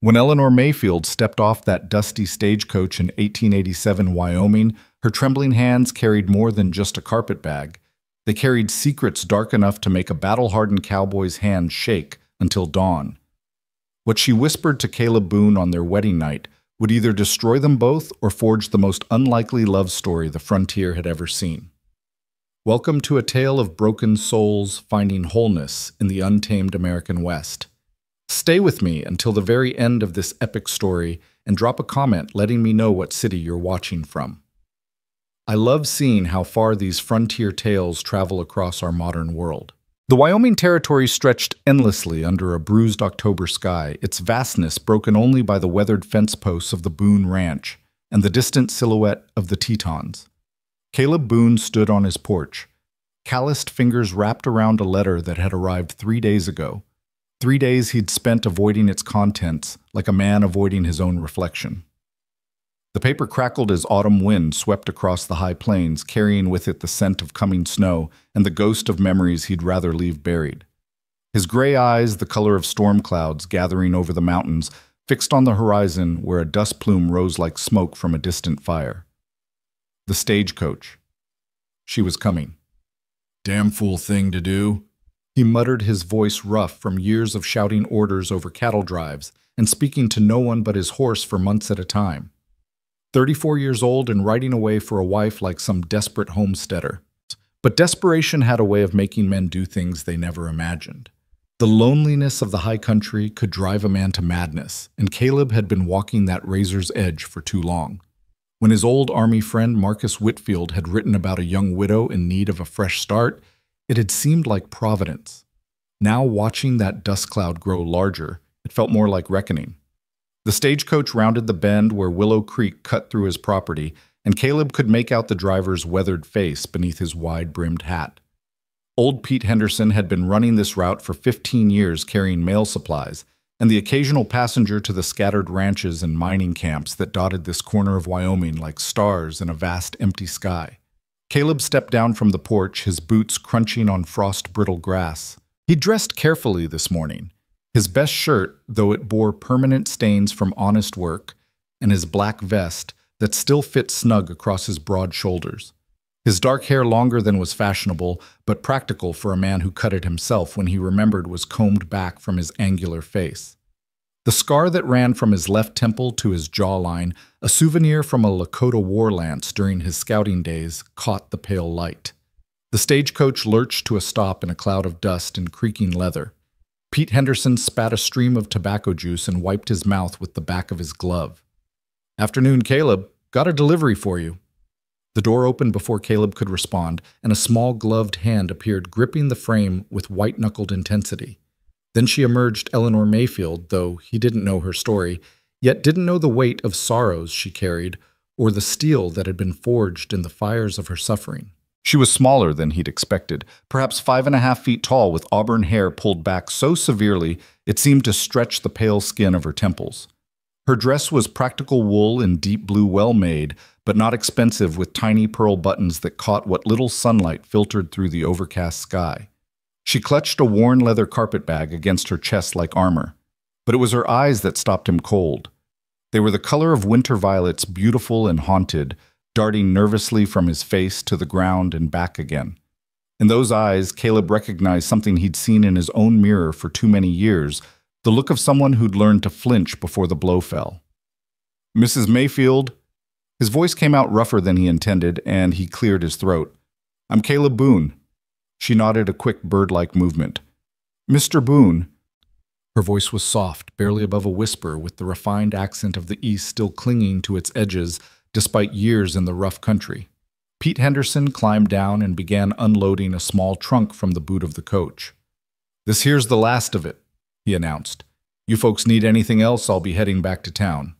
When Eleanor Mayfield stepped off that dusty stagecoach in 1887 Wyoming, her trembling hands carried more than just a carpet bag. They carried secrets dark enough to make a battle-hardened cowboy's hand shake until dawn. What she whispered to Caleb Boone on their wedding night would either destroy them both or forge the most unlikely love story the frontier had ever seen. Welcome to a tale of broken souls finding wholeness in the untamed American West. Stay with me until the very end of this epic story and drop a comment letting me know what city you're watching from. I love seeing how far these frontier tales travel across our modern world. The Wyoming Territory stretched endlessly under a bruised October sky, its vastness broken only by the weathered fence posts of the Boone Ranch and the distant silhouette of the Tetons. Caleb Boone stood on his porch, calloused fingers wrapped around a letter that had arrived 3 days ago. 3 days he'd spent avoiding its contents, like a man avoiding his own reflection. The paper crackled as autumn wind swept across the high plains, carrying with it the scent of coming snow and the ghost of memories he'd rather leave buried. His gray eyes, the color of storm clouds gathering over the mountains, fixed on the horizon where a dust plume rose like smoke from a distant fire. The stagecoach. She was coming. "Damn fool thing to do," he muttered, his voice rough from years of shouting orders over cattle drives and speaking to no one but his horse for months at a time. 34 years old and riding away for a wife like some desperate homesteader. But desperation had a way of making men do things they never imagined. The loneliness of the high country could drive a man to madness, and Caleb had been walking that razor's edge for too long. When his old Army friend Marcus Whitfield had written about a young widow in need of a fresh start, it had seemed like providence. Now, watching that dust cloud grow larger, it felt more like reckoning. The stagecoach rounded the bend where Willow Creek cut through his property, and Caleb could make out the driver's weathered face beneath his wide-brimmed hat. Old Pete Henderson had been running this route for 15 years carrying mail supplies, and the occasional passenger to the scattered ranches and mining camps that dotted this corner of Wyoming like stars in a vast empty sky. Caleb stepped down from the porch, his boots crunching on frost-brittle grass. He dressed carefully this morning. His best shirt, though it bore permanent stains from honest work, and his black vest that still fit snug across his broad shoulders. His dark hair longer than was fashionable, but practical for a man who cut it himself when he remembered was combed back from his angular face. The scar that ran from his left temple to his jawline, a souvenir from a Lakota war lance during his scouting days, caught the pale light. The stagecoach lurched to a stop in a cloud of dust and creaking leather. Pete Henderson spat a stream of tobacco juice and wiped his mouth with the back of his glove. "Afternoon, Caleb. Got a delivery for you." The door opened before Caleb could respond, and a small gloved hand appeared, gripping the frame with white-knuckled intensity. Then she emerged Eleanor Mayfield, though he didn't know her story, yet didn't know the weight of sorrows she carried or the steel that had been forged in the fires of her suffering. She was smaller than he'd expected, perhaps 5.5 feet tall, with auburn hair pulled back so severely it seemed to stretch the pale skin of her temples. Her dress was practical wool in deep blue, well-made, but not expensive, with tiny pearl buttons that caught what little sunlight filtered through the overcast sky. She clutched a worn leather carpet bag against her chest like armor, but it was her eyes that stopped him cold. They were the color of winter violets, beautiful and haunted, darting nervously from his face to the ground and back again. In those eyes, Caleb recognized something he'd seen in his own mirror for too many years, the look of someone who'd learned to flinch before the blow fell. "Mrs. Mayfield?" His voice came out rougher than he intended, and he cleared his throat. "I'm Caleb Boone." She nodded a quick bird-like movement. "Mr. Boone." Her voice was soft, barely above a whisper, with the refined accent of the East still clinging to its edges despite years in the rough country. Pete Henderson climbed down and began unloading a small trunk from the boot of the coach. "This here's the last of it," he announced. "You folks need anything else, I'll be heading back to town."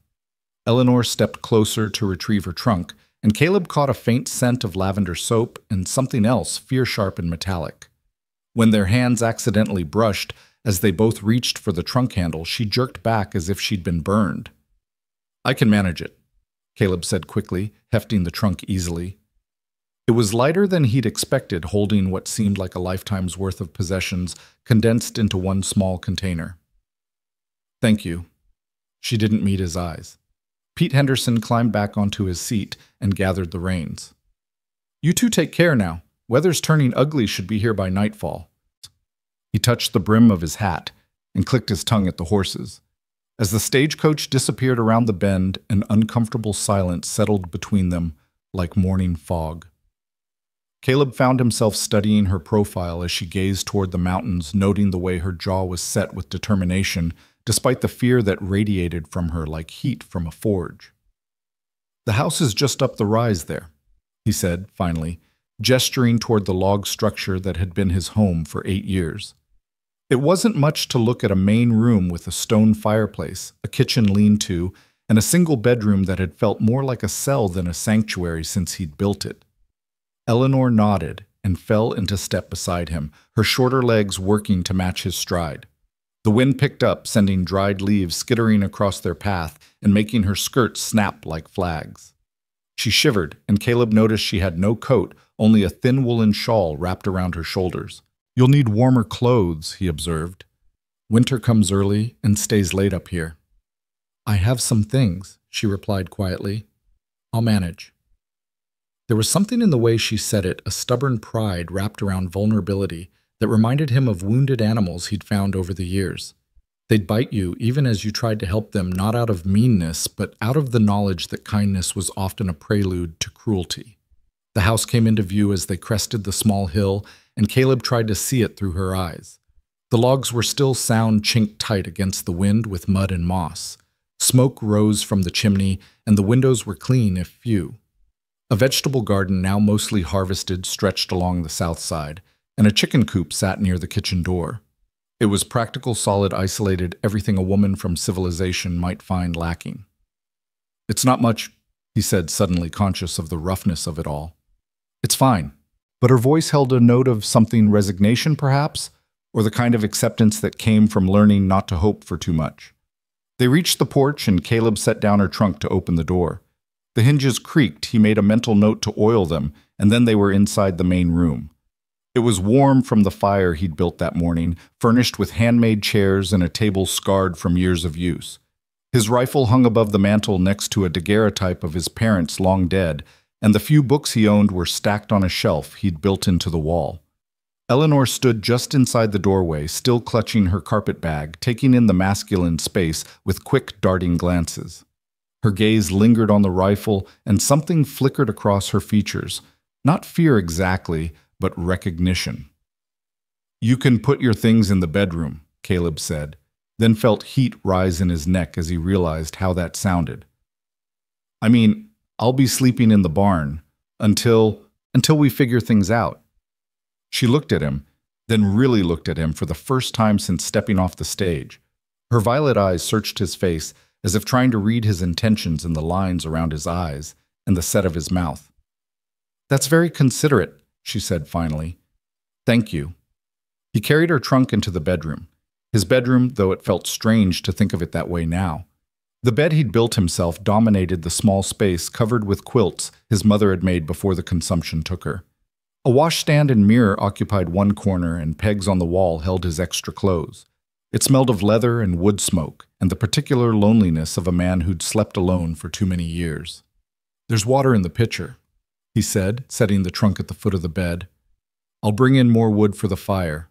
Eleanor stepped closer to retrieve her trunk, and Caleb caught a faint scent of lavender soap and something else, fear-sharp and metallic. When their hands accidentally brushed, as they both reached for the trunk handle, she jerked back as if she'd been burned. "I can manage it," Caleb said quickly, hefting the trunk easily. It was lighter than he'd expected, holding what seemed like a lifetime's worth of possessions condensed into one small container. "Thank you." She didn't meet his eyes. Pete Henderson climbed back onto his seat and gathered the reins. "You two take care now. Weather's turning ugly, should be here by nightfall." He touched the brim of his hat and clicked his tongue at the horses. As the stagecoach disappeared around the bend, an uncomfortable silence settled between them like morning fog. Caleb found himself studying her profile as she gazed toward the mountains, noting the way her jaw was set with determination, despite the fear that radiated from her like heat from a forge. "The house is just up the rise there," he said, finally, gesturing toward the log structure that had been his home for 8 years. It wasn't much to look at a main room with a stone fireplace, a kitchen lean-to, and a single bedroom that had felt more like a cell than a sanctuary since he'd built it. Eleanor nodded and fell into step beside him, her shorter legs working to match his stride. The wind picked up, sending dried leaves skittering across their path and making her skirts snap like flags. She shivered, and Caleb noticed she had no coat, only a thin woolen shawl wrapped around her shoulders. "You'll need warmer clothes," he observed. "Winter comes early and stays late up here." "I have some things," she replied quietly. "I'll manage." There was something in the way she said it, a stubborn pride wrapped around vulnerability, that reminded him of wounded animals he'd found over the years. They'd bite you even as you tried to help them, not out of meanness, but out of the knowledge that kindness was often a prelude to cruelty. The house came into view as they crested the small hill, and Caleb tried to see it through her eyes. The logs were still sound chinked tight against the wind with mud and moss. Smoke rose from the chimney, and the windows were clean if few. A vegetable garden, now mostly harvested, stretched along the south side, and a chicken coop sat near the kitchen door. It was practical, solid, isolated, everything a woman from civilization might find lacking. "It's not much," he said, suddenly conscious of the roughness of it all. "It's fine." But her voice held a note of something, resignation perhaps, or the kind of acceptance that came from learning not to hope for too much. They reached the porch, and Caleb set down her trunk to open the door. The hinges creaked. He made a mental note to oil them, and then they were inside the main room. It was warm from the fire he'd built that morning, furnished with handmade chairs and a table scarred from years of use. His rifle hung above the mantel next to a daguerreotype of his parents long dead, and the few books he owned were stacked on a shelf he'd built into the wall. Eleanor stood just inside the doorway, still clutching her carpet bag, taking in the masculine space with quick, darting glances. Her gaze lingered on the rifle, and something flickered across her features. Not fear exactly, but recognition. "You can put your things in the bedroom," Caleb said, then felt heat rise in his neck as he realized how that sounded. "I mean, I'll be sleeping in the barn until we figure things out." She looked at him, then really looked at him for the first time since stepping off the stage. Her violet eyes searched his face, as if trying to read his intentions in the lines around his eyes and the set of his mouth. "That's very considerate," she said finally. "Thank you." He carried her trunk into the bedroom. His bedroom, though it felt strange to think of it that way now. The bed he'd built himself dominated the small space covered with quilts his mother had made before the consumption took her. A washstand and mirror occupied one corner, and pegs on the wall held his extra clothes. It smelled of leather and wood smoke, and the particular loneliness of a man who'd slept alone for too many years. "There's water in the pitcher," he said, setting the trunk at the foot of the bed. "I'll bring in more wood for the fire.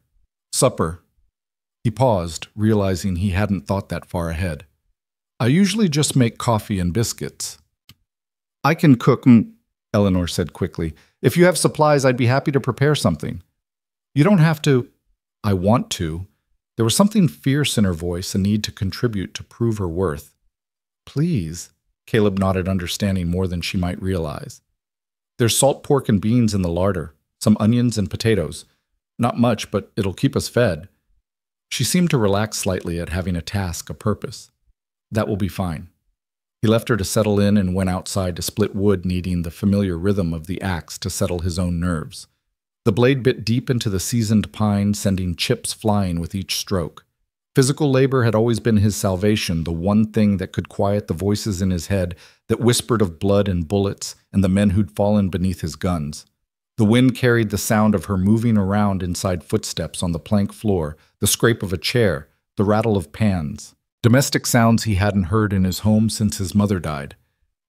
Supper." He paused, realizing he hadn't thought that far ahead. "I usually just make coffee and biscuits." "I can cook," Eleanor said quickly. "If you have supplies, I'd be happy to prepare something." "You don't have to." "I want to." There was something fierce in her voice, a need to contribute to prove her worth. "Please," Caleb nodded, understanding more than she might realize. "There's salt pork and beans in the larder, some onions and potatoes. Not much, but it'll keep us fed." She seemed to relax slightly at having a task, a purpose. "That will be fine." He left her to settle in and went outside to split wood, needing the familiar rhythm of the axe to settle his own nerves. The blade bit deep into the seasoned pine, sending chips flying with each stroke. Physical labor had always been his salvation, the one thing that could quiet the voices in his head that whispered of blood and bullets and the men who'd fallen beneath his guns. The wind carried the sound of her moving around inside footsteps on the plank floor, the scrape of a chair, the rattle of pans. Domestic sounds he hadn't heard in his home since his mother died.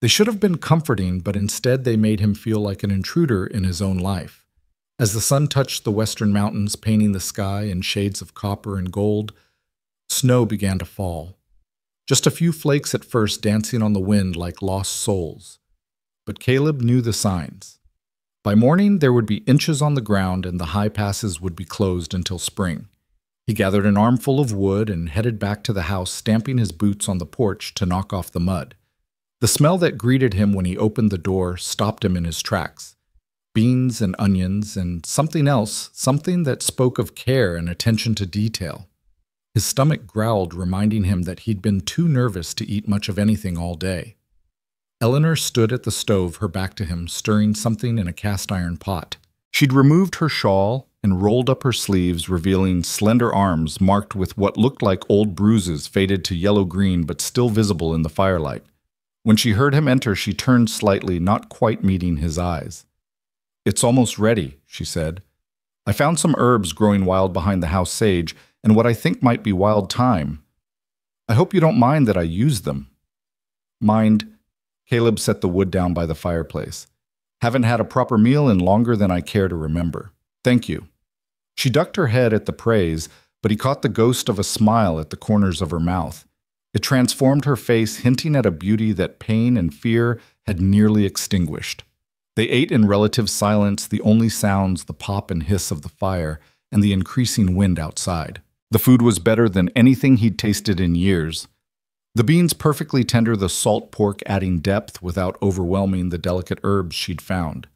They should have been comforting, but instead they made him feel like an intruder in his own life. As the sun touched the western mountains, painting the sky in shades of copper and gold, snow began to fall. Just a few flakes at first, dancing on the wind like lost souls. But Caleb knew the signs. By morning, there would be inches on the ground and the high passes would be closed until spring. He gathered an armful of wood and headed back to the house, stamping his boots on the porch to knock off the mud. The smell that greeted him when he opened the door stopped him in his tracks. Beans and onions and something else, something that spoke of care and attention to detail. His stomach growled, reminding him that he'd been too nervous to eat much of anything all day. Eleanor stood at the stove, her back to him, stirring something in a cast-iron pot. She'd removed her shawl and rolled up her sleeves, revealing slender arms marked with what looked like old bruises faded to yellow-green but still visible in the firelight. When she heard him enter, she turned slightly, not quite meeting his eyes. "It's almost ready," she said. "I found some herbs growing wild behind the house sage, and what I think might be wild thyme. I hope you don't mind that I use them." "Mind?" Caleb set the wood down by the fireplace. "Haven't had a proper meal in longer than I care to remember. Thank you." She ducked her head at the praise, but he caught the ghost of a smile at the corners of her mouth. It transformed her face, hinting at a beauty that pain and fear had nearly extinguished. They ate in relative silence, the only sounds the pop and hiss of the fire and the increasing wind outside. The food was better than anything he'd tasted in years. The beans perfectly tender, the salt pork adding depth without overwhelming the delicate herbs she'd found.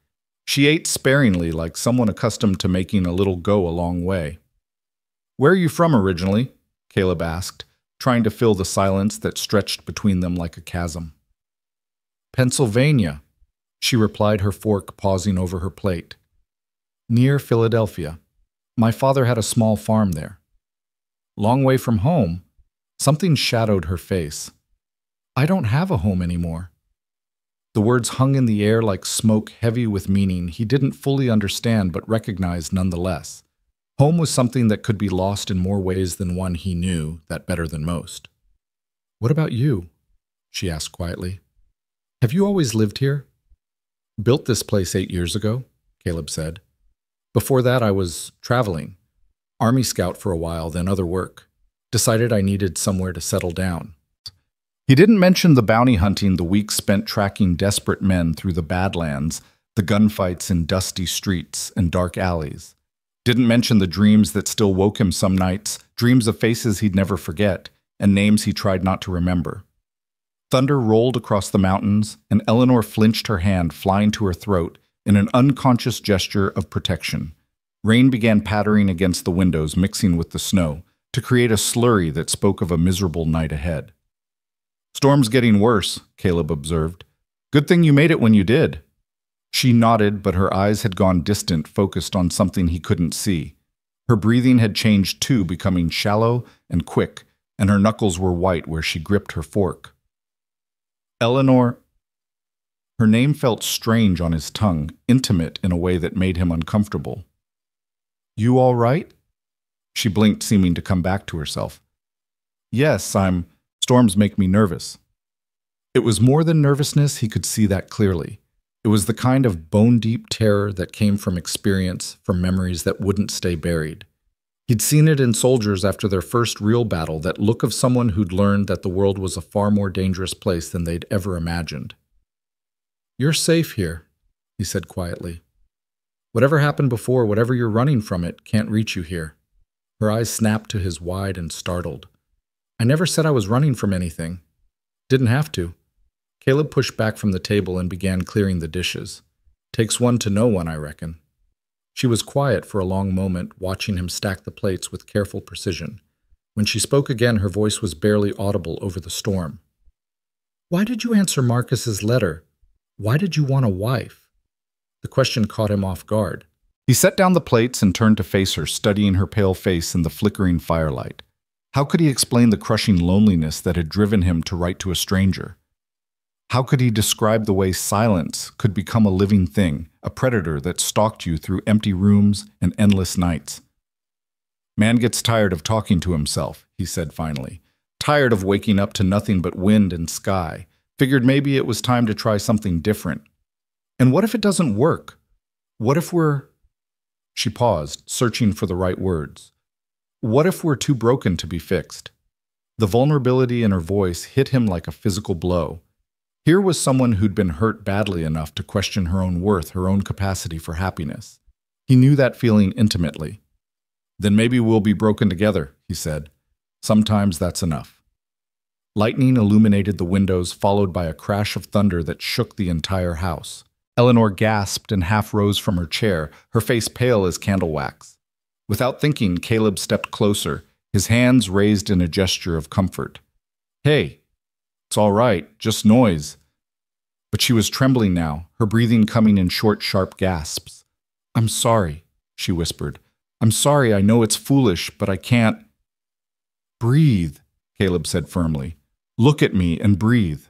She ate sparingly, like someone accustomed to making a little go a long way. "Where are you from originally?" Caleb asked, trying to fill the silence that stretched between them like a chasm. "Pennsylvania," she replied, her fork pausing over her plate. "Near Philadelphia. My father had a small farm there." "Long way from home." Something shadowed her face. "I don't have a home anymore." The words hung in the air like smoke, heavy with meaning he didn't fully understand but recognized nonetheless. Home was something that could be lost in more ways than one he knew, that better than most. "What about you?" she asked quietly. "Have you always lived here?" "Built this place 8 years ago," Caleb said. "Before that I was traveling. Army Scout for a while, then other work. Decided I needed somewhere to settle down." He didn't mention the bounty hunting, the weeks spent tracking desperate men through the Badlands, the gunfights in dusty streets and dark alleys. Didn't mention the dreams that still woke him some nights, dreams of faces he'd never forget, and names he tried not to remember. Thunder rolled across the mountains, and Eleanor flinched, her hand flying to her throat in an unconscious gesture of protection. Rain began pattering against the windows, mixing with the snow, to create a slurry that spoke of a miserable night ahead. "Storm's getting worse," Caleb observed. "Good thing you made it when you did." She nodded, but her eyes had gone distant, focused on something he couldn't see. Her breathing had changed too, becoming shallow and quick, and her knuckles were white where she gripped her fork. "Eleanor." Her name felt strange on his tongue, intimate in a way that made him uncomfortable. "You all right?" She blinked, seeming to come back to herself. "Yes, Storms make me nervous." It was more than nervousness, he could see that clearly. It was the kind of bone-deep terror that came from experience, from memories that wouldn't stay buried. He'd seen it in soldiers after their first real battle, that look of someone who'd learned that the world was a far more dangerous place than they'd ever imagined. "You're safe here," he said quietly. "Whatever happened before, whatever you're running from, it can't reach you here." Her eyes snapped to his, wide and startled. "I never said I was running from anything. Didn't have to." Caleb pushed back from the table and began clearing the dishes. "Takes one to know one, I reckon." She was quiet for a long moment, watching him stack the plates with careful precision. When she spoke again, her voice was barely audible over the storm. "Why did you answer Marcus's letter? Why did you want a wife?" The question caught him off guard. He set down the plates and turned to face her, studying her pale face in the flickering firelight. How could he explain the crushing loneliness that had driven him to write to a stranger? How could he describe the way silence could become a living thing, a predator that stalked you through empty rooms and endless nights? "Man gets tired of talking to himself," he said finally. tired of waking up to nothing but wind and sky. Figured maybe it was time to try something different. And what if it doesn't work? What if we're... She paused, searching for the right words. What if we're too broken to be fixed? The vulnerability in her voice hit him like a physical blow. Here was someone who'd been hurt badly enough to question her own worth, her own capacity for happiness. He knew that feeling intimately. Then maybe we'll be broken together, he said. Sometimes that's enough. Lightning illuminated the windows, followed by a crash of thunder that shook the entire house. Eleanor gasped and half rose from her chair, her face pale as candle wax. Without thinking, Caleb stepped closer, his hands raised in a gesture of comfort. Hey, it's all right, just noise. But she was trembling now, her breathing coming in short, sharp gasps. I'm sorry, she whispered. I'm sorry, I know it's foolish, but I can't. Breathe, Caleb said firmly. Look at me and breathe.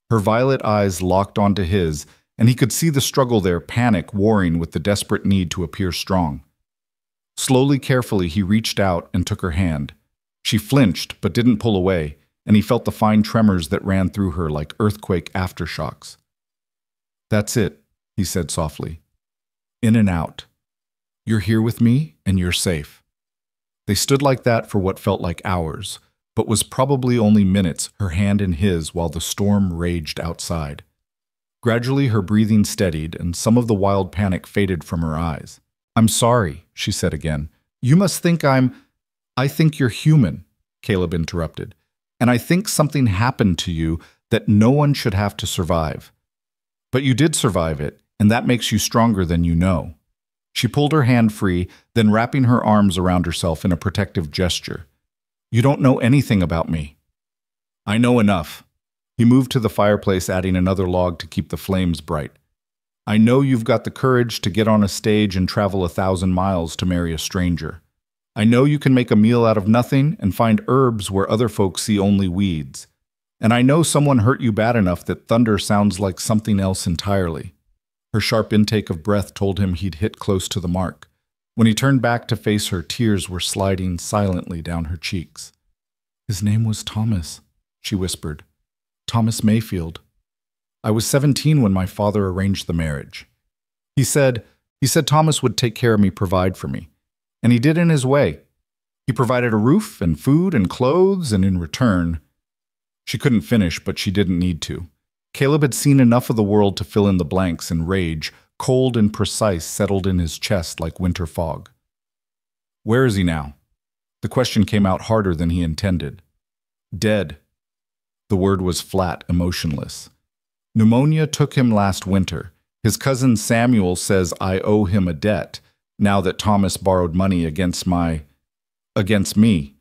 Her violet eyes locked onto his, and he could see the struggle there, panic warring with the desperate need to appear strong. Slowly, carefully, he reached out and took her hand. She flinched, but didn't pull away, and he felt the fine tremors that ran through her like earthquake aftershocks. That's it, he said softly. In and out. You're here with me, and you're safe. They stood like that for what felt like hours, but was probably only minutes, her hand in his while the storm raged outside. Gradually, her breathing steadied, and some of the wild panic faded from her eyes. I'm sorry, she said again. You must think I think you're human, Caleb interrupted. And I think something happened to you that no one should have to survive. But you did survive it, and that makes you stronger than you know. She pulled her hand free, then wrapping her arms around herself in a protective gesture. You don't know anything about me. I know enough. He moved to the fireplace, adding another log to keep the flames bright. I know you've got the courage to get on a stage and travel 1,000 miles to marry a stranger. I know you can make a meal out of nothing and find herbs where other folks see only weeds. And I know someone hurt you bad enough that thunder sounds like something else entirely. Her sharp intake of breath told him he'd hit close to the mark. When he turned back to face her, tears were sliding silently down her cheeks. His name was Thomas, she whispered. Thomas Mayfield. I was 17 when my father arranged the marriage. He said Thomas would take care of me, provide for me. And he did in his way. He provided a roof and food and clothes, and in return... She couldn't finish, but she didn't need to. Caleb had seen enough of the world to fill in the blanks, and rage, cold and precise, settled in his chest like winter fog. Where is he now? The question came out harder than he intended. Dead. The word was flat, emotionless. Pneumonia took him last winter. His cousin Samuel says I owe him a debt, now that Thomas borrowed money against me.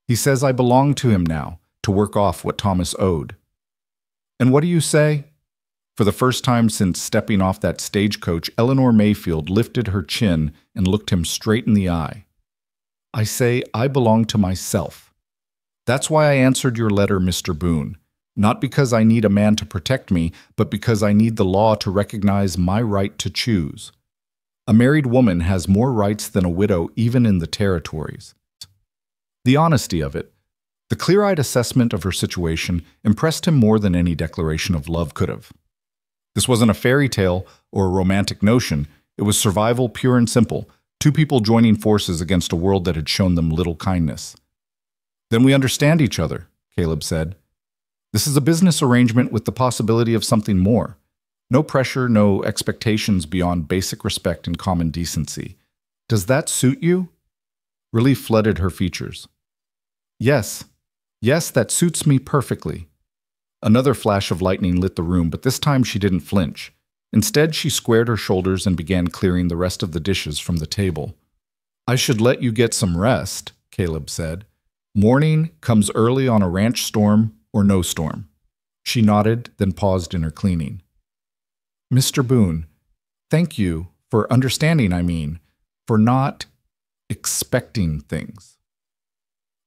He says I belong to him now, to work off what Thomas owed. And what do you say? For the first time since stepping off that stagecoach, Eleanor Mayfield lifted her chin and looked him straight in the eye. I say I belong to myself. That's why I answered your letter, Mr. Boone. Not because I need a man to protect me, but because I need the law to recognize my right to choose. A married woman has more rights than a widow even in the territories. The honesty of it, the clear-eyed assessment of her situation, impressed him more than any declaration of love could have. This wasn't a fairy tale or a romantic notion. It was survival pure and simple, two people joining forces against a world that had shown them little kindness. Then we understand each other, Caleb said. This is a business arrangement with the possibility of something more. No pressure, no expectations beyond basic respect and common decency. Does that suit you? Relief flooded her features. Yes, that suits me perfectly. Another flash of lightning lit the room, but this time she didn't flinch. Instead, she squared her shoulders and began clearing the rest of the dishes from the table. I should let you get some rest, Caleb said. Morning comes early on a ranch storm or no storm. She nodded, then paused in her cleaning. Mr. Boone, thank you for understanding, for not expecting things.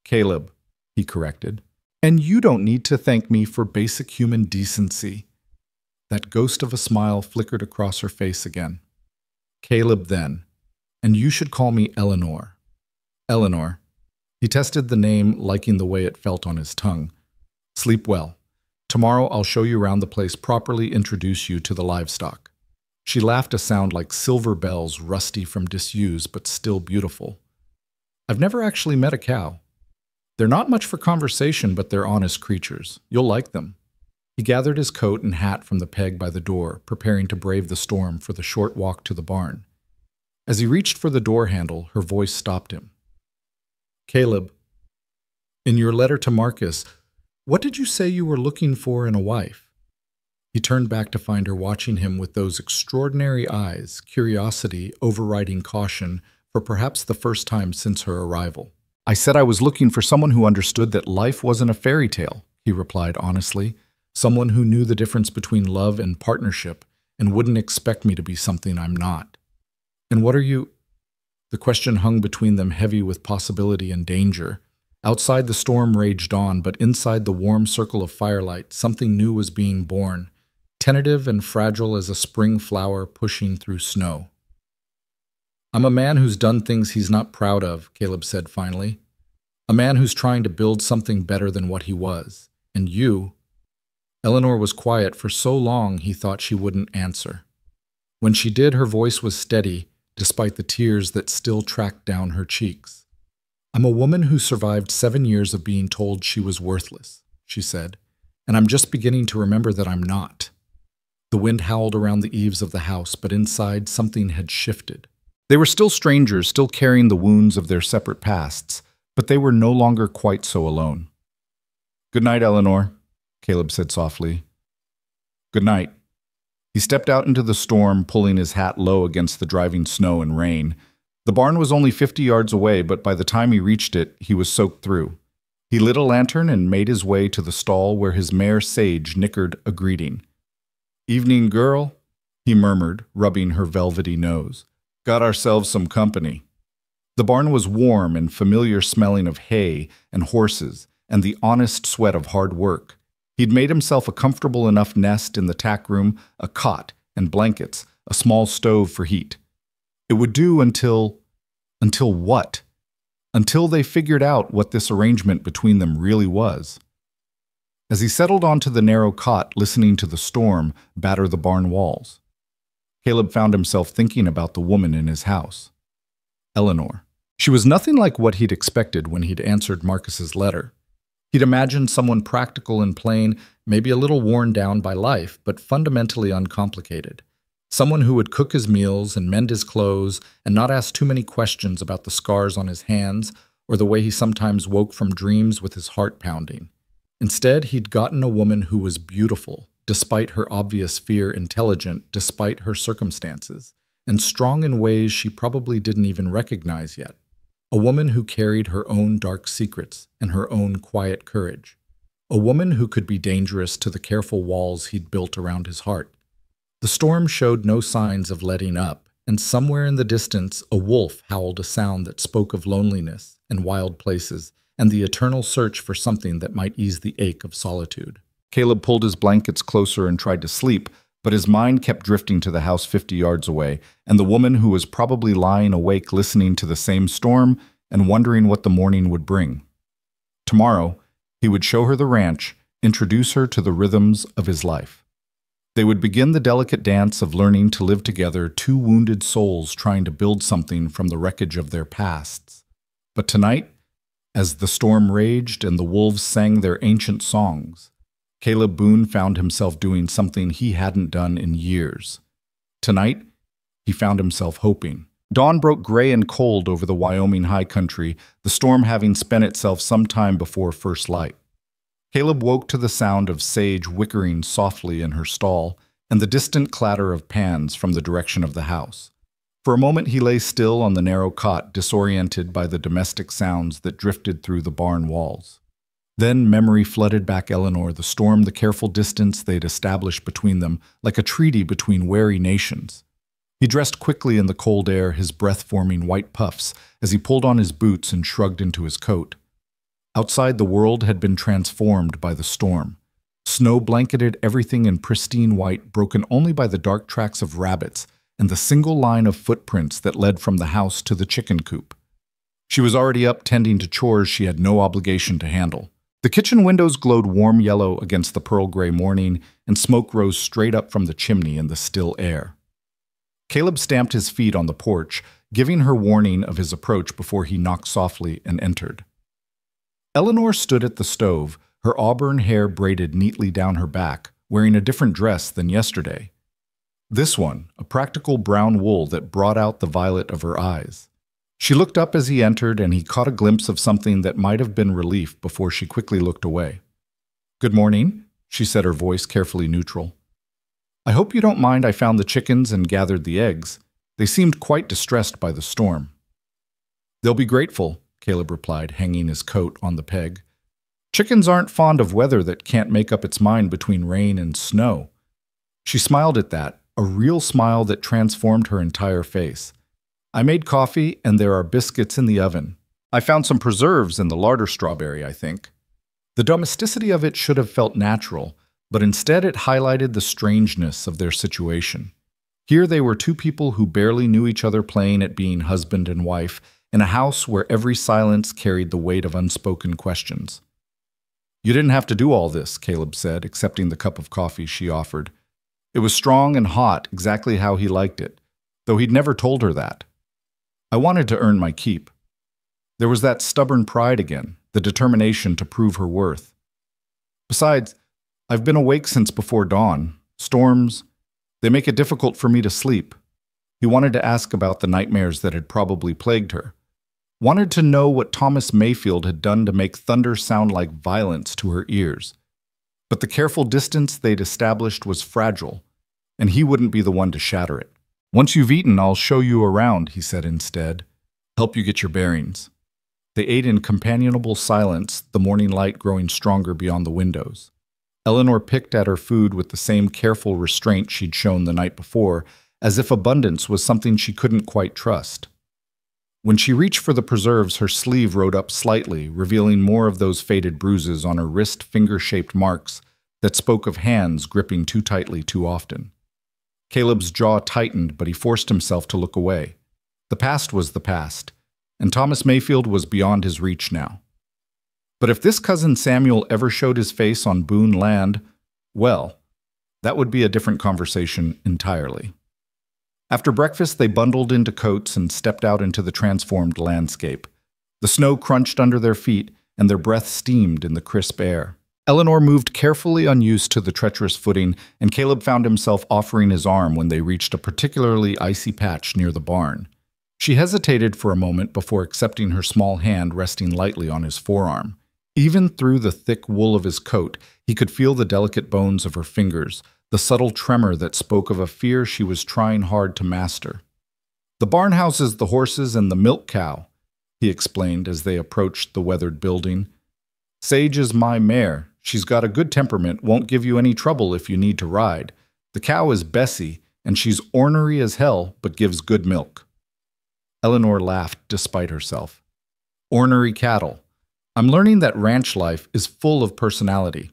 Caleb, he corrected, and you don't need to thank me for basic human decency. That ghost of a smile flickered across her face again. Caleb then, and you should call me Eleanor. Eleanor. He tested the name, liking the way it felt on his tongue. Sleep well. Tomorrow I'll show you around the place, properly introduce you to the livestock. She laughed, a sound like silver bells, rusty from disuse but still beautiful. I've never actually met a cow. They're not much for conversation, but they're honest creatures. You'll like them. He gathered his coat and hat from the peg by the door, preparing to brave the storm for the short walk to the barn. As he reached for the door handle, her voice stopped him. Caleb, in your letter to Marcus, what did you say you were looking for in a wife? He turned back to find her watching him with those extraordinary eyes, curiosity overriding caution for perhaps the first time since her arrival. I said I was looking for someone who understood that life wasn't a fairy tale, he replied honestly. Someone who knew the difference between love and partnership and wouldn't expect me to be something I'm not. And what are you? The question hung between them, heavy with possibility and danger. Outside the storm raged on, but inside the warm circle of firelight, something new was being born, tentative and fragile as a spring flower pushing through snow. I'm a man who's done things he's not proud of, Caleb said finally. A man who's trying to build something better than what he was. And you... Eleanor was quiet for so long he thought she wouldn't answer. When she did, her voice was steady, despite the tears that still tracked down her cheeks. I'm a woman who survived 7 years of being told she was worthless, she said, and I'm just beginning to remember that I'm not. The wind howled around the eaves of the house, but inside something had shifted. They were still strangers, still carrying the wounds of their separate pasts, but they were no longer quite so alone. Good night, Eleanor, Caleb said softly. Good night. He stepped out into the storm, pulling his hat low against the driving snow and rain. The barn was only 50 yards away, but by the time he reached it, he was soaked through. He lit a lantern and made his way to the stall where his mare Sage nickered a greeting. Evening, girl, he murmured, rubbing her velvety nose. Got ourselves some company. The barn was warm and familiar, smelling of hay and horses and the honest sweat of hard work. He'd made himself a comfortable enough nest in the tack room, a cot and blankets, a small stove for heat. It would do until what? Until they figured out what this arrangement between them really was. As he settled onto the narrow cot, listening to the storm batter the barn walls, Caleb found himself thinking about the woman in his house. Eleanor. She was nothing like what he'd expected when he'd answered Marcus's letter. He'd imagined someone practical and plain, maybe a little worn down by life, but fundamentally uncomplicated. Someone who would cook his meals and mend his clothes and not ask too many questions about the scars on his hands or the way he sometimes woke from dreams with his heart pounding. Instead, he'd gotten a woman who was beautiful, despite her obvious fear, intelligent, despite her circumstances, and strong in ways she probably didn't even recognize yet. A woman who carried her own dark secrets and her own quiet courage. A woman who could be dangerous to the careful walls he'd built around his heart. The storm showed no signs of letting up, and somewhere in the distance a wolf howled, a sound that spoke of loneliness and wild places and the eternal search for something that might ease the ache of solitude. Caleb pulled his blankets closer and tried to sleep, but his mind kept drifting to the house 50 yards away, and the woman who was probably lying awake listening to the same storm and wondering what the morning would bring. Tomorrow, he would show her the ranch, introduce her to the rhythms of his life. They would begin the delicate dance of learning to live together, two wounded souls trying to build something from the wreckage of their pasts. But tonight, as the storm raged and the wolves sang their ancient songs, Caleb Boone found himself doing something he hadn't done in years. Tonight, he found himself hoping. Dawn broke gray and cold over the Wyoming high country, the storm having spent itself some time before first light. Caleb woke to the sound of Sage whickering softly in her stall and the distant clatter of pans from the direction of the house. For a moment he lay still on the narrow cot, disoriented by the domestic sounds that drifted through the barn walls. Then memory flooded back Eleanor, the storm, the careful distance they'd established between them, like a treaty between wary nations. He dressed quickly in the cold air, his breath forming white puffs, as he pulled on his boots and shrugged into his coat. Outside, the world had been transformed by the storm. Snow blanketed everything in pristine white, broken only by the dark tracks of rabbits and the single line of footprints that led from the house to the chicken coop. She was already up tending to chores she had no obligation to handle. The kitchen windows glowed warm yellow against the pearl gray morning, and smoke rose straight up from the chimney in the still air. Caleb stamped his feet on the porch, giving her warning of his approach before he knocked softly and entered. Eleanor stood at the stove, her auburn hair braided neatly down her back, wearing a different dress than yesterday. This one, a practical brown wool that brought out the violet of her eyes. She looked up as he entered, and he caught a glimpse of something that might have been relief before she quickly looked away. "Good morning," she said, her voice carefully neutral. "I hope you don't mind I found the chickens and gathered the eggs. They seemed quite distressed by the storm." "They'll be grateful," Caleb replied, hanging his coat on the peg. "Chickens aren't fond of weather that can't make up its mind between rain and snow." She smiled at that, a real smile that transformed her entire face. "I made coffee, and there are biscuits in the oven. I found some preserves in the larder strawberry, I think." The domesticity of it should have felt natural, but instead it highlighted the strangeness of their situation. Here they were, two people who barely knew each other playing at being husband and wife, in a house where every silence carried the weight of unspoken questions. "You didn't have to do all this," Caleb said, accepting the cup of coffee she offered. It was strong and hot, exactly how he liked it, though he'd never told her that. "I wanted to earn my keep." There was that stubborn pride again, the determination to prove her worth. "Besides, I've been awake since before dawn. Storms, they make it difficult for me to sleep." He wanted to ask about the nightmares that had probably plagued her. Wanted to know what Thomas Mayfield had done to make thunder sound like violence to her ears. But the careful distance they'd established was fragile, and he wouldn't be the one to shatter it. "Once you've eaten, I'll show you around," he said instead. "Help you get your bearings." They ate in companionable silence, the morning light growing stronger beyond the windows. Eleanor picked at her food with the same careful restraint she'd shown the night before, as if abundance was something she couldn't quite trust. When she reached for the preserves, her sleeve rode up slightly, revealing more of those faded bruises on her wrist, finger-shaped marks that spoke of hands gripping too tightly too often. Caleb's jaw tightened, but he forced himself to look away. The past was the past, and Thomas Mayfield was beyond his reach now. But if this cousin Samuel ever showed his face on Boone land, well, that would be a different conversation entirely. After breakfast, they bundled into coats and stepped out into the transformed landscape. The snow crunched under their feet, and their breath steamed in the crisp air. Eleanor moved carefully, unused to the treacherous footing, and Caleb found himself offering his arm when they reached a particularly icy patch near the barn. She hesitated for a moment before accepting her small hand resting lightly on his forearm. Even through the thick wool of his coat, he could feel the delicate bones of her fingers, the subtle tremor that spoke of a fear she was trying hard to master. "The barn houses the horses and the milk cow," he explained as they approached the weathered building. "Sage is my mare. She's got a good temperament, won't give you any trouble if you need to ride. The cow is Bessie, and she's ornery as hell, but gives good milk." Eleanor laughed despite herself. "Ornery cattle. I'm learning that ranch life is full of personality."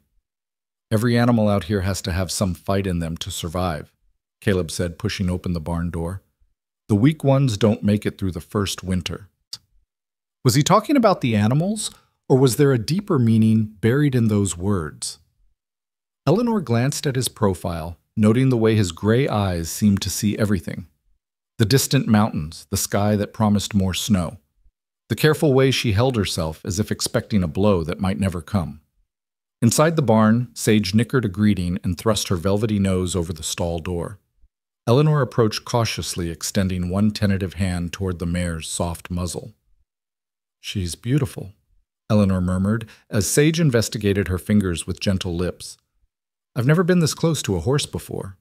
"Every animal out here has to have some fight in them to survive," Caleb said, pushing open the barn door. "The weak ones don't make it through the first winter." Was he talking about the animals, or was there a deeper meaning buried in those words? Eleanor glanced at his profile, noting the way his gray eyes seemed to see everything. The distant mountains, the sky that promised more snow. The careful way she held herself as if expecting a blow that might never come. Inside the barn, Sage nickered a greeting and thrust her velvety nose over the stall door. Eleanor approached cautiously, extending one tentative hand toward the mare's soft muzzle. "She's beautiful," Eleanor murmured as Sage investigated her fingers with gentle lips. "I've never been this close to a horse before."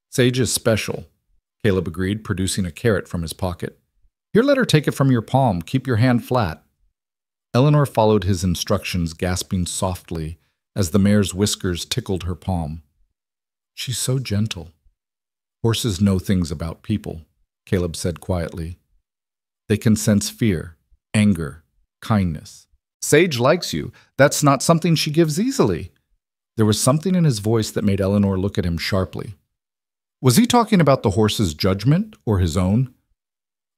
"Sage is special," Caleb agreed, producing a carrot from his pocket. "Here, let her take it from your palm. Keep your hand flat." Eleanor followed his instructions, gasping softly as the mare's whiskers tickled her palm. "She's so gentle." "Horses know things about people," Caleb said quietly. "They can sense fear, anger, kindness. Sage likes you. That's not something she gives easily." There was something in his voice that made Eleanor look at him sharply. Was he talking about the horse's judgment or his own?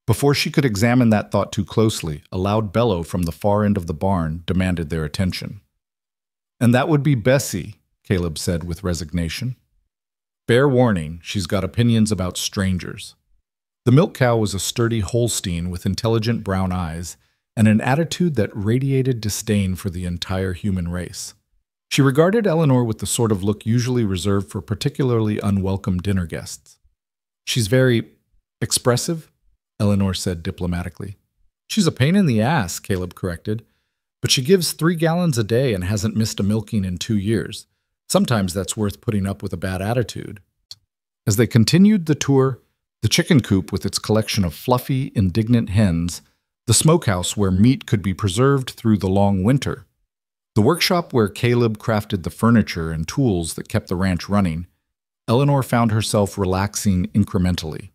Before she could examine that thought too closely, a loud bellow from the far end of the barn demanded their attention. "And that would be Bessie," Caleb said with resignation. "Fair warning, she's got opinions about strangers." The milk cow was a sturdy Holstein with intelligent brown eyes and an attitude that radiated disdain for the entire human race. She regarded Eleanor with the sort of look usually reserved for particularly unwelcome dinner guests. "She's very expressive," Eleanor said diplomatically. "She's a pain in the ass," Caleb corrected. "But she gives 3 gallons a day and hasn't missed a milking in 2 years. Sometimes that's worth putting up with a bad attitude." As they continued the tour, the chicken coop with its collection of fluffy, indignant hens, the smokehouse where meat could be preserved through the long winter, the workshop where Caleb crafted the furniture and tools that kept the ranch running, Eleanor found herself relaxing incrementally.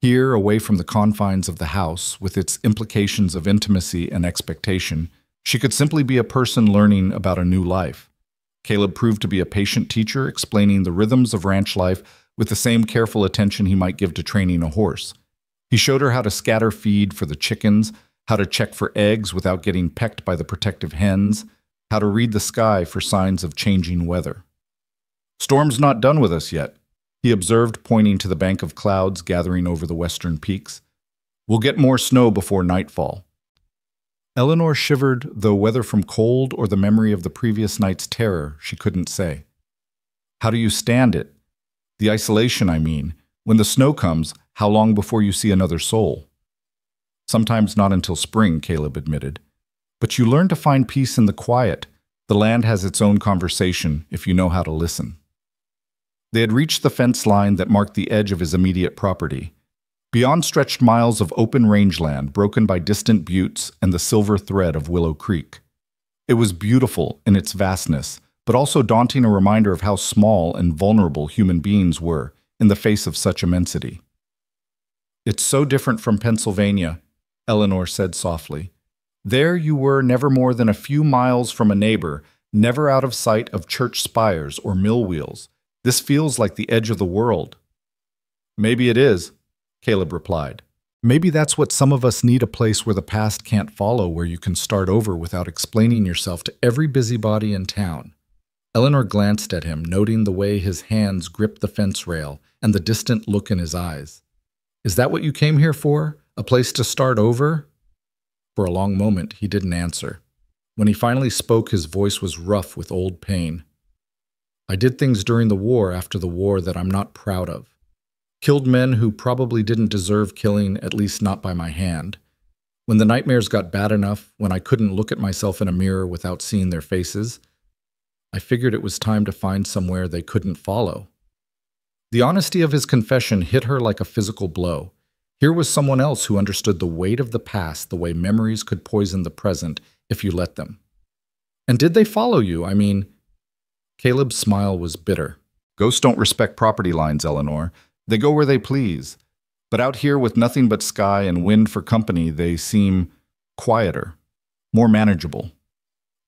Here, away from the confines of the house, with its implications of intimacy and expectation, she could simply be a person learning about a new life. Caleb proved to be a patient teacher, explaining the rhythms of ranch life with the same careful attention he might give to training a horse. He showed her how to scatter feed for the chickens, how to check for eggs without getting pecked by the protective hens, how to read the sky for signs of changing weather. "Storm's not done with us yet," he observed, pointing to the bank of clouds gathering over the western peaks. "We'll get more snow before nightfall." Eleanor shivered, though whether from cold or the memory of the previous night's terror, she couldn't say. "How do you stand it? The isolation, I mean. When the snow comes, how long before you see another soul?" "Sometimes not until spring," Caleb admitted. "But you learn to find peace in the quiet. The land has its own conversation if you know how to listen." They had reached the fence line that marked the edge of his immediate property. Beyond stretched miles of open rangeland broken by distant buttes and the silver thread of Willow Creek. It was beautiful in its vastness, but also daunting a reminder of how small and vulnerable human beings were in the face of such immensity. "It's so different from Pennsylvania," Eleanor said softly. "There you were never more than a few miles from a neighbor, never out of sight of church spires or mill wheels. This feels like the edge of the world." "Maybe it is," Caleb replied. "Maybe that's what some of us need, a place where the past can't follow, where you can start over without explaining yourself to every busybody in town." Eleanor glanced at him, noting the way his hands gripped the fence rail and the distant look in his eyes. "Is that what you came here for? A place to start over?" For a long moment, he didn't answer. When he finally spoke, his voice was rough with old pain. "I did things during the war, after the war, that I'm not proud of. Killed men who probably didn't deserve killing, at least not by my hand. When the nightmares got bad enough, when I couldn't look at myself in a mirror without seeing their faces, I figured it was time to find somewhere they couldn't follow." The honesty of his confession hit her like a physical blow. Here was someone else who understood the weight of the past the way memories could poison the present if you let them. "And did they follow you? I mean..." Caleb's smile was bitter. "Ghosts don't respect property lines, Eleanor. They go where they please. But out here with nothing but sky and wind for company, they seem quieter, more manageable."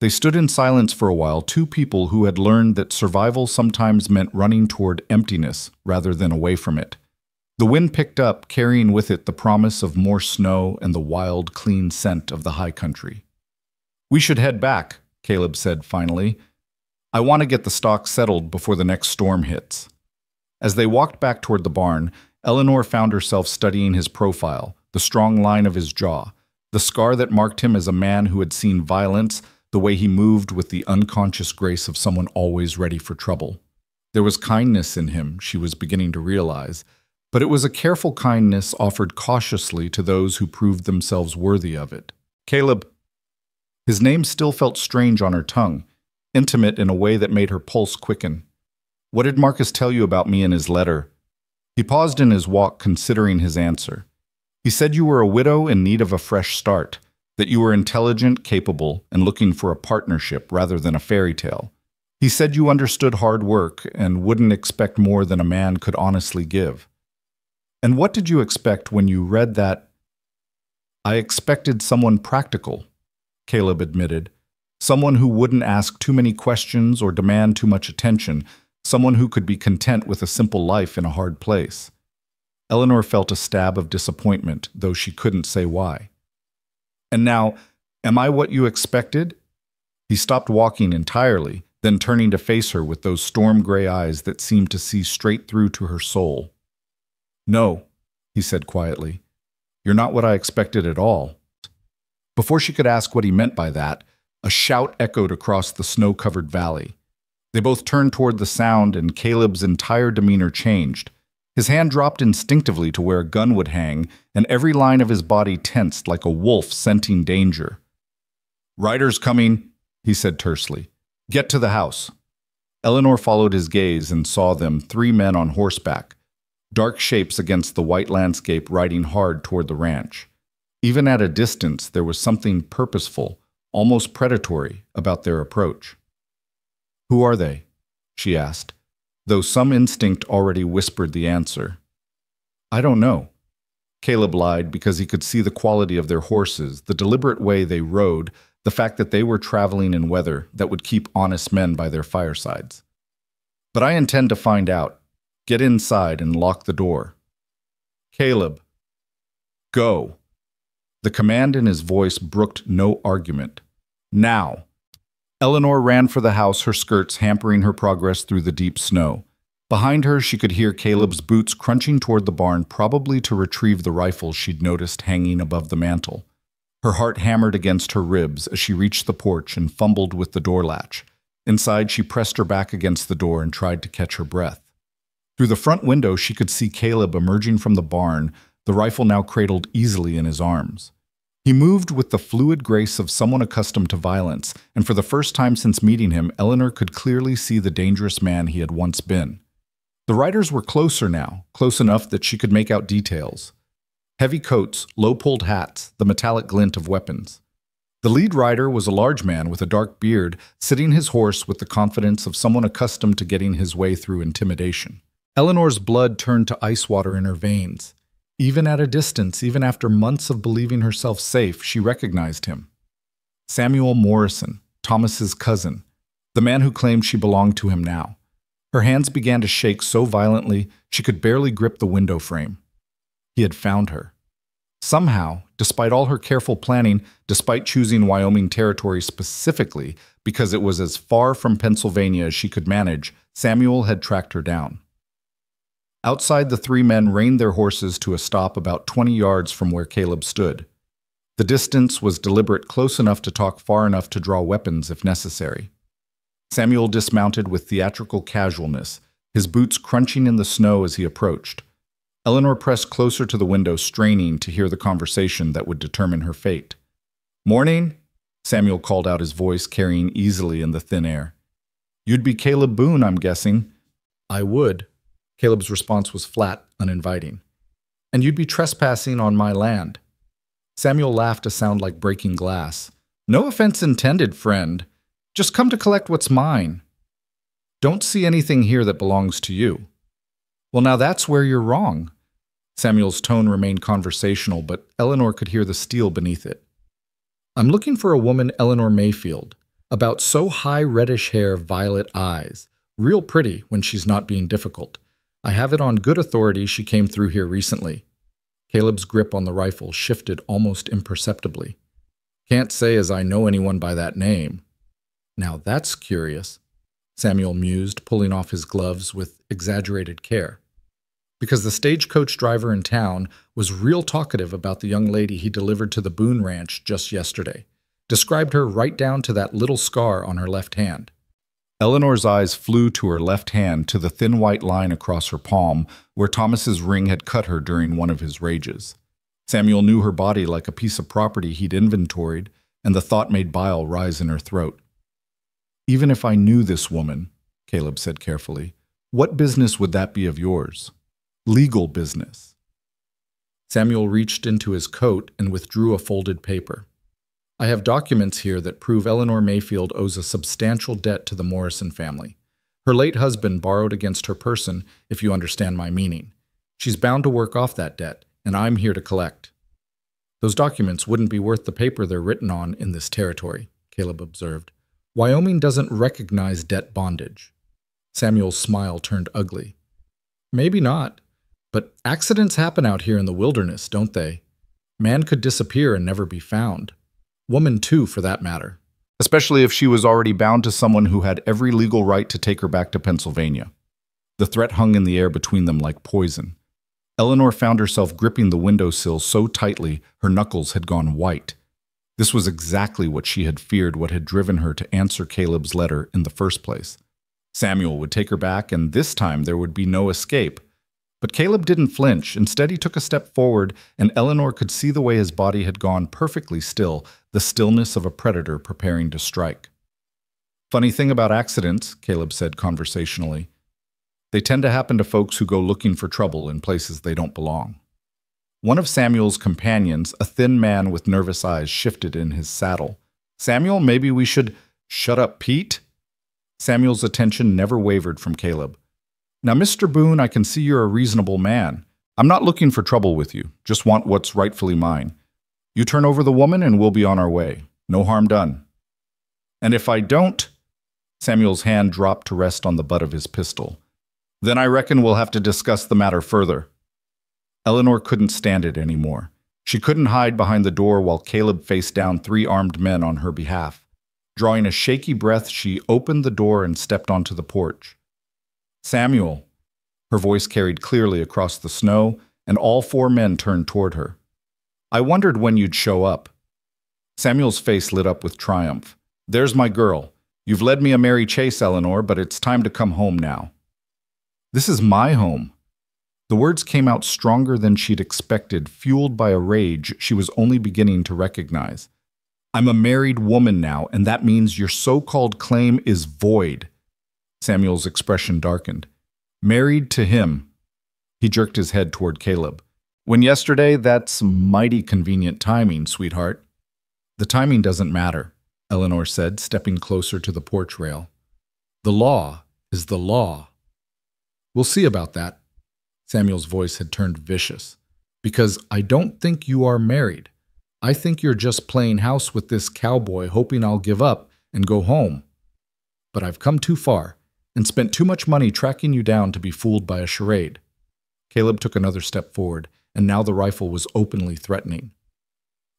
They stood in silence for a while, two people who had learned that survival sometimes meant running toward emptiness rather than away from it. The wind picked up, carrying with it the promise of more snow and the wild, clean scent of the high country. "We should head back," Caleb said finally. "I want to get the stock settled before the next storm hits." As they walked back toward the barn, Eleanor found herself studying his profile, the strong line of his jaw, the scar that marked him as a man who had seen violence, the way he moved with the unconscious grace of someone always ready for trouble. There was kindness in him, she was beginning to realize, but it was a careful kindness offered cautiously to those who proved themselves worthy of it. "Caleb." His name still felt strange on her tongue, intimate in a way that made her pulse quicken. "What did Marcus tell you about me in his letter?" He paused in his walk, considering his answer. "He said you were a widow in need of a fresh start, that you were intelligent, capable, and looking for a partnership rather than a fairy tale. He said you understood hard work and wouldn't expect more than a man could honestly give." "And what did you expect when you read that?" "I expected someone practical," Caleb admitted. "Someone who wouldn't ask too many questions or demand too much attention. Someone who could be content with a simple life in a hard place." Eleanor felt a stab of disappointment, though she couldn't say why. And now, am I what you expected? He stopped walking entirely, then turning to face her with those storm-gray eyes that seemed to see straight through to her soul. No, he said quietly. You're not what I expected at all. Before she could ask what he meant by that, a shout echoed across the snow-covered valley. They both turned toward the sound, and Caleb's entire demeanor changed. His hand dropped instinctively to where a gun would hang, and every line of his body tensed like a wolf scenting danger. "Riders coming," he said tersely. "Get to the house." Eleanor followed his gaze and saw them, 3 men on horseback, dark shapes against the white landscape riding hard toward the ranch. Even at a distance, there was something purposeful, almost predatory, about their approach. "Who are they?" she asked, though some instinct already whispered the answer. "I don't know." Caleb lied because he could see the quality of their horses, the deliberate way they rode, the fact that they were traveling in weather that would keep honest men by their firesides. "But I intend to find out. Get inside and lock the door." "Caleb, go." The command in his voice brooked no argument. "Now." Eleanor ran for the house, her skirts hampering her progress through the deep snow. Behind her, she could hear Caleb's boots crunching toward the barn, probably to retrieve the rifle she'd noticed hanging above the mantel. Her heart hammered against her ribs as she reached the porch and fumbled with the door latch. Inside, she pressed her back against the door and tried to catch her breath. Through the front window, she could see Caleb emerging from the barn, the rifle now cradled easily in his arms. He moved with the fluid grace of someone accustomed to violence, and for the first time since meeting him, Eleanor could clearly see the dangerous man he had once been. The riders were closer now, close enough that she could make out details. Heavy coats, low-pulled hats, the metallic glint of weapons. The lead rider was a large man with a dark beard, sitting his horse with the confidence of someone accustomed to getting his way through intimidation. Eleanor's blood turned to ice water in her veins. Even at a distance, even after months of believing herself safe, she recognized him. Samuel Morrison, Thomas's cousin, the man who claimed she belonged to him now. Her hands began to shake so violently she could barely grip the window frame. He had found her. Somehow, despite all her careful planning, despite choosing Wyoming territory specifically because it was as far from Pennsylvania as she could manage, Samuel had tracked her down. Outside, the 3 men reined their horses to a stop about 20 yards from where Caleb stood. The distance was deliberate, close enough to talk, far enough to draw weapons if necessary. Samuel dismounted with theatrical casualness, his boots crunching in the snow as he approached. Eleanor pressed closer to the window, straining to hear the conversation that would determine her fate. "Morning," Samuel called out, his voice carrying easily in the thin air. "You'd be Caleb Boone, I'm guessing." "I would." Caleb's response was flat, uninviting. "And you'd be trespassing on my land." Samuel laughed, a sound like breaking glass. "No offense intended, friend. Just come to collect what's mine. Don't see anything here that belongs to you." "Well, now that's where you're wrong." Samuel's tone remained conversational, but Eleanor could hear the steel beneath it. "I'm looking for a woman, Eleanor Mayfield, about so high reddish hair, violet eyes. Real pretty when she's not being difficult. I have it on good authority she came through here recently." Caleb's grip on the rifle shifted almost imperceptibly. "Can't say as I know anyone by that name." "Now that's curious," Samuel mused, pulling off his gloves with exaggerated care. Because the stagecoach driver in town was real talkative about the young lady he delivered to the Boone Ranch just yesterday. Described her right down to that little scar on her left hand. Eleanor's eyes flew to her left hand, to the thin white line across her palm, where Thomas's ring had cut her during one of his rages. Samuel knew her body like a piece of property he'd inventoried, and the thought made bile rise in her throat. "Even if I knew this woman," Caleb said carefully, "what business would that be of yours? Legal business." Samuel reached into his coat and withdrew a folded paper. "I have documents here that prove Eleanor Mayfield owes a substantial debt to the Morrison family. Her late husband borrowed against her person, if you understand my meaning. She's bound to work off that debt, and I'm here to collect." "Those documents wouldn't be worth the paper they're written on in this territory," Caleb observed. "Wyoming doesn't recognize debt bondage." Samuel's smile turned ugly. "Maybe not. But accidents happen out here in the wilderness, don't they? Man could disappear and never be found. Woman too, for that matter. Especially if she was already bound to someone who had every legal right to take her back to Pennsylvania. The threat hung in the air between them like poison. Eleanor found herself gripping the windowsill so tightly her knuckles had gone white. This was exactly what she had feared, what had driven her to answer Caleb's letter in the first place. Samuel would take her back, and this time there would be no escape. But Caleb didn't flinch. Instead, he took a step forward, and Eleanor could see the way his body had gone perfectly still, the stillness of a predator preparing to strike. Funny thing about accidents, Caleb said conversationally. They tend to happen to folks who go looking for trouble in places they don't belong. One of Samuel's companions, a thin man with nervous eyes, shifted in his saddle. Samuel, maybe we should— Shut up, Pete. Samuel's attention never wavered from Caleb. Now, Mr. Boone, I can see you're a reasonable man. I'm not looking for trouble with you, just want what's rightfully mine. You turn over the woman and we'll be on our way. No harm done. And if I don't— Samuel's hand dropped to rest on the butt of his pistol. Then I reckon we'll have to discuss the matter further. Eleanor couldn't stand it anymore. She couldn't hide behind the door while Caleb faced down 3 armed men on her behalf. Drawing a shaky breath, she opened the door and stepped onto the porch. Samuel. Her voice carried clearly across the snow, and all 4 men turned toward her. I wondered when you'd show up. Samuel's face lit up with triumph. There's my girl. You've led me a merry chase, Eleanor, but it's time to come home now. This is my home. The words came out stronger than she'd expected, fueled by a rage she was only beginning to recognize. I'm a married woman now, and that means your so-called claim is void. Samuel's expression darkened. Married to him. He jerked his head toward Caleb. When yesterday, that's mighty convenient timing, sweetheart. The timing doesn't matter, Eleanor said, stepping closer to the porch rail. The law is the law. We'll see about that. Samuel's voice had turned vicious. Because I don't think you are married. I think you're just playing house with this cowboy, hoping I'll give up and go home. But I've come too far and spent too much money tracking you down to be fooled by a charade. Caleb took another step forward, and now the rifle was openly threatening.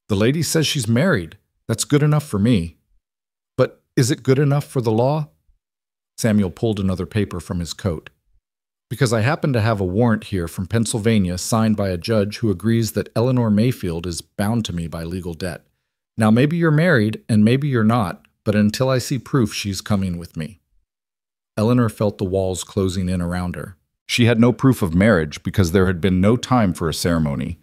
The lady says she's married. That's good enough for me. But is it good enough for the law? Samuel pulled another paper from his coat. Because I happen to have a warrant here from Pennsylvania signed by a judge who agrees that Eleanor Mayfield is bound to me by legal debt. Now maybe you're married and maybe you're not, but until I see proof, she's coming with me. Eleanor felt the walls closing in around her. She had no proof of marriage because there had been no time for a ceremony.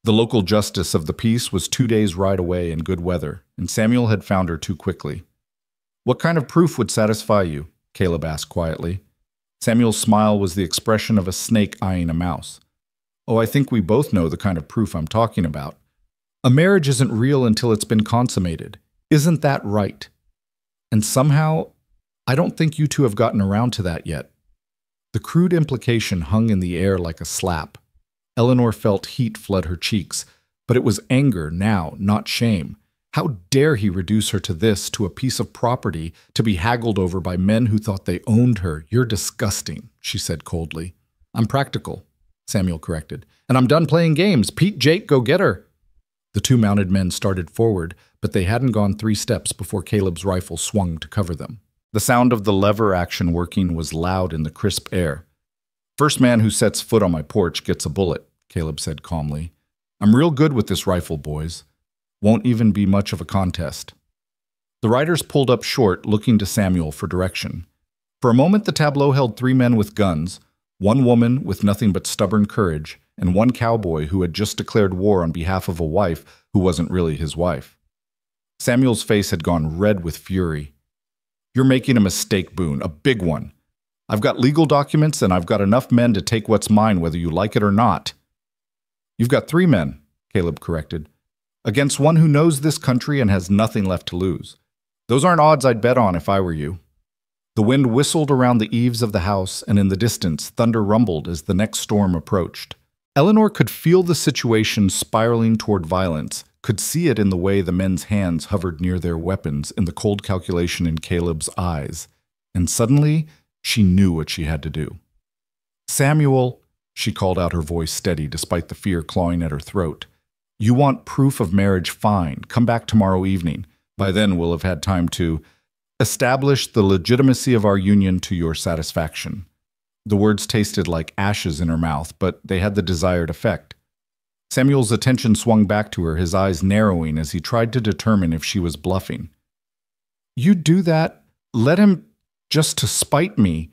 The local justice of the peace was 2 days' ride away in good weather, and Samuel had found her too quickly. What kind of proof would satisfy you? Caleb asked quietly. Samuel's smile was the expression of a snake eyeing a mouse. Oh, I think we both know the kind of proof I'm talking about. A marriage isn't real until it's been consummated. Isn't that right? And somehow, I don't think you two have gotten around to that yet. The crude implication hung in the air like a slap. Eleanor felt heat flood her cheeks, but it was anger now, not shame. How dare he reduce her to this, to a piece of property, to be haggled over by men who thought they owned her? You're disgusting, she said coldly. I'm practical, Samuel corrected. And I'm done playing games. Pete, Jake, go get her. The 2 mounted men started forward, but they hadn't gone 3 steps before Caleb's rifle swung to cover them. The sound of the lever action working was loud in the crisp air. First man who sets foot on my porch gets a bullet, Caleb said calmly. I'm real good with this rifle, boys. Won't even be much of a contest. The riders pulled up short, looking to Samuel for direction. For a moment, the tableau held 3 men with guns, 1 woman with nothing but stubborn courage, and 1 cowboy who had just declared war on behalf of a wife who wasn't really his wife. Samuel's face had gone red with fury. You're making a mistake, Boone, a big one. I've got legal documents and I've got enough men to take what's mine whether you like it or not. You've got 3 men, Caleb corrected. Against one who knows this country and has nothing left to lose. Those aren't odds I'd bet on if I were you. The wind whistled around the eaves of the house, and in the distance, thunder rumbled as the next storm approached. Eleanor could feel the situation spiraling toward violence, could see it in the way the men's hands hovered near their weapons, in the cold calculation in Caleb's eyes. And suddenly, she knew what she had to do. Samuel, she called out, her voice steady despite the fear clawing at her throat. You want proof of marriage? Fine. Come back tomorrow evening. By then we'll have had time to establish the legitimacy of our union to your satisfaction. The words tasted like ashes in her mouth, but they had the desired effect. Samuel's attention swung back to her, his eyes narrowing as he tried to determine if she was bluffing. You do that? Let him just to spite me.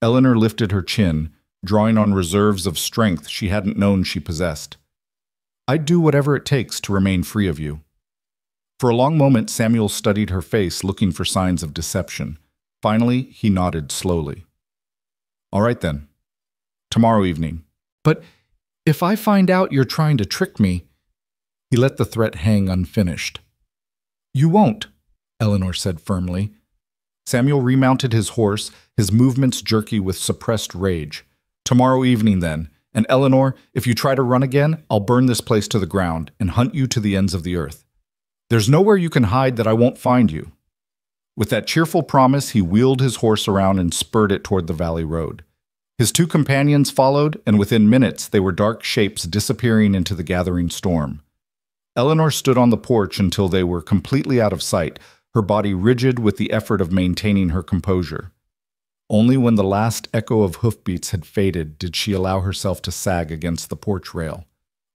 Eleanor lifted her chin, drawing on reserves of strength she hadn't known she possessed. I'd do whatever it takes to remain free of you. For a long moment, Samuel studied her face, looking for signs of deception. Finally, he nodded slowly. All right then. Tomorrow evening. But if I find out you're trying to trick me... He let the threat hang unfinished. You won't, Eleanor said firmly. Samuel remounted his horse, his movements jerky with suppressed rage. Tomorrow evening, then. And Eleanor, if you try to run again, I'll burn this place to the ground and hunt you to the ends of the earth. There's nowhere you can hide that I won't find you. With that cheerful promise, he wheeled his horse around and spurred it toward the valley road. His two companions followed, and within minutes they were dark shapes disappearing into the gathering storm. Eleanor stood on the porch until they were completely out of sight, her body rigid with the effort of maintaining her composure. Only when the last echo of hoofbeats had faded did she allow herself to sag against the porch rail.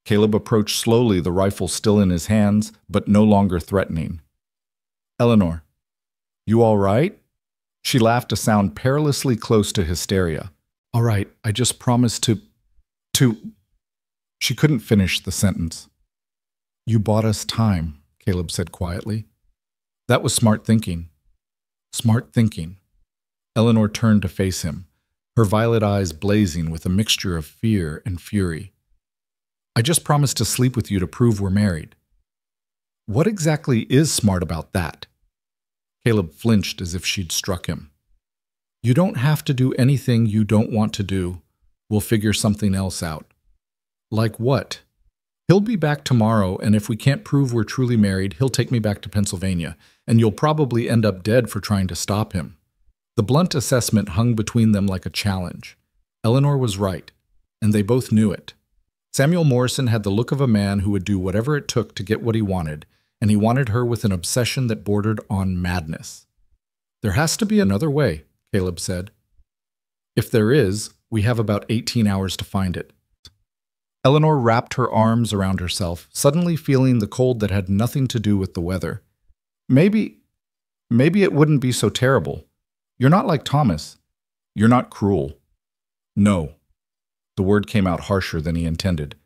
Caleb approached slowly, the rifle still in his hands, but no longer threatening. Eleanor, you all right? She laughed, a sound perilously close to hysteria. All right, I just promised to... She couldn't finish the sentence. You bought us time, Caleb said quietly. That was smart thinking. Smart thinking. Eleanor turned to face him, her violet eyes blazing with a mixture of fear and fury. I just promised to sleep with you to prove we're married. What exactly is smart about that? Caleb flinched as if she'd struck him. You don't have to do anything you don't want to do. We'll figure something else out. Like what? He'll be back tomorrow, and if we can't prove we're truly married, he'll take me back to Pennsylvania, and you'll probably end up dead for trying to stop him. The blunt assessment hung between them like a challenge. Eleanor was right, and they both knew it. Samuel Morrison had the look of a man who would do whatever it took to get what he wanted, and he wanted her with an obsession that bordered on madness. There has to be another way, Caleb said. If there is, we have about 18 hours to find it. Eleanor wrapped her arms around herself, suddenly feeling the cold that had nothing to do with the weather. Maybe it wouldn't be so terrible. You're not like Thomas. You're not cruel. No. The word came out harsher than he intended.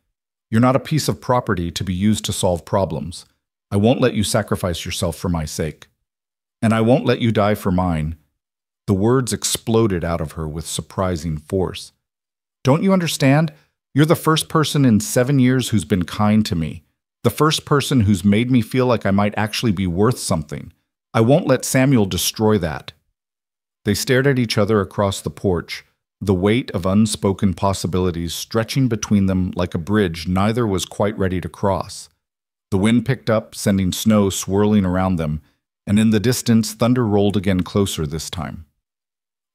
You're not a piece of property to be used to solve problems. I won't let you sacrifice yourself for my sake. And I won't let you die for mine. The words exploded out of her with surprising force. Don't you understand? You're the first person in 7 years who's been kind to me. The first person who's made me feel like I might actually be worth something. I won't let Samuel destroy that. They stared at each other across the porch, the weight of unspoken possibilities stretching between them like a bridge neither was quite ready to cross. The wind picked up, sending snow swirling around them, and in the distance thunder rolled again closer this time.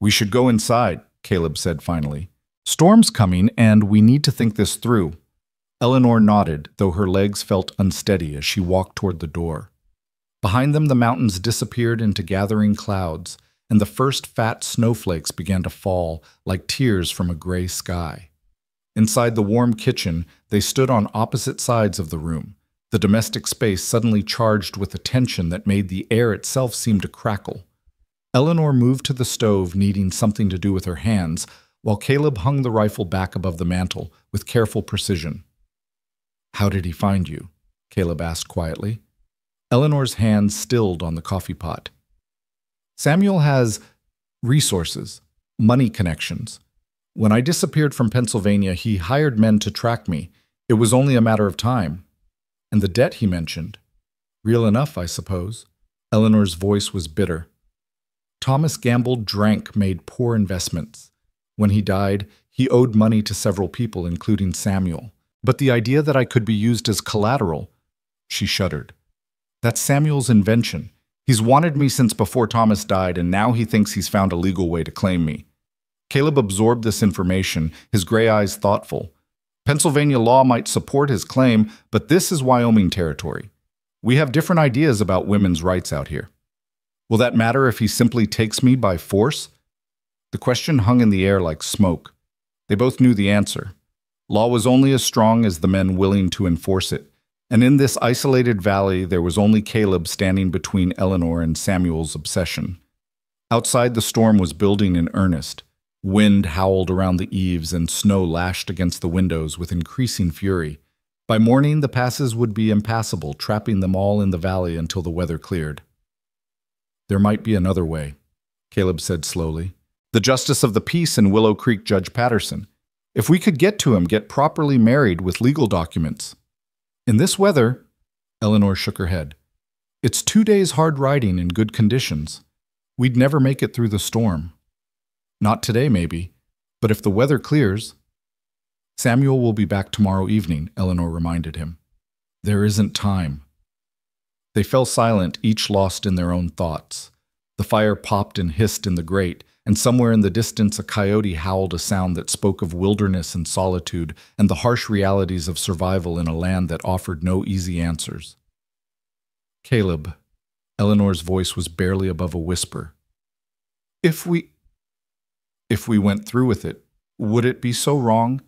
We should go inside, Caleb said finally. Storm's coming, and we need to think this through. Eleanor nodded, though her legs felt unsteady as she walked toward the door. Behind them the mountains disappeared into gathering clouds, and the first fat snowflakes began to fall like tears from a gray sky. Inside the warm kitchen, they stood on opposite sides of the room, the domestic space suddenly charged with a tension that made the air itself seem to crackle. Eleanor moved to the stove, needing something to do with her hands, while Caleb hung the rifle back above the mantel with careful precision. How did he find you? Caleb asked quietly. Eleanor's hands stilled on the coffee pot. Samuel has resources, money connections. When I disappeared from Pennsylvania, he hired men to track me. It was only a matter of time. And the debt he mentioned. Real enough, I suppose. Eleanor's voice was bitter. Thomas gambled, drank, made poor investments. When he died, he owed money to several people, including Samuel. But the idea that I could be used as collateral, she shuddered. That's Samuel's invention. He's wanted me since before Thomas died, and now he thinks he's found a legal way to claim me. Caleb absorbed this information, his gray eyes thoughtful. Pennsylvania law might support his claim, but this is Wyoming territory. We have different ideas about women's rights out here. Will that matter if he simply takes me by force? The question hung in the air like smoke. They both knew the answer. Law was only as strong as the men willing to enforce it, and in this isolated valley there was only Caleb standing between Eleanor and Samuel's obsession. Outside, the storm was building in earnest. Wind howled around the eaves and snow lashed against the windows with increasing fury. By morning, the passes would be impassable, trapping them all in the valley until the weather cleared. There might be another way, Caleb said slowly. The justice of the peace in Willow Creek, Judge Patterson. If we could get to him, get properly married with legal documents. In this weather, Eleanor shook her head. It's 2 days hard riding in good conditions. We'd never make it through the storm. Not today, maybe, but if the weather clears... Samuel will be back tomorrow evening, Eleanor reminded him. There isn't time. They fell silent, each lost in their own thoughts. The fire popped and hissed in the grate, and somewhere in the distance a coyote howled a sound that spoke of wilderness and solitude and the harsh realities of survival in a land that offered no easy answers. Caleb, Eleanor's voice was barely above a whisper. If we went through with it, would it be so wrong?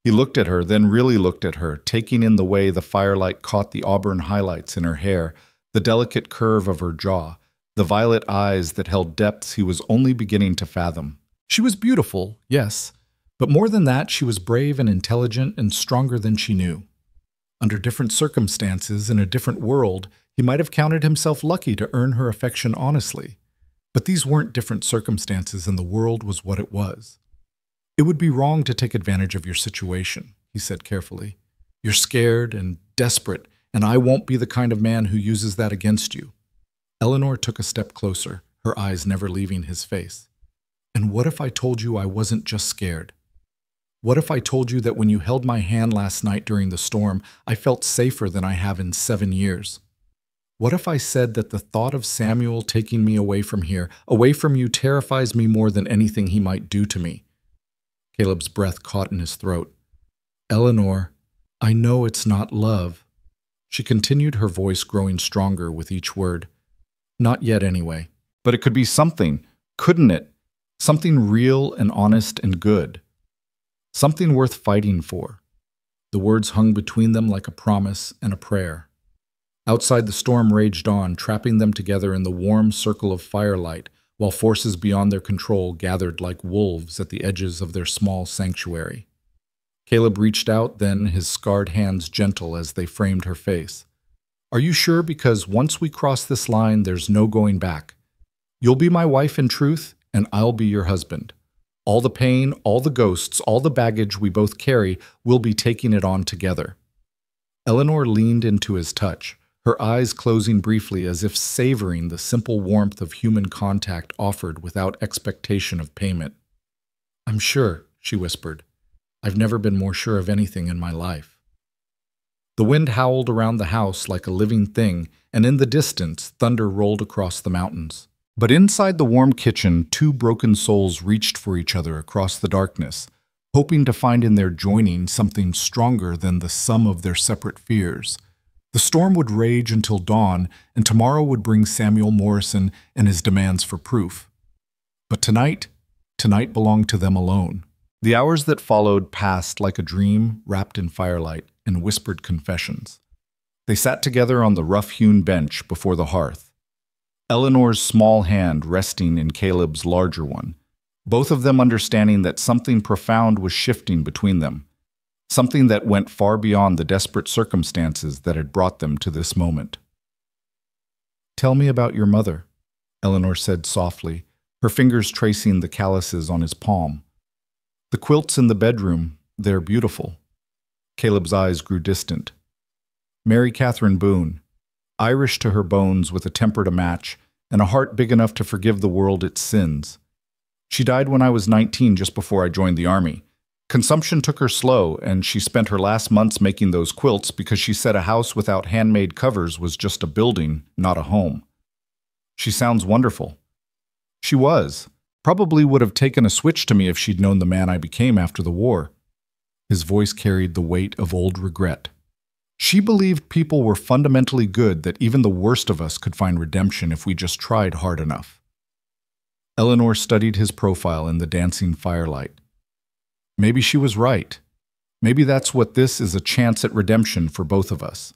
He looked at her, then really looked at her, taking in the way the firelight caught the auburn highlights in her hair, the delicate curve of her jaw, the violet eyes that held depths he was only beginning to fathom. She was beautiful, yes, but more than that, she was brave and intelligent and stronger than she knew. Under different circumstances, in a different world, he might have counted himself lucky to earn her affection honestly. But these weren't different circumstances, and the world was what it was. It would be wrong to take advantage of your situation, he said carefully. You're scared and desperate, and I won't be the kind of man who uses that against you. Eleanor took a step closer, her eyes never leaving his face. And what if I told you I wasn't just scared? What if I told you that when you held my hand last night during the storm, I felt safer than I have in 7 years? What if I said that the thought of Samuel taking me away from here, away from you, terrifies me more than anything he might do to me? Caleb's breath caught in his throat. Eleanor, I know it's not love. She continued, her voice growing stronger with each word. Not yet, anyway. But it could be something, couldn't it? Something real and honest and good. Something worth fighting for. The words hung between them like a promise and a prayer. Outside, the storm raged on, trapping them together in the warm circle of firelight, while forces beyond their control gathered like wolves at the edges of their small sanctuary. Caleb reached out then, his scarred hands gentle as they framed her face. Are you sure? Because once we cross this line, there's no going back. You'll be my wife in truth, and I'll be your husband. All the pain, all the ghosts, all the baggage we both carry, we'll be taking it on together. Eleanor leaned into his touch, her eyes closing briefly as if savoring the simple warmth of human contact offered without expectation of payment. I'm sure, she whispered. I've never been more sure of anything in my life. The wind howled around the house like a living thing, and in the distance, thunder rolled across the mountains. But inside the warm kitchen, two broken souls reached for each other across the darkness, hoping to find in their joining something stronger than the sum of their separate fears. The storm would rage until dawn, and tomorrow would bring Samuel Morrison and his demands for proof. But tonight belonged to them alone. The hours that followed passed like a dream wrapped in firelight and whispered confessions. They sat together on the rough-hewn bench before the hearth, Eleanor's small hand resting in Caleb's larger one, both of them understanding that something profound was shifting between them. Something that went far beyond the desperate circumstances that had brought them to this moment. Tell me about your mother, Eleanor said softly, her fingers tracing the calluses on his palm. The quilts in the bedroom, they're beautiful. Caleb's eyes grew distant. Mary Catherine Boone, Irish to her bones with a temper to match and a heart big enough to forgive the world its sins. She died when I was 19, just before I joined the Army. Consumption took her slow, and she spent her last months making those quilts because she said a house without handmade covers was just a building, not a home. She sounds wonderful. She was, Probably would have taken a switch to me if she'd known the man I became after the war. His voice carried the weight of old regret. She believed people were fundamentally good, that even the worst of us could find redemption if we just tried hard enough. Eleanor studied his profile in the dancing firelight. Maybe she was right. Maybe that's what this is, a chance at redemption for both of us.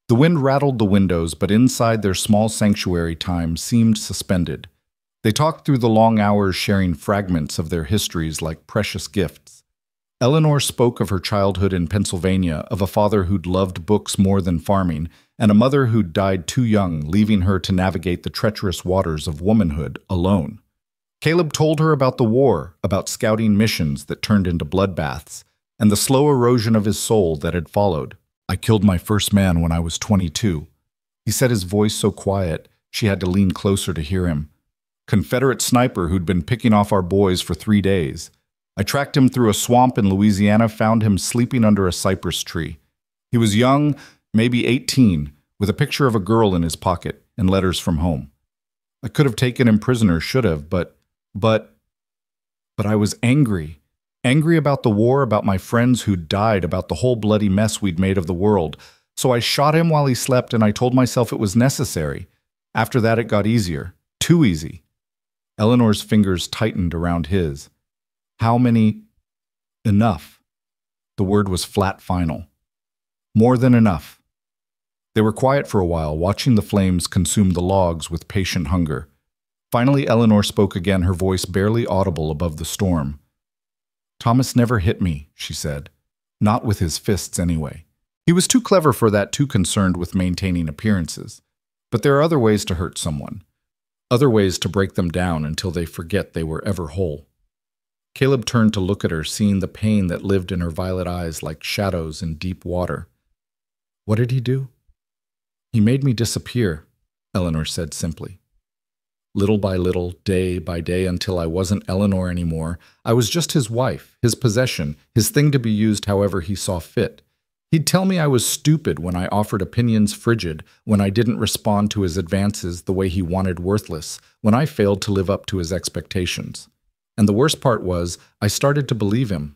The wind rattled the windows, but inside their small sanctuary time seemed suspended. They talked through the long hours, sharing fragments of their histories like precious gifts. Eleanor spoke of her childhood in Pennsylvania, of a father who'd loved books more than farming, and a mother who'd died too young, leaving her to navigate the treacherous waters of womanhood alone. Caleb told her about the war, about scouting missions that turned into bloodbaths, and the slow erosion of his soul that had followed. I killed my first man when I was 22. He said, his voice so quiet she had to lean closer to hear him. Confederate sniper who'd been picking off our boys for 3 days. I tracked him through a swamp in Louisiana, found him sleeping under a cypress tree. He was young, maybe 18, with a picture of a girl in his pocket and letters from home. I could have taken him prisoner, should have, but I was angry. Angry about the war, about my friends who'd died, about the whole bloody mess we'd made of the world. So I shot him while he slept, and I told myself it was necessary. After that, it got easier. Too easy. Eleanor's fingers tightened around his. How many? Enough. The word was flat final. More than enough. They were quiet for a while, watching the flames consume the logs with patient hunger. Finally, Eleanor spoke again, her voice barely audible above the storm. Thomas never hit me, she said. Not with his fists, anyway. He was too clever for that, too concerned with maintaining appearances. But there are other ways to hurt someone. Other ways to break them down until they forget they were ever whole. Caleb turned to look at her, seeing the pain that lived in her violet eyes like shadows in deep water. What did he do? He made me disappear, Eleanor said simply. Little by little, day by day, until I wasn't Eleanor anymore. I was just his wife, his possession, his thing to be used however he saw fit. He'd tell me I was stupid when I offered opinions frigid, when I didn't respond to his advances the way he wanted worthless, when I failed to live up to his expectations. And the worst part was, I started to believe him.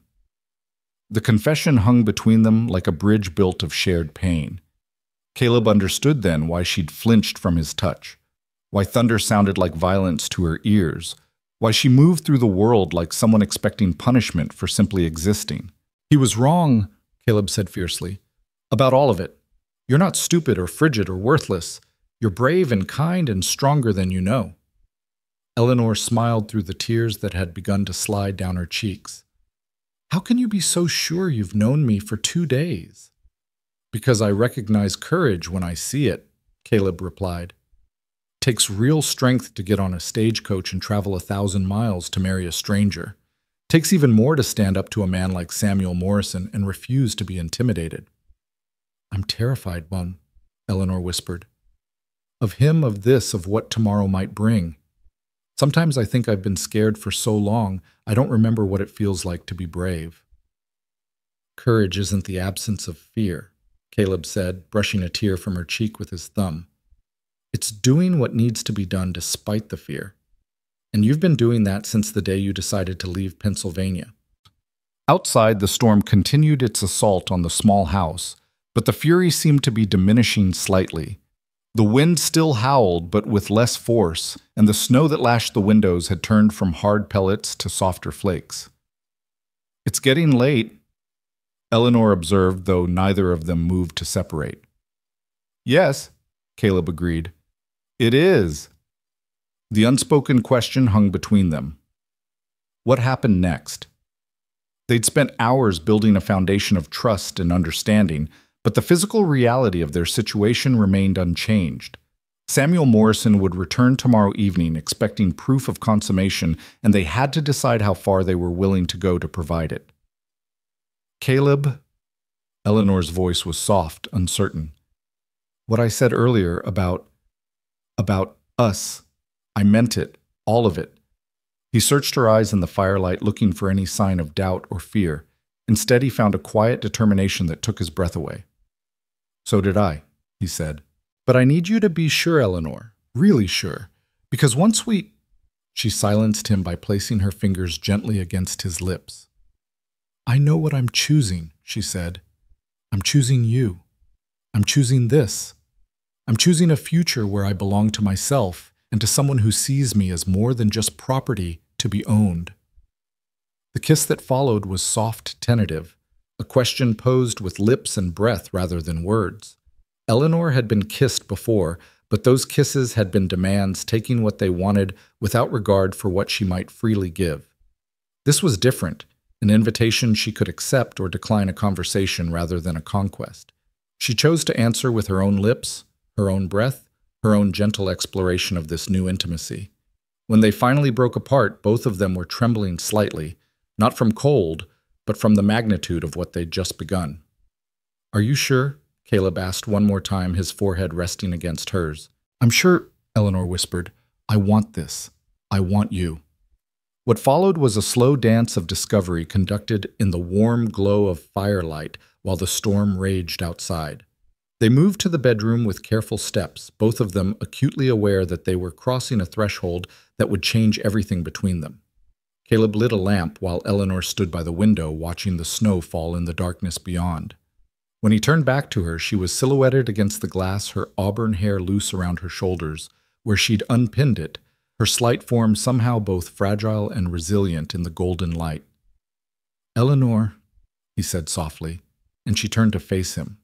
The confession hung between them like a bridge built of shared pain. Caleb understood then why she'd flinched from his touch, why thunder sounded like violence to her ears, why she moved through the world like someone expecting punishment for simply existing. He was wrong, Caleb said fiercely, about all of it. You're not stupid or frigid or worthless. You're brave and kind and stronger than you know. Eleanor smiled through the tears that had begun to slide down her cheeks. How can you be so sure you've known me for 2 days? Because I recognize courage when I see it, Caleb replied. It takes real strength to get on a stagecoach and travel 1,000 miles to marry a stranger. It takes even more to stand up to a man like Samuel Morrison and refuse to be intimidated. I'm terrified, Mum, Eleanor whispered. Of him, of this, of what tomorrow might bring. Sometimes I think I've been scared for so long, I don't remember what it feels like to be brave. Courage isn't the absence of fear, Caleb said, brushing a tear from her cheek with his thumb. It's doing what needs to be done despite the fear. And you've been doing that since the day you decided to leave Pennsylvania. Outside, the storm continued its assault on the small house, but the fury seemed to be diminishing slightly. The wind still howled, but with less force, and the snow that lashed the windows had turned from hard pellets to softer flakes. It's getting late, Eleanor observed, though neither of them moved to separate. Yes, Caleb agreed. It is. The unspoken question hung between them. What happened next? They'd spent hours building a foundation of trust and understanding, but the physical reality of their situation remained unchanged. Samuel Morrison would return tomorrow evening expecting proof of consummation, and they had to decide how far they were willing to go to provide it. Caleb, Eleanor's voice was soft, uncertain. What I said earlier about us, I meant it, all of it. He searched her eyes in the firelight, looking for any sign of doubt or fear. Instead, he found a quiet determination that took his breath away. So did I, he said. But I need you to be sure, Eleanor, really sure, because once we... She silenced him by placing her fingers gently against his lips. "I know what I'm choosing," she said. "I'm choosing you. I'm choosing this. I'm choosing a future where I belong to myself and to someone who sees me as more than just property to be owned." The kiss that followed was soft, tentative, a question posed with lips and breath rather than words. Eleanor had been kissed before, but those kisses had been demands, taking what they wanted without regard for what she might freely give. This was different, an invitation she could accept or decline a conversation rather than a conquest. She chose to answer with her own lips, her own breath, her own gentle exploration of this new intimacy. When they finally broke apart, both of them were trembling slightly, not from cold, but from the magnitude of what they'd just begun. "Are you sure?" Caleb asked one more time, his forehead resting against hers. "I'm sure," Eleanor whispered. "I want this. I want you." What followed was a slow dance of discovery conducted in the warm glow of firelight while the storm raged outside. They moved to the bedroom with careful steps, both of them acutely aware that they were crossing a threshold that would change everything between them. Caleb lit a lamp while Eleanor stood by the window watching the snow fall in the darkness beyond. When he turned back to her, she was silhouetted against the glass, her auburn hair loose around her shoulders, where she'd unpinned it, her slight form somehow both fragile and resilient in the golden light. "Eleanor," he said softly, and she turned to face him.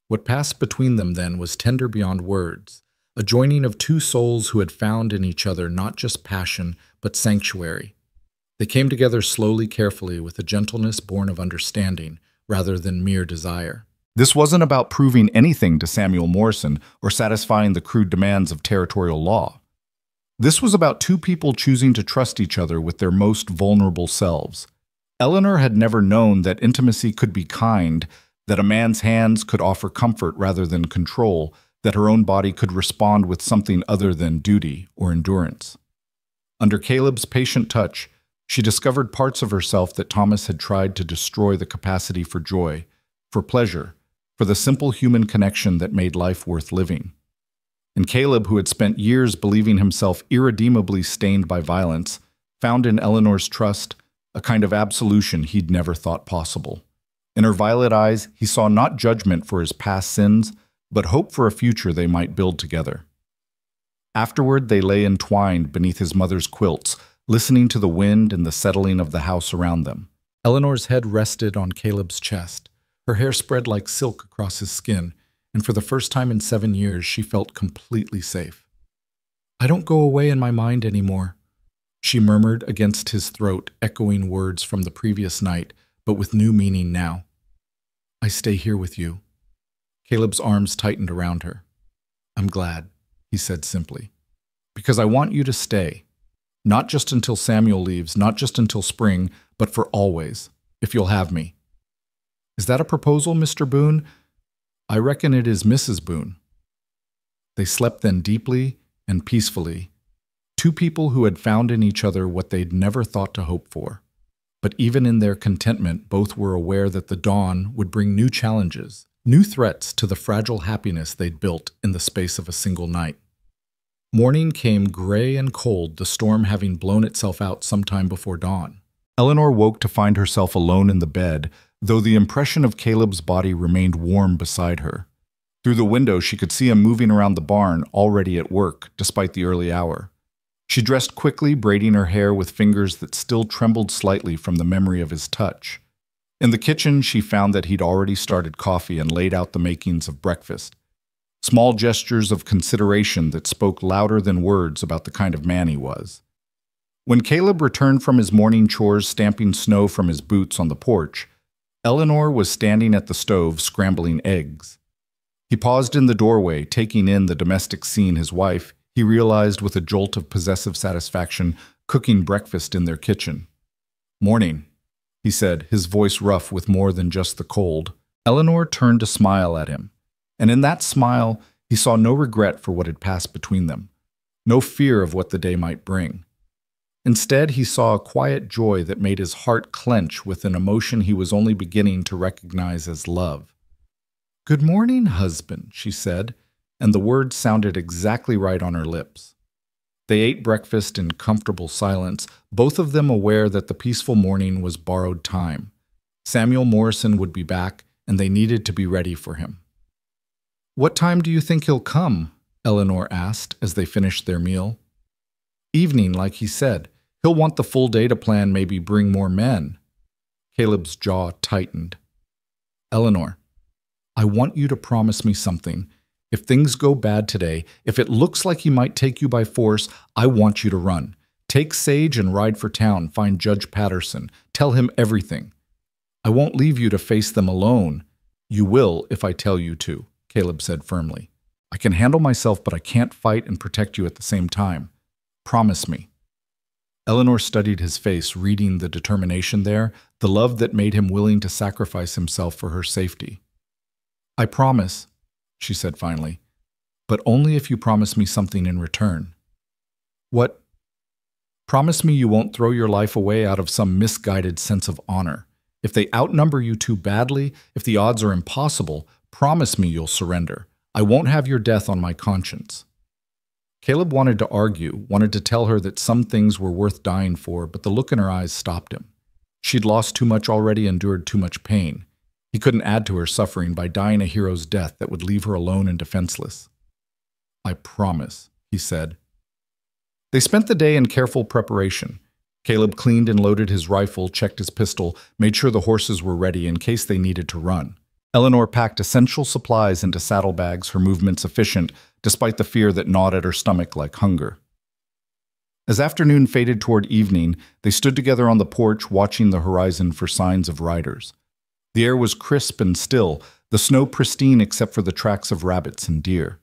What passed between them then was tender beyond words, a joining of two souls who had found in each other not just passion, but sanctuary. They came together slowly, carefully, with a gentleness born of understanding, rather than mere desire. This wasn't about proving anything to Samuel Morrison or satisfying the crude demands of territorial law. This was about two people choosing to trust each other with their most vulnerable selves. Eleanor had never known that intimacy could be kind, that a man's hands could offer comfort rather than control, that her own body could respond with something other than duty or endurance. Under Caleb's patient touch, she discovered parts of herself that Thomas had tried to destroy: the capacity for joy, for pleasure, for the simple human connection that made life worth living. And Caleb, who had spent years believing himself irredeemably stained by violence, found in Eleanor's trust a kind of absolution he'd never thought possible. In her violet eyes, he saw not judgment for his past sins, but hope for a future they might build together. Afterward, they lay entwined beneath his mother's quilts, listening to the wind and the settling of the house around them. Eleanor's head rested on Caleb's chest. Her hair spread like silk across his skin, and for the first time in 7 years, she felt completely safe. "I don't go away in my mind anymore," she murmured against his throat, echoing words from the previous night, but with new meaning now. "I stay here with you." Caleb's arms tightened around her. "I'm glad," he said simply, "because I want you to stay. Not just until Samuel leaves, not just until spring, but for always, if you'll have me." "Is that a proposal, Mr. Boone?" "I reckon it is, Mrs. Boone." They slept then deeply and peacefully, two people who had found in each other what they'd never thought to hope for. But even in their contentment, both were aware that the dawn would bring new challenges, new threats to the fragile happiness they'd built in the space of a single night. Morning came gray and cold, the storm having blown itself out sometime before dawn. Eleanor woke to find herself alone in the bed, though the impression of Caleb's body remained warm beside her. Through the window, she could see him moving around the barn, already at work, despite the early hour. She dressed quickly, braiding her hair with fingers that still trembled slightly from the memory of his touch. In the kitchen, she found that he'd already started coffee and laid out the makings of breakfast. Small gestures of consideration that spoke louder than words about the kind of man he was. When Caleb returned from his morning chores, stamping snow from his boots on the porch, Eleanor was standing at the stove scrambling eggs. He paused in the doorway, taking in the domestic scene. His wife, he realized with a jolt of possessive satisfaction, cooking breakfast in their kitchen. "Morning," he said, his voice rough with more than just the cold. Eleanor turned to smile at him, and in that smile he saw no regret for what had passed between them, no fear of what the day might bring. Instead, he saw a quiet joy that made his heart clench with an emotion he was only beginning to recognize as love. "Good morning, husband," she said, and the words sounded exactly right on her lips. They ate breakfast in comfortable silence, both of them aware that the peaceful morning was borrowed time. Samuel Morrison would be back, and they needed to be ready for him. "What time do you think he'll come?" Eleanor asked as they finished their meal. "Evening, like he said. He'll want the full day to plan, maybe bring more men." Caleb's jaw tightened. "Eleanor, I want you to promise me something. If things go bad today, if it looks like he might take you by force, I want you to run. Take Sage and ride for town, find Judge Patterson. Tell him everything. I won't leave you to face them alone. You will if I tell you to," Caleb said firmly. "I can handle myself, but I can't fight and protect you at the same time. Promise me." Eleanor studied his face, reading the determination there, the love that made him willing to sacrifice himself for her safety. "I promise," she said finally, "but only if you promise me something in return." "What?" "Promise me you won't throw your life away out of some misguided sense of honor. If they outnumber you too badly, if the odds are impossible, promise me you'll surrender. I won't have your death on my conscience." Caleb wanted to argue, wanted to tell her that some things were worth dying for, but the look in her eyes stopped him. She'd lost too much already, endured too much pain. He couldn't add to her suffering by dying a hero's death that would leave her alone and defenseless. "I promise," he said. They spent the day in careful preparation. Caleb cleaned and loaded his rifle, checked his pistol, made sure the horses were ready in case they needed to run. Eleanor packed essential supplies into saddlebags, her movements efficient, despite the fear that gnawed at her stomach like hunger. As afternoon faded toward evening, they stood together on the porch, watching the horizon for signs of riders. The air was crisp and still, the snow pristine except for the tracks of rabbits and deer.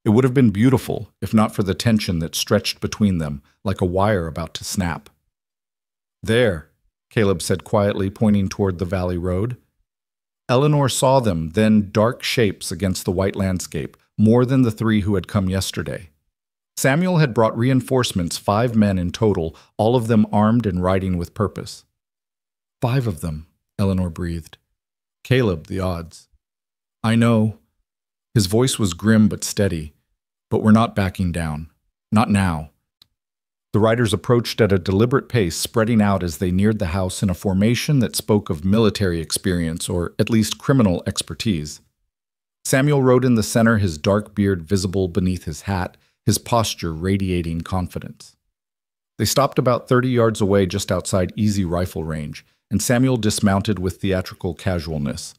It would have been beautiful, if not for the tension that stretched between them, like a wire about to snap. "There," Caleb said quietly, pointing toward the valley road. Eleanor saw them, then dark shapes against the white landscape, more than the three who had come yesterday. Samuel had brought reinforcements, 5 men in total, all of them armed and riding with purpose. 5 of them, Eleanor breathed. "Caleb, the odds." "I know." His voice was grim but steady. "But we're not backing down. Not now." The riders approached at a deliberate pace, spreading out as they neared the house in a formation that spoke of military experience, or at least criminal expertise. Samuel rode in the center, his dark beard visible beneath his hat, his posture radiating confidence. They stopped about 30 yards away just outside easy rifle range, and Samuel dismounted with theatrical casualness.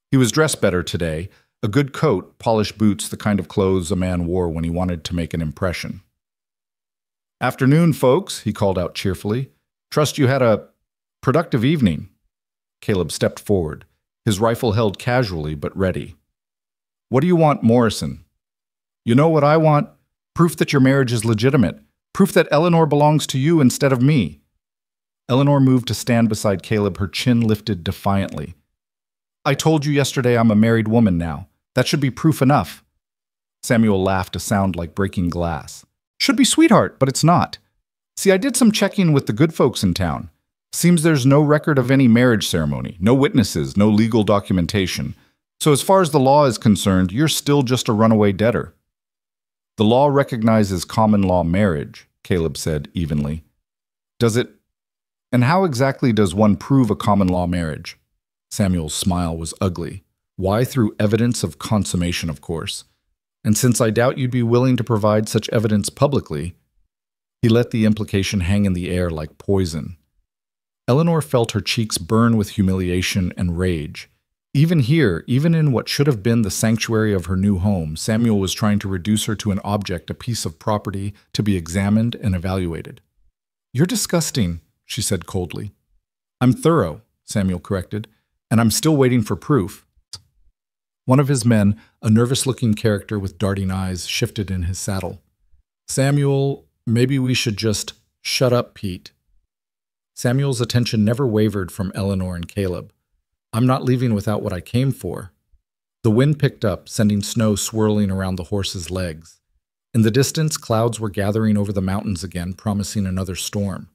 He was dressed better today, a good coat, polished boots, the kind of clothes a man wore when he wanted to make an impression. "Afternoon, folks," he called out cheerfully. "Trust you had a productive evening." Caleb stepped forward, his rifle held casually but ready. "What do you want, Morrison?" "You know what I want? Proof that your marriage is legitimate. Proof that Eleanor belongs to you instead of me." Eleanor moved to stand beside Caleb, her chin lifted defiantly. "I told you yesterday I'm a married woman now. That should be proof enough." Samuel laughed, a sound like breaking glass. "Should be, sweetheart, but it's not. See, I did some checking with the good folks in town. Seems there's no record of any marriage ceremony, no witnesses, no legal documentation. So as far as the law is concerned, you're still just a runaway debtor." "The law recognizes common law marriage," Caleb said evenly. "Does it? And how exactly does one prove a common law marriage?" Samuel's smile was ugly. "Why, through evidence of consummation, of course. And since I doubt you'd be willing to provide such evidence publicly," he let the implication hang in the air like poison. Eleanor felt her cheeks burn with humiliation and rage. Even here, even in what should have been the sanctuary of her new home, Samuel was trying to reduce her to an object, a piece of property, to be examined and evaluated. "You're disgusting," she said coldly. "I'm thorough," Samuel corrected, "and I'm still waiting for proof." One of his men, a nervous-looking character with darting eyes, shifted in his saddle. "Samuel, maybe we should just shut up, Pete." Samuel's attention never wavered from Eleanor and Caleb. "I'm not leaving without what I came for." The wind picked up, sending snow swirling around the horses' legs. In the distance, clouds were gathering over the mountains again, promising another storm.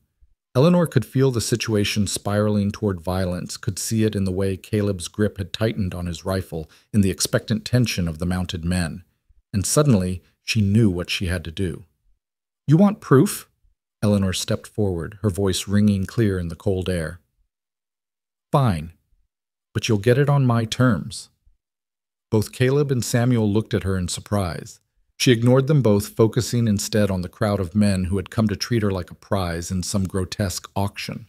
Eleanor could feel the situation spiraling toward violence, could see it in the way Caleb's grip had tightened on his rifle, in the expectant tension of the mounted men. And suddenly, she knew what she had to do. You want proof? Eleanor stepped forward, her voice ringing clear in the cold air. Fine, but you'll get it on my terms. Both Caleb and Samuel looked at her in surprise. She ignored them both, focusing instead on the crowd of men who had come to treat her like a prize in some grotesque auction.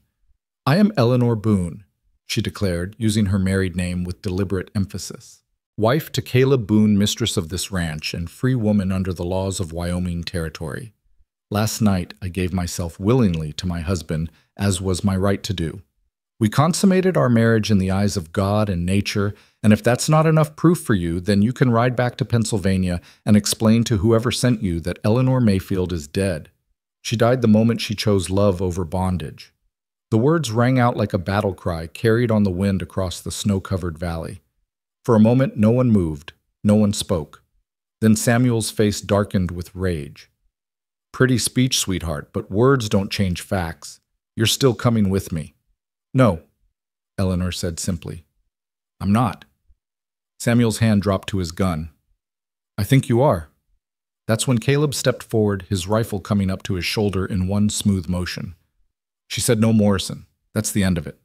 I am Eleanor Boone, she declared, using her married name with deliberate emphasis. Wife to Caleb Boone, mistress of this ranch, and free woman under the laws of Wyoming territory. Last night I gave myself willingly to my husband, as was my right to do. We consummated our marriage in the eyes of God and nature, and if that's not enough proof for you, then you can ride back to Pennsylvania and explain to whoever sent you that Eleanor Mayfield is dead. She died the moment she chose love over bondage. The words rang out like a battle cry carried on the wind across the snow-covered valley. For a moment, no one moved, no one spoke. Then Samuel's face darkened with rage. Pretty speech, sweetheart, but words don't change facts. You're still coming with me. No, Eleanor said simply. I'm not. Samuel's hand dropped to his gun. I think you are. That's when Caleb stepped forward, his rifle coming up to his shoulder in one smooth motion. She said no, Morrison. That's the end of it.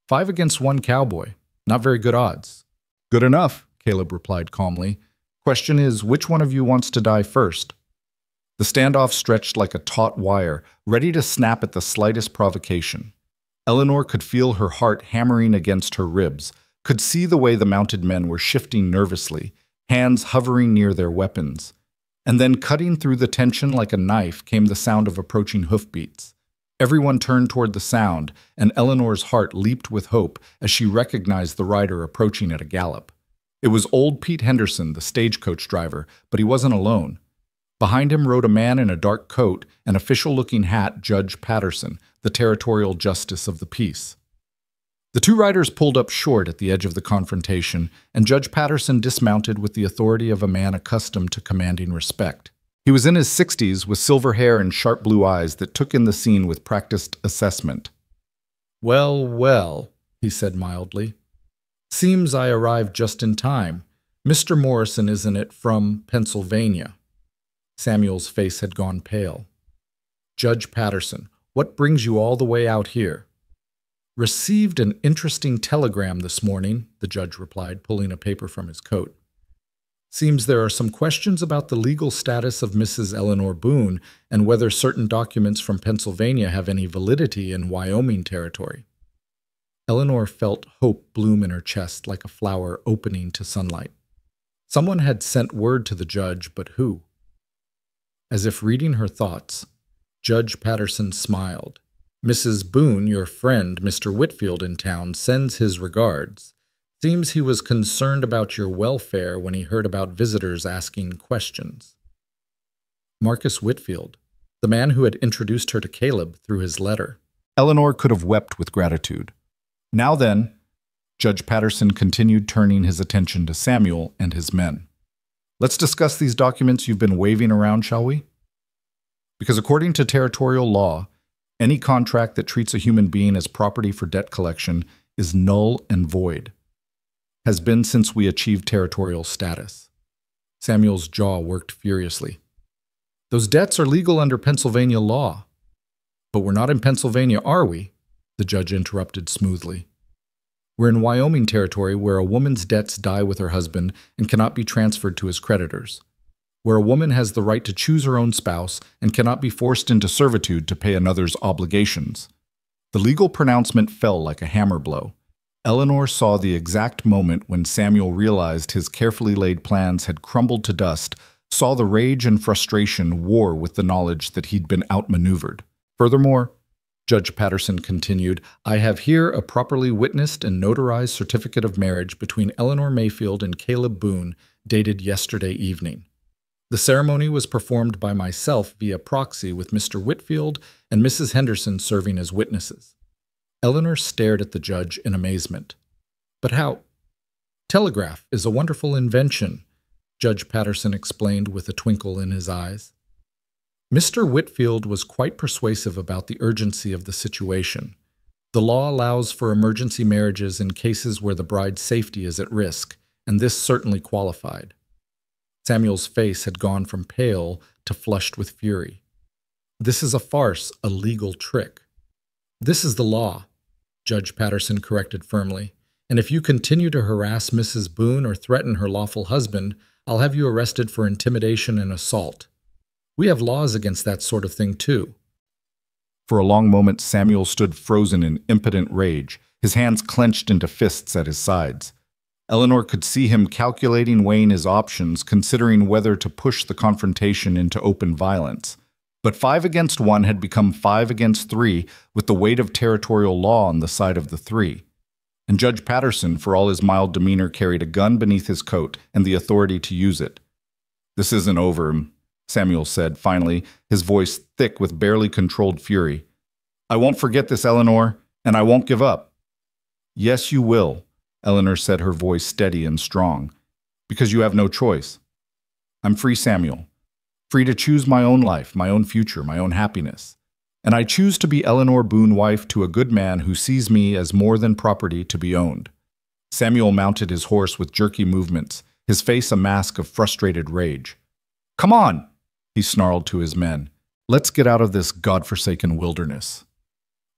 5 against 1 cowboy. Not very good odds. Good enough, Caleb replied calmly. Question is, which one of you wants to die first? The standoff stretched like a taut wire, ready to snap at the slightest provocation. Eleanor could feel her heart hammering against her ribs, could see the way the mounted men were shifting nervously, hands hovering near their weapons. And then cutting through the tension like a knife came the sound of approaching hoofbeats. Everyone turned toward the sound, and Eleanor's heart leaped with hope as she recognized the rider approaching at a gallop. It was old Pete Henderson, the stagecoach driver, but he wasn't alone. Behind him rode a man in a dark coat and official-looking hat, Judge Patterson, the territorial justice of the peace. The two riders pulled up short at the edge of the confrontation, and Judge Patterson dismounted with the authority of a man accustomed to commanding respect. He was in his 60s with silver hair and sharp blue eyes that took in the scene with practiced assessment. Well, well, he said mildly. Seems I arrived just in time. Mr. Morrison, isn't it, from Pennsylvania? Samuel's face had gone pale. Judge Patterson, what brings you all the way out here? Received an interesting telegram this morning, the judge replied, pulling a paper from his coat. Seems there are some questions about the legal status of Mrs. Eleanor Boone and whether certain documents from Pennsylvania have any validity in Wyoming territory. Eleanor felt hope bloom in her chest like a flower opening to sunlight. Someone had sent word to the judge, but who? As if reading her thoughts, Judge Patterson smiled. Mrs. Boone, your friend, Mr. Whitfield in town, sends his regards. Seems he was concerned about your welfare when he heard about visitors asking questions. Marcus Whitfield, the man who had introduced her to Caleb through his letter. Eleanor could have wept with gratitude. Now then, Judge Patterson continued, turning his attention to Samuel and his men. Let's discuss these documents you've been waving around, shall we? Because according to territorial law, any contract that treats a human being as property for debt collection is null and void. Has been since we achieved territorial status. Samuel's jaw worked furiously. Those debts are legal under Pennsylvania law. But we're not in Pennsylvania, are we? The judge interrupted smoothly. We're in Wyoming territory where a woman's debts die with her husband and cannot be transferred to his creditors. Where a woman has the right to choose her own spouse and cannot be forced into servitude to pay another's obligations. The legal pronouncement fell like a hammer blow. Eleanor saw the exact moment when Samuel realized his carefully laid plans had crumbled to dust, saw the rage and frustration war with the knowledge that he'd been outmaneuvered. Furthermore, Judge Patterson continued, I have here a properly witnessed and notarized certificate of marriage between Eleanor Mayfield and Caleb Boone, dated yesterday evening. The ceremony was performed by myself via proxy with Mr. Whitfield and Mrs. Henderson serving as witnesses. Eleanor stared at the judge in amazement. But how? Telegraph is a wonderful invention, Judge Patterson explained with a twinkle in his eyes. Mr. Whitfield was quite persuasive about the urgency of the situation. The law allows for emergency marriages in cases where the bride's safety is at risk, and this certainly qualified. Samuel's face had gone from pale to flushed with fury. This is a farce, a legal trick. This is the law, Judge Patterson corrected firmly. And if you continue to harass Mrs. Boone or threaten her lawful husband, I'll have you arrested for intimidation and assault. We have laws against that sort of thing, too. For a long moment, Samuel stood frozen in impotent rage, his hands clenched into fists at his sides. Eleanor could see him calculating, weighing his options, considering whether to push the confrontation into open violence. But 5 against 1 had become 5 against 3, with the weight of territorial law on the side of the 3. And Judge Patterson, for all his mild demeanor, carried a gun beneath his coat and the authority to use it. "This isn't over," Samuel said, finally, his voice thick with barely controlled fury. "I won't forget this, Eleanor, and I won't give up." "Yes, you will," Eleanor said, her voice steady and strong, "because you have no choice. I'm free, Samuel, free to choose my own life, my own future, my own happiness. And I choose to be Eleanor Boone, wife to a good man who sees me as more than property to be owned." Samuel mounted his horse with jerky movements, his face a mask of frustrated rage. "Come on," he snarled to his men. "Let's get out of this godforsaken wilderness."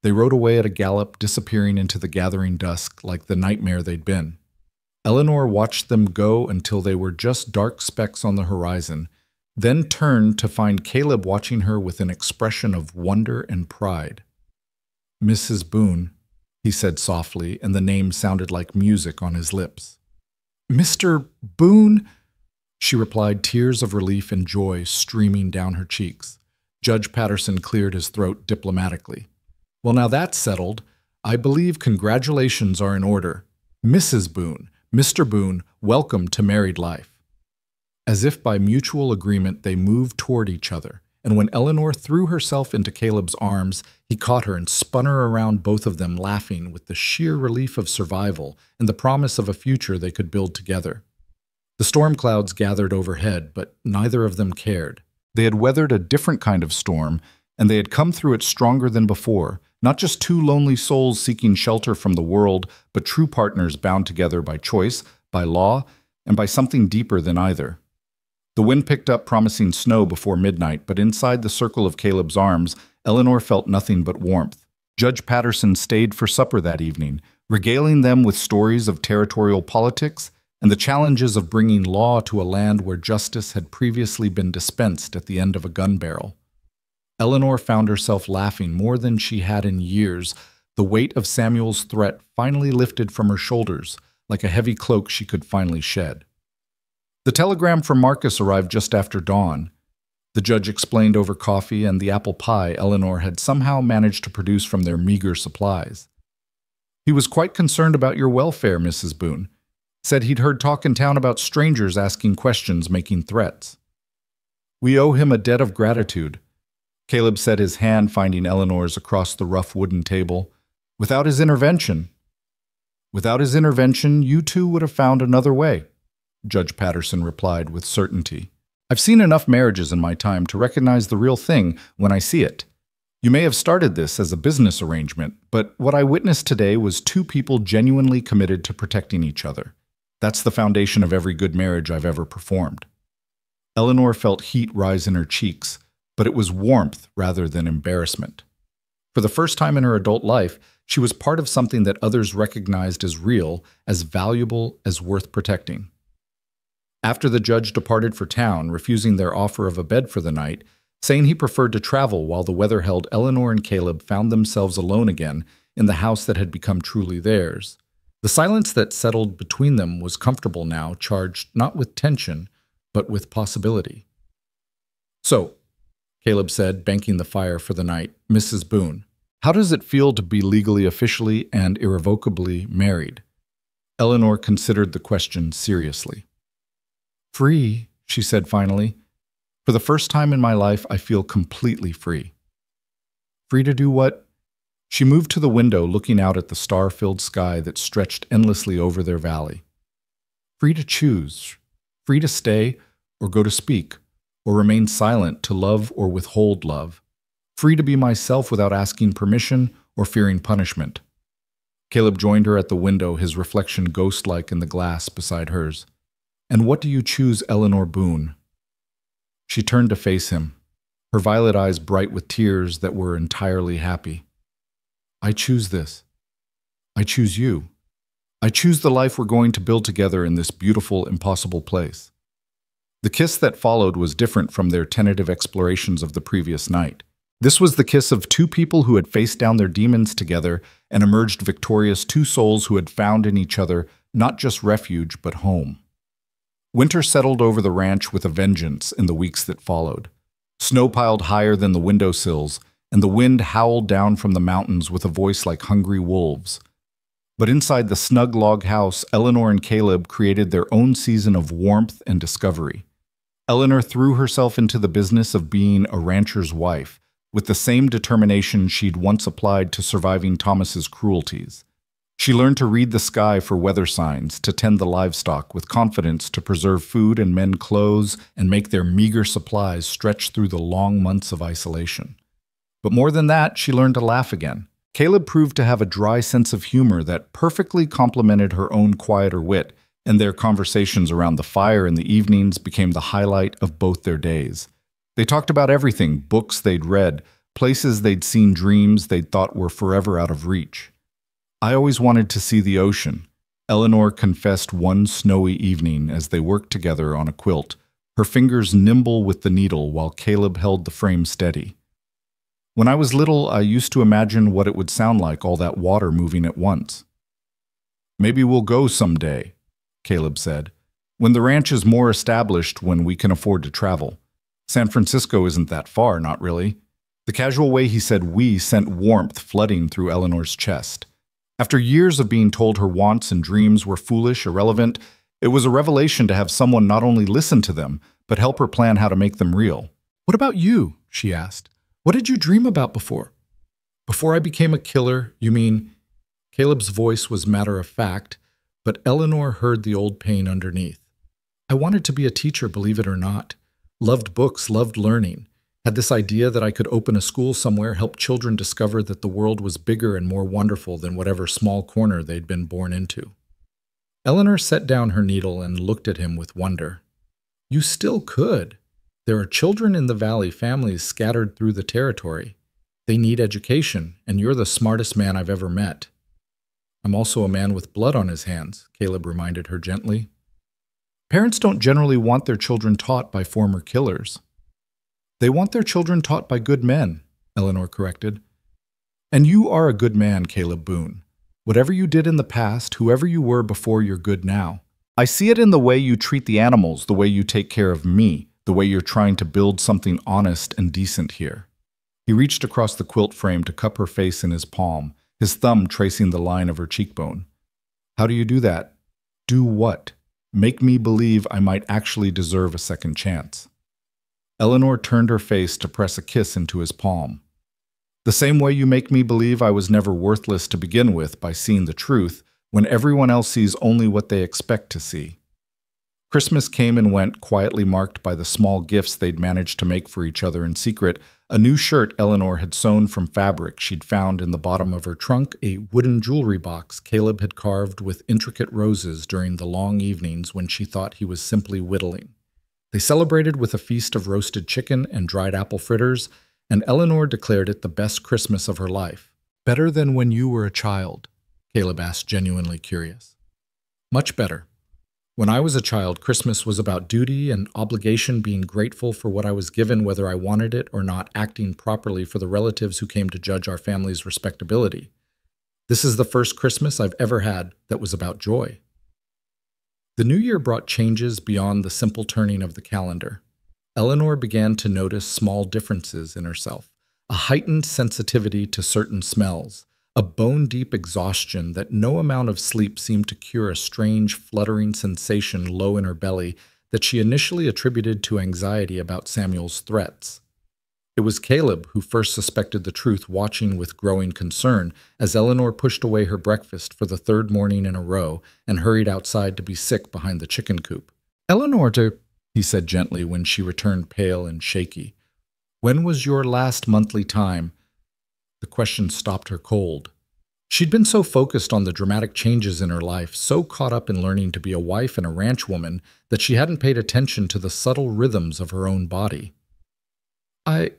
They rode away at a gallop, disappearing into the gathering dusk like the nightmare they'd been. Eleanor watched them go until they were just dark specks on the horizon, then turned to find Caleb watching her with an expression of wonder and pride. "Mrs. Boone," he said softly, and the name sounded like music on his lips. "Mr. Boone?" she replied, tears of relief and joy streaming down her cheeks. Judge Patterson cleared his throat diplomatically. "Well, now that's settled. I believe congratulations are in order. Mrs. Boone, Mr. Boone, welcome to married life." As if by mutual agreement, they moved toward each other, and when Eleanor threw herself into Caleb's arms, he caught her and spun her around, both of them laughing with the sheer relief of survival and the promise of a future they could build together. The storm clouds gathered overhead, but neither of them cared. They had weathered a different kind of storm, and they had come through it stronger than before, not just two lonely souls seeking shelter from the world, but true partners bound together by choice, by law, and by something deeper than either. The wind picked up, promising snow before midnight, but inside the circle of Caleb's arms, Eleanor felt nothing but warmth. Judge Patterson stayed for supper that evening, regaling them with stories of territorial politics and the challenges of bringing law to a land where justice had previously been dispensed at the end of a gun barrel. Eleanor found herself laughing more than she had in years. The weight of Samuel's threat finally lifted from her shoulders, like a heavy cloak she could finally shed. The telegram from Marcus arrived just after dawn. The judge explained over coffee and the apple pie Eleanor had somehow managed to produce from their meager supplies. "He was quite concerned about your welfare, Mrs. Boone. Said he'd heard talk in town about strangers asking questions, making threats." "We owe him a debt of gratitude," Caleb said, his hand finding Eleanor's across the rough wooden table. "Without his intervention." "Without his intervention, you two would have found another way," Judge Patterson replied with certainty. "I've seen enough marriages in my time to recognize the real thing when I see it. You may have started this as a business arrangement, but what I witnessed today was two people genuinely committed to protecting each other. That's the foundation of every good marriage I've ever performed." Eleanor felt heat rise in her cheeks, but it was warmth rather than embarrassment. For the first time in her adult life, she was part of something that others recognized as real, as valuable, as worth protecting. After the judge departed for town, refusing their offer of a bed for the night, saying he preferred to travel while the weather held, Eleanor and Caleb found themselves alone again in the house that had become truly theirs. The silence that settled between them was comfortable now, charged not with tension, but with possibility. "So," Caleb said, banking the fire for the night, "Mrs. Boone, how does it feel to be legally, officially, and irrevocably married?" Eleanor considered the question seriously. "Free," she said finally. "For the first time in my life, I feel completely free." "Free to do what?" She moved to the window, looking out at the star-filled sky that stretched endlessly over their valley. "Free to choose, free to stay or go to speak, or remain silent to love or withhold love. Free to be myself without asking permission or fearing punishment." Caleb joined her at the window, his reflection ghost-like in the glass beside hers. "And what do you choose, Eleanor Boone?" She turned to face him. her violet eyes bright with tears that were entirely happy. I choose this. I choose you. I choose the life we're going to build together in this beautiful, impossible place. The kiss that followed was different from their tentative explorations of the previous night. This was the kiss of two people who had faced down their demons together and emerged victorious, two souls who had found in each other not just refuge, but home. Winter settled over the ranch with a vengeance in the weeks that followed. Snow piled higher than the windowsills, and the wind howled down from the mountains with a voice like hungry wolves. But inside the snug log house, Eleanor and Caleb created their own season of warmth and discovery. Eleanor threw herself into the business of being a rancher's wife, with the same determination she'd once applied to surviving Thomas's cruelties. She learned to read the sky for weather signs, to tend the livestock with confidence, to preserve food and mend clothes, and make their meager supplies stretch through the long months of isolation. But more than that, she learned to laugh again. Caleb proved to have a dry sense of humor that perfectly complemented her own quieter wit, and their conversations around the fire in the evenings became the highlight of both their days. They talked about everything: books they'd read, places they'd seen, dreams they'd thought were forever out of reach. I always wanted to see the ocean, Eleanor confessed one snowy evening as they worked together on a quilt, her fingers nimble with the needle while Caleb held the frame steady. When I was little, I used to imagine what it would sound like, all that water moving at once. Maybe we'll go someday, Caleb said, when the ranch is more established, when we can afford to travel. San Francisco isn't that far, not really. The casual way he said "we" sent warmth flooding through Eleanor's chest. After years of being told her wants and dreams were foolish, irrelevant, it was a revelation to have someone not only listen to them, but help her plan how to make them real. "What about you?" she asked. "What did you dream about before?" "Before I became a killer, you mean?" Caleb's voice was matter of fact, but Eleanor heard the old pain underneath. "I wanted to be a teacher, believe it or not. Loved books, loved learning. Had this idea that I could open a school somewhere, help children discover that the world was bigger and more wonderful than whatever small corner they'd been born into." Eleanor set down her needle and looked at him with wonder. "You still could. There are children in the valley, families scattered through the territory. They need education, and you're the smartest man I've ever met." "I'm also a man with blood on his hands," Caleb reminded her gently. "Parents don't generally want their children taught by former killers. They want their children taught by good men," Eleanor corrected. "And you are a good man, Caleb Boone. Whatever you did in the past, whoever you were before, you're good now. I see it in the way you treat the animals, the way you take care of me, the way you're trying to build something honest and decent here." He reached across the quilt frame to cup her face in his palm, his thumb tracing the line of her cheekbone. "How do you do that?" "Do what?" "Make me believe I might actually deserve a second chance." Eleanor turned her face to press a kiss into his palm. "The same way you make me believe I was never worthless to begin with by seeing the truth, when everyone else sees only what they expect to see." Christmas came and went, quietly marked by the small gifts they'd managed to make for each other in secret: a new shirt Eleanor had sewn from fabric she'd found in the bottom of her trunk, a wooden jewelry box Caleb had carved with intricate roses during the long evenings when she thought he was simply whittling. They celebrated with a feast of roasted chicken and dried apple fritters, and Eleanor declared it the best Christmas of her life. "Better than when you were a child?" Caleb asked, genuinely curious. "Much better. When I was a child, Christmas was about duty and obligation, being grateful for what I was given whether I wanted it or not, acting properly for the relatives who came to judge our family's respectability. This is the first Christmas I've ever had that was about joy." The new year brought changes beyond the simple turning of the calendar. Eleanor began to notice small differences in herself, a heightened sensitivity to certain smells, a bone-deep exhaustion that no amount of sleep seemed to cure, a strange fluttering sensation low in her belly that she initially attributed to anxiety about Samuel's threats. It was Caleb who first suspected the truth, watching with growing concern as Eleanor pushed away her breakfast for the third morning in a row and hurried outside to be sick behind the chicken coop. "Eleanor, he said gently when she returned pale and shaky. "When was your last monthly time?" The question stopped her cold. She'd been so focused on the dramatic changes in her life, so caught up in learning to be a wife and a ranch woman, that she hadn't paid attention to the subtle rhythms of her own body. I...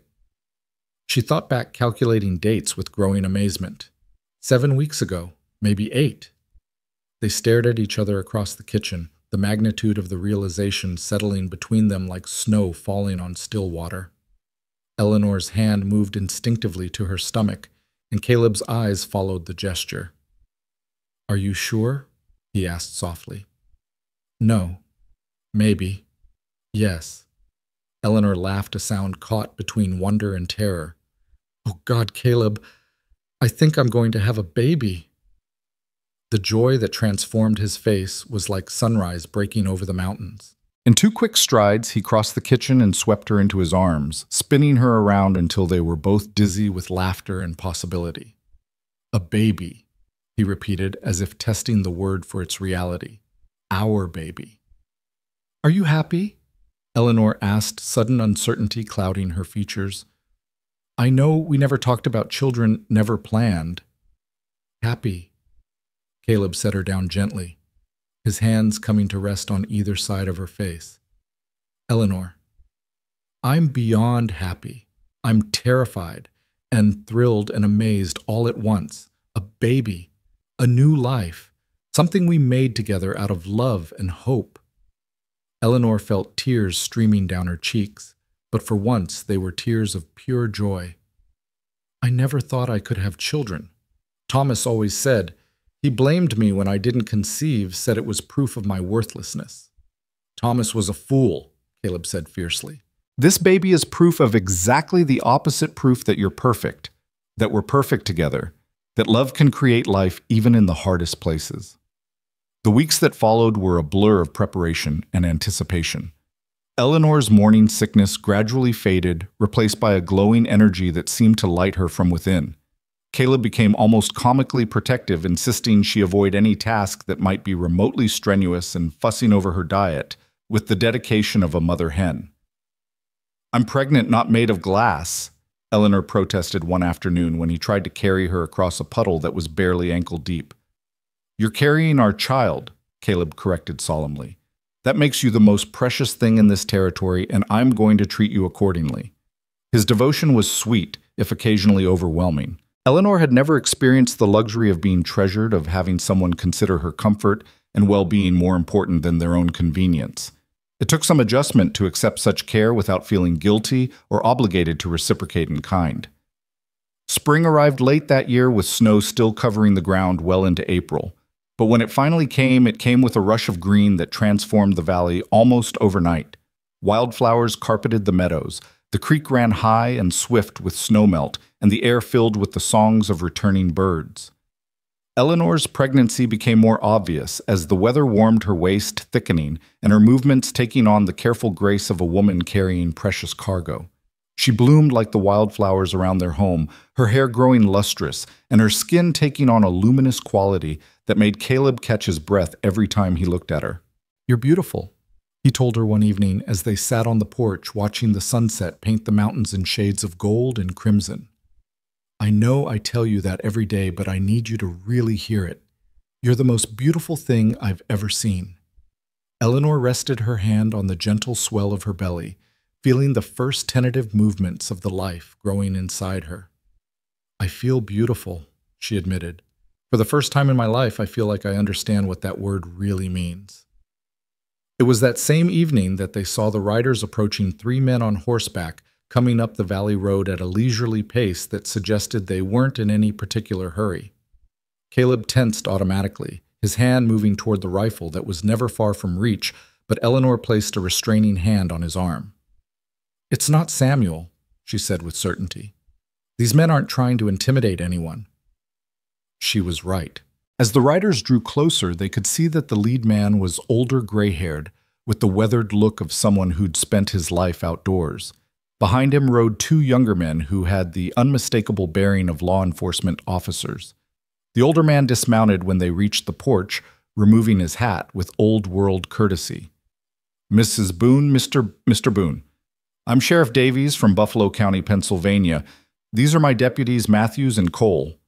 She thought back, calculating dates with growing amazement. 7 weeks ago, maybe 8. They stared at each other across the kitchen, the magnitude of the realization settling between them like snow falling on still water. Eleanor's hand moved instinctively to her stomach, and Caleb's eyes followed the gesture. "Are you sure?" he asked softly. "No. Maybe. Yes." Eleanor laughed, a sound caught between wonder and terror. "Oh God, Caleb, I think I'm going to have a baby." The joy that transformed his face was like sunrise breaking over the mountains. In 2 quick strides, he crossed the kitchen and swept her into his arms, spinning her around until they were both dizzy with laughter and possibility. "A baby," he repeated, as if testing the word for its reality. "Our baby." "Are you happy?" Eleanor asked, sudden uncertainty clouding her features. "I know we never talked about children, never planned." "Happy." Caleb set her down gently, his hands coming to rest on either side of her face. "Eleanor, I'm beyond happy. I'm terrified and thrilled and amazed all at once. A baby, a new life, something we made together out of love and hope." Eleanor felt tears streaming down her cheeks, but for once they were tears of pure joy. "I never thought I could have children. Thomas always said. He blamed me when I didn't conceive, said it was proof of my worthlessness." "Thomas was a fool," Caleb said fiercely. "This baby is proof of exactly the opposite proof that you're perfect, that we're perfect together, that love can create life even in the hardest places." The weeks that followed were a blur of preparation and anticipation. Eleanor's morning sickness gradually faded, replaced by a glowing energy that seemed to light her from within. Caleb became almost comically protective, insisting she avoid any task that might be remotely strenuous and fussing over her diet with the dedication of a mother hen. "I'm pregnant, not made of glass," Eleanor protested one afternoon when he tried to carry her across a puddle that was barely ankle deep. "You're carrying our child," Caleb corrected solemnly. "That makes you the most precious thing in this territory, and I'm going to treat you accordingly." His devotion was sweet, if occasionally overwhelming. Eleanor had never experienced the luxury of being treasured, of having someone consider her comfort and well-being more important than their own convenience. It took some adjustment to accept such care without feeling guilty or obligated to reciprocate in kind. Spring arrived late that year, with snow still covering the ground well into April. But when it finally came, it came with a rush of green that transformed the valley almost overnight. Wildflowers carpeted the meadows, the creek ran high and swift with snowmelt, and the air filled with the songs of returning birds. Eleanor's pregnancy became more obvious as the weather warmed her waist, thickening, and her movements taking on the careful grace of a woman carrying precious cargo. She bloomed like the wildflowers around their home, her hair growing lustrous, and her skin taking on a luminous quality that made Caleb catch his breath every time he looked at her. "You're beautiful," he told her one evening as they sat on the porch watching the sunset paint the mountains in shades of gold and crimson. "I know I tell you that every day, but I need you to really hear it. You're the most beautiful thing I've ever seen." Eleanor rested her hand on the gentle swell of her belly, feeling the first tentative movements of the life growing inside her. "I feel beautiful," she admitted. "For the first time in my life, I feel like I understand what that word really means." It was that same evening that they saw the riders approaching 3 men on horseback coming up the valley road at a leisurely pace that suggested they weren't in any particular hurry. Caleb tensed automatically, his hand moving toward the rifle that was never far from reach, but Eleanor placed a restraining hand on his arm. "It's not Samuel," she said with certainty. "These men aren't trying to intimidate anyone." She was right. As the riders drew closer, they could see that the lead man was older, gray-haired, with the weathered look of someone who'd spent his life outdoors. Behind him rode 2 younger men who had the unmistakable bearing of law enforcement officers. The older man dismounted when they reached the porch, removing his hat with old-world courtesy. "Mrs. Boone, Mr. Boone. I'm Sheriff Davies from Buffalo County, Pennsylvania. These are my deputies Matthews and Cole."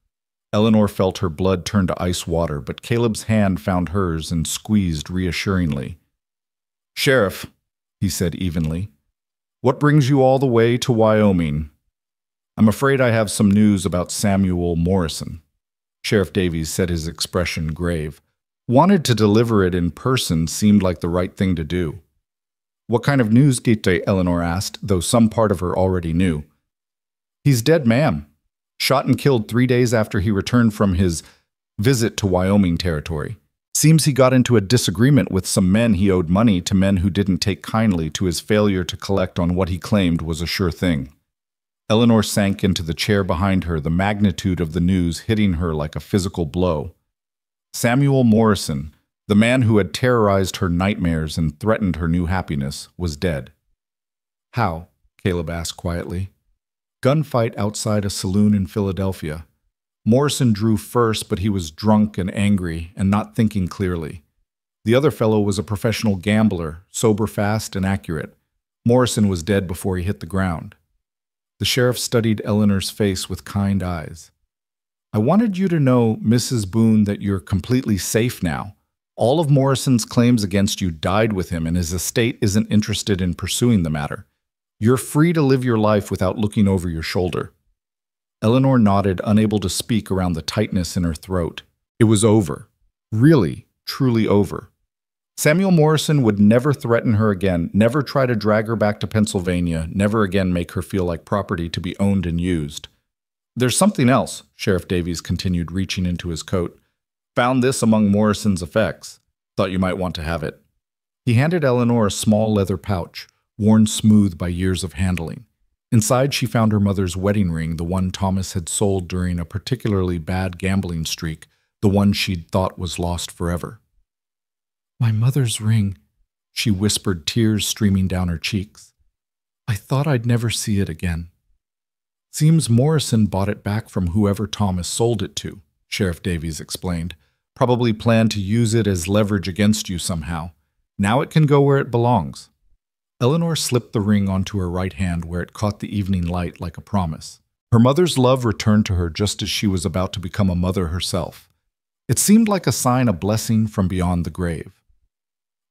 Eleanor felt her blood turn to ice water, but Caleb's hand found hers and squeezed reassuringly. "Sheriff," he said evenly. What brings you all the way to Wyoming? I'm afraid I have some news about Samuel Morrison. Sheriff Davies said, his expression grave. Wanted to deliver it in person seemed like the right thing to do. What kind of news, Gitte? Eleanor asked, though some part of her already knew. He's dead, ma'am. Shot and killed 3 days after he returned from his visit to Wyoming territory. Seems he got into a disagreement with some men he owed money to, men who didn't take kindly to his failure to collect on what he claimed was a sure thing. Eleanor sank into the chair behind her, the magnitude of the news hitting her like a physical blow. Samuel Morrison, the man who had terrorized her nightmares and threatened her new happiness, was dead. How? Caleb asked quietly. Gunfight outside a saloon in Philadelphia. Morrison drew first, but he was drunk and angry and not thinking clearly. The other fellow was a professional gambler, sober, fast, and accurate. Morrison was dead before he hit the ground. The sheriff studied Eleanor's face with kind eyes. I wanted you to know, Mrs. Boone, that you're completely safe now. All of Morrison's claims against you died with him, and his estate isn't interested in pursuing the matter. You're free to live your life without looking over your shoulder. Eleanor nodded, unable to speak around the tightness in her throat. It was over. Really, truly over. Samuel Morrison would never threaten her again, never try to drag her back to Pennsylvania, never again make her feel like property to be owned and used. There's something else, Sheriff Davies continued, reaching into his coat. Found this among Morrison's effects. Thought you might want to have it. He handed Eleanor a small leather pouch, worn smooth by years of handling. Inside, she found her mother's wedding ring, the one Thomas had sold during a particularly bad gambling streak, the one she'd thought was lost forever. My mother's ring, she whispered, tears streaming down her cheeks. I thought I'd never see it again. Seems Morrison bought it back from whoever Thomas sold it to, Sheriff Davies explained. Probably planned to use it as leverage against you somehow. Now it can go where it belongs. Eleanor slipped the ring onto her right hand where it caught the evening light like a promise. Her mother's love returned to her just as she was about to become a mother herself. It seemed like a sign of blessing from beyond the grave.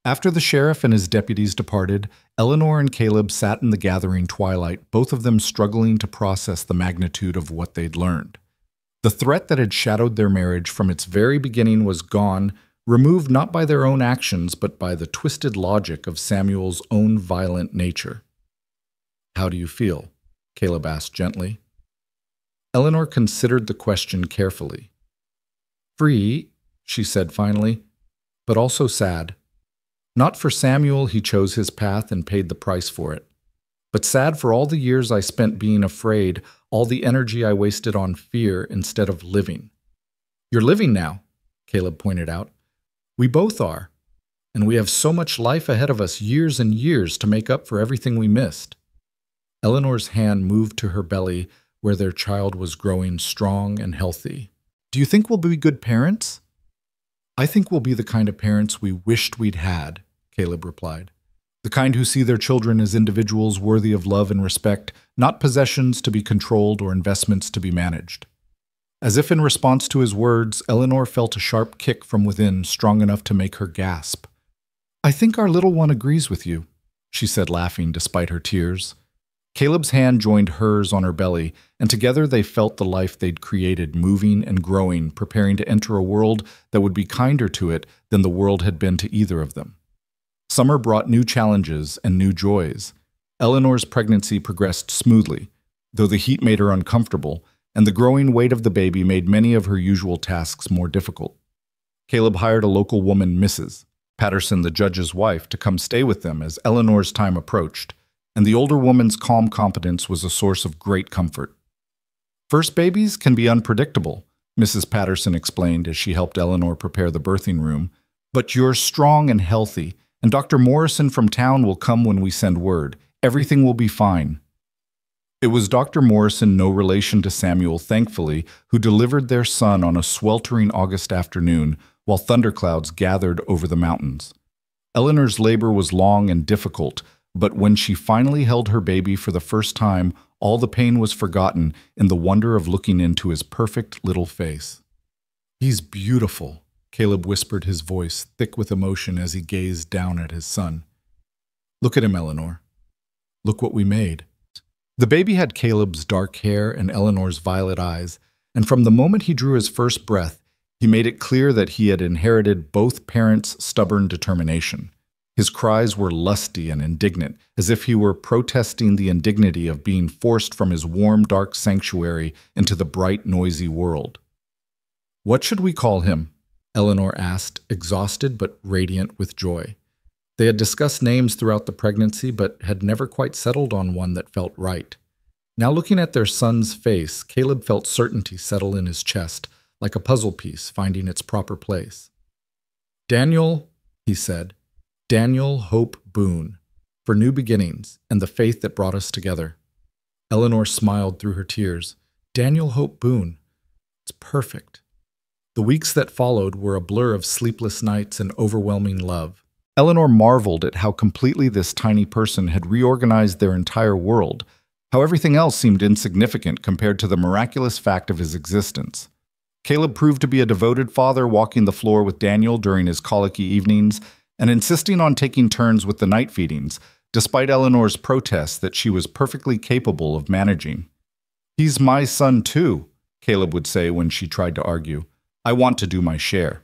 After the sheriff and his deputies departed, Eleanor and Caleb sat in the gathering twilight, both of them struggling to process the magnitude of what they'd learned. The threat that had shadowed their marriage from its very beginning was gone, removed not by their own actions, but by the twisted logic of Samuel's own violent nature. How do you feel? Caleb asked gently. Eleanor considered the question carefully. Free, she said finally, but also sad. Not for Samuel, he chose his path and paid the price for it. But sad for all the years I spent being afraid, all the energy I wasted on fear instead of living. You're living now, Caleb pointed out. We both are, and we have so much life ahead of us, years and years, to make up for everything we missed. Eleanor's hand moved to her belly where their child was growing strong and healthy. Do you think we'll be good parents? I think we'll be the kind of parents we wished we'd had, Caleb replied. The kind who see their children as individuals worthy of love and respect, not possessions to be controlled or investments to be managed. As if in response to his words, Eleanor felt a sharp kick from within, strong enough to make her gasp. I think our little one agrees with you, she said, laughing despite her tears. Caleb's hand joined hers on her belly, and together they felt the life they'd created moving and growing, preparing to enter a world that would be kinder to it than the world had been to either of them. Summer brought new challenges and new joys. Eleanor's pregnancy progressed smoothly, though the heat made her uncomfortable, and the growing weight of the baby made many of her usual tasks more difficult. Caleb hired a local woman, Mrs. Patterson, the judge's wife, to come stay with them as Eleanor's time approached, and the older woman's calm competence was a source of great comfort. First babies can be unpredictable, Mrs. Patterson explained as she helped Eleanor prepare the birthing room, but you're strong and healthy, and Dr. Morrison from town will come when we send word. Everything will be fine. It was Dr. Morrison, no relation to Samuel, thankfully, who delivered their son on a sweltering August afternoon while thunderclouds gathered over the mountains. Eleanor's labor was long and difficult, but when she finally held her baby for the first time, all the pain was forgotten in the wonder of looking into his perfect little face. He's beautiful, Caleb whispered, his voice thick with emotion as he gazed down at his son. Look at him, Eleanor. Look what we made." The baby had Caleb's dark hair and Eleanor's violet eyes, and from the moment he drew his first breath, he made it clear that he had inherited both parents' stubborn determination. His cries were lusty and indignant, as if he were protesting the indignity of being forced from his warm, dark sanctuary into the bright, noisy world. "What should we call him?" Eleanor asked, exhausted but radiant with joy. They had discussed names throughout the pregnancy, but had never quite settled on one that felt right. Now looking at their son's face, Caleb felt certainty settle in his chest, like a puzzle piece finding its proper place. "Daniel," he said, "Daniel Hope Boone, for new beginnings and the faith that brought us together." Eleanor smiled through her tears. "Daniel Hope Boone. It's perfect." The weeks that followed were a blur of sleepless nights and overwhelming love. Eleanor marveled at how completely this tiny person had reorganized their entire world, how everything else seemed insignificant compared to the miraculous fact of his existence. Caleb proved to be a devoted father, walking the floor with Daniel during his colicky evenings and insisting on taking turns with the night feedings, despite Eleanor's protests that she was perfectly capable of managing. "He's my son too," Caleb would say when she tried to argue. "I want to do my share."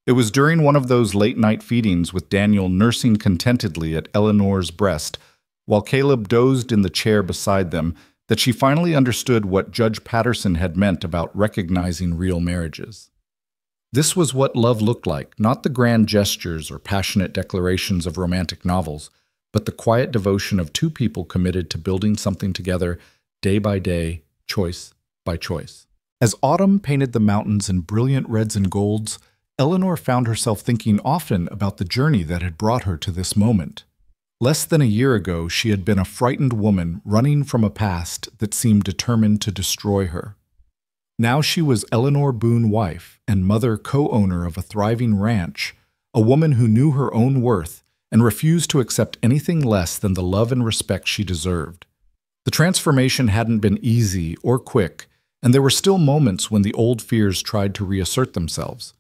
It was during one of those late-night feedings with Daniel nursing contentedly at Eleanor's breast, while Caleb dozed in the chair beside them, that she finally understood what Judge Patterson had meant about recognizing real marriages. This was what love looked like, not the grand gestures or passionate declarations of romantic novels, but the quiet devotion of two people committed to building something together, day by day, choice by choice. As autumn painted the mountains in brilliant reds and golds, Eleanor found herself thinking often about the journey that had brought her to this moment. Less than a year ago, she had been a frightened woman running from a past that seemed determined to destroy her. Now she was Eleanor Boone wife and mother co-owner of a thriving ranch, a woman who knew her own worth and refused to accept anything less than the love and respect she deserved. The transformation hadn't been easy or quick, and there were still moments when the old fears tried to reassert themselves.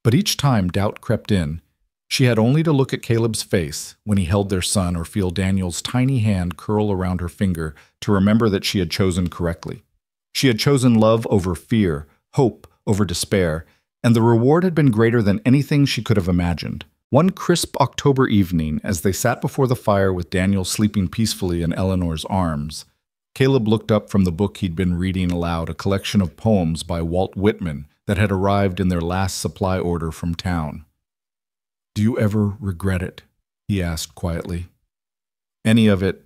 But each time doubt crept in, she had only to look at Caleb's face when he held their son or feel Daniel's tiny hand curl around her finger to remember that she had chosen correctly. She had chosen love over fear, hope over despair, and the reward had been greater than anything she could have imagined. One crisp October evening, as they sat before the fire with Daniel sleeping peacefully in Eleanor's arms, Caleb looked up from the book he'd been reading aloud, a collection of poems by Walt Whitman that had arrived in their last supply order from town. "Do you ever regret it?" he asked quietly. "Any of it?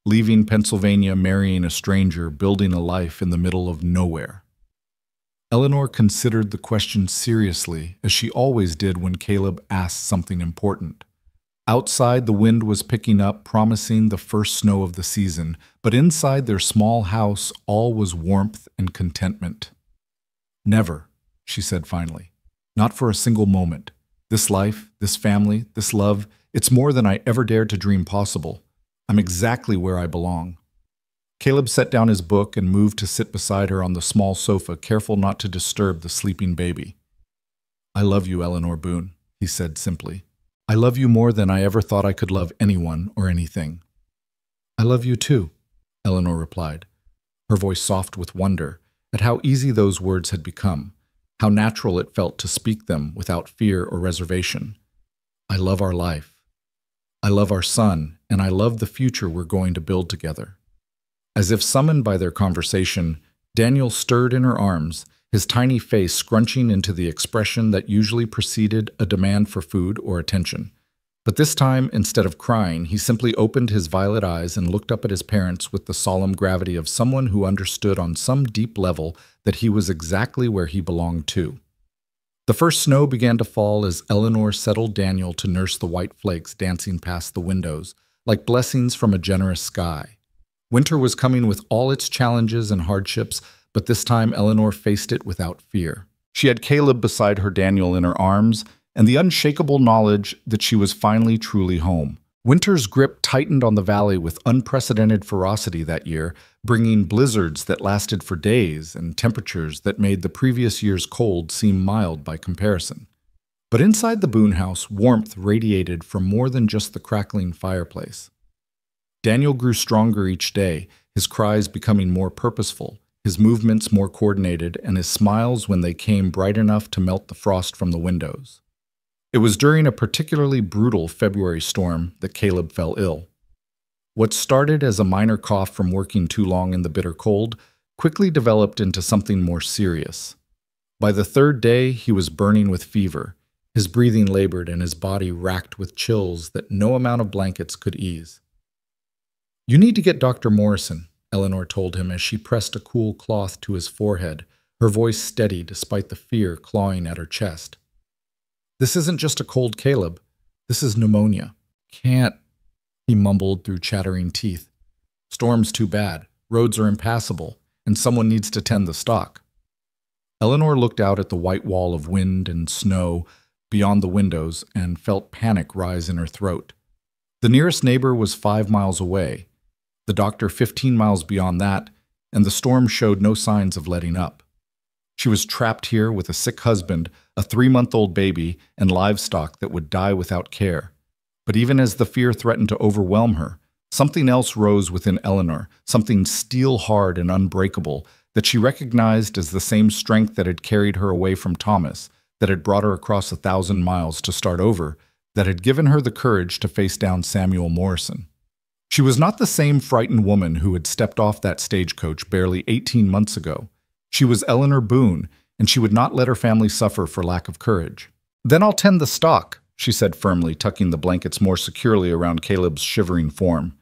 Leaving Pennsylvania, marrying a stranger, building a life in the middle of nowhere?" Eleanor considered the question seriously, as she always did when Caleb asked something important. Outside, the wind was picking up, promising the first snow of the season, but inside their small house, all was warmth and contentment. "Never," she said finally. "Not for a single moment. This life, this family, this love, it's more than I ever dared to dream possible. I'm exactly where I belong." Caleb set down his book and moved to sit beside her on the small sofa, careful not to disturb the sleeping baby. "I love you, Eleanor Boone," he said simply. "I love you more than I ever thought I could love anyone or anything." "I love you too," Eleanor replied, her voice soft with wonder at how easy those words had become, how natural it felt to speak them without fear or reservation. "I love our life. I love our son, and I love the future we're going to build together." As if summoned by their conversation, Daniel stirred in her arms, his tiny face scrunching into the expression that usually preceded a demand for food or attention. But this time, instead of crying, he simply opened his violet eyes and looked up at his parents with the solemn gravity of someone who understood on some deep level that he was exactly where he belonged too. The first snow began to fall as Eleanor settled Daniel to nurse the white flakes dancing past the windows, like blessings from a generous sky. Winter was coming with all its challenges and hardships, but this time Eleanor faced it without fear. She had Caleb beside her Daniel in her arms, and the unshakable knowledge that she was finally truly home. Winter's grip tightened on the valley with unprecedented ferocity that year, bringing blizzards that lasted for days and temperatures that made the previous year's cold seem mild by comparison. But inside the Boone house, warmth radiated from more than just the crackling fireplace. Daniel grew stronger each day, his cries becoming more purposeful, his movements more coordinated, and his smiles, when they came, bright enough to melt the frost from the windows. It was during a particularly brutal February storm that Caleb fell ill. What started as a minor cough from working too long in the bitter cold quickly developed into something more serious. By the third day, he was burning with fever, his breathing labored and his body racked with chills that no amount of blankets could ease. "You need to get Dr. Morrison," Eleanor told him as she pressed a cool cloth to his forehead, her voice steady despite the fear clawing at her chest. "This isn't just a cold, Caleb. This is pneumonia." "Can't," he mumbled through chattering teeth. "Storm's too bad, roads are impassable, and someone needs to tend the stock." Eleanor looked out at the white wall of wind and snow beyond the windows and felt panic rise in her throat. The nearest neighbor was 5 miles away, the doctor 15 miles beyond that, and the storm showed no signs of letting up. She was trapped here with a sick husband, a 3-month-old baby, and livestock that would die without care. But even as the fear threatened to overwhelm her, something else rose within Eleanor, something steel-hard and unbreakable, that she recognized as the same strength that had carried her away from Thomas, that had brought her across 1,000 miles to start over, that had given her the courage to face down Samuel Morrison. She was not the same frightened woman who had stepped off that stagecoach barely 18 months ago. She was Eleanor Boone, and she would not let her family suffer for lack of courage. "Then I'll tend the stock," she said firmly, tucking the blankets more securely around Caleb's shivering form.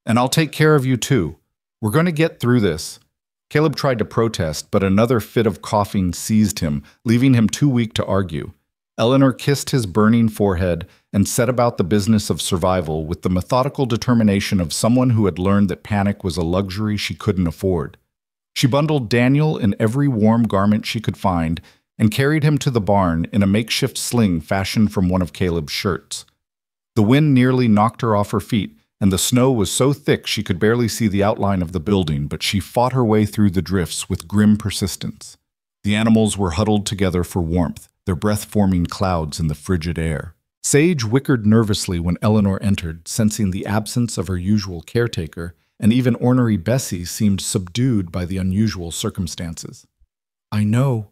"And I'll take care of you too. We're going to get through this." Caleb tried to protest, but another fit of coughing seized him, leaving him too weak to argue. Eleanor kissed his burning forehead and set about the business of survival with the methodical determination of someone who had learned that panic was a luxury she couldn't afford. She bundled Daniel in every warm garment she could find and carried him to the barn in a makeshift sling fashioned from one of Caleb's shirts. The wind nearly knocked her off her feet, and the snow was so thick she could barely see the outline of the building, but she fought her way through the drifts with grim persistence. The animals were huddled together for warmth, their breath forming clouds in the frigid air. Sage whickered nervously when Eleanor entered, sensing the absence of her usual caretaker, and even ornery Bessie seemed subdued by the unusual circumstances. "I know,"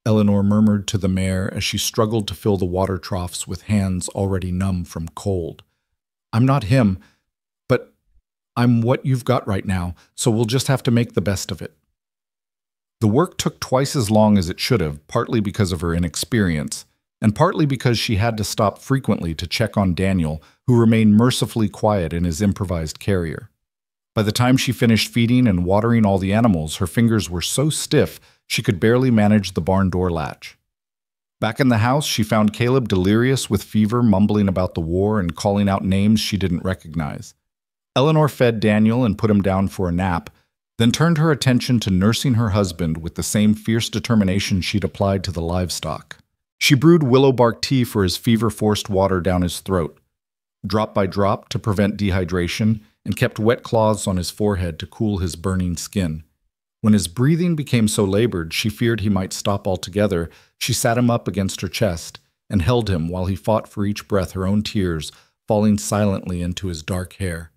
Eleanor murmured to the mare as she struggled to fill the water troughs with hands already numb from cold. "I'm not him, but I'm what you've got right now, so we'll just have to make the best of it." The work took twice as long as it should have, partly because of her inexperience, and partly because she had to stop frequently to check on Daniel, who remained mercifully quiet in his improvised carrier. By the time she finished feeding and watering all the animals, her fingers were so stiff she could barely manage the barn door latch. Back in the house, she found Caleb delirious with fever, mumbling about the war and calling out names she didn't recognize. Eleanor fed Daniel and put him down for a nap, then turned her attention to nursing her husband with the same fierce determination she'd applied to the livestock. She brewed willow bark tea for his fever-forced water down his throat, drop by drop to prevent dehydration, and kept wet cloths on his forehead to cool his burning skin. When his breathing became so labored she feared he might stop altogether, she sat him up against her chest and held him while he fought for each breath her own tears falling silently into his dark hair.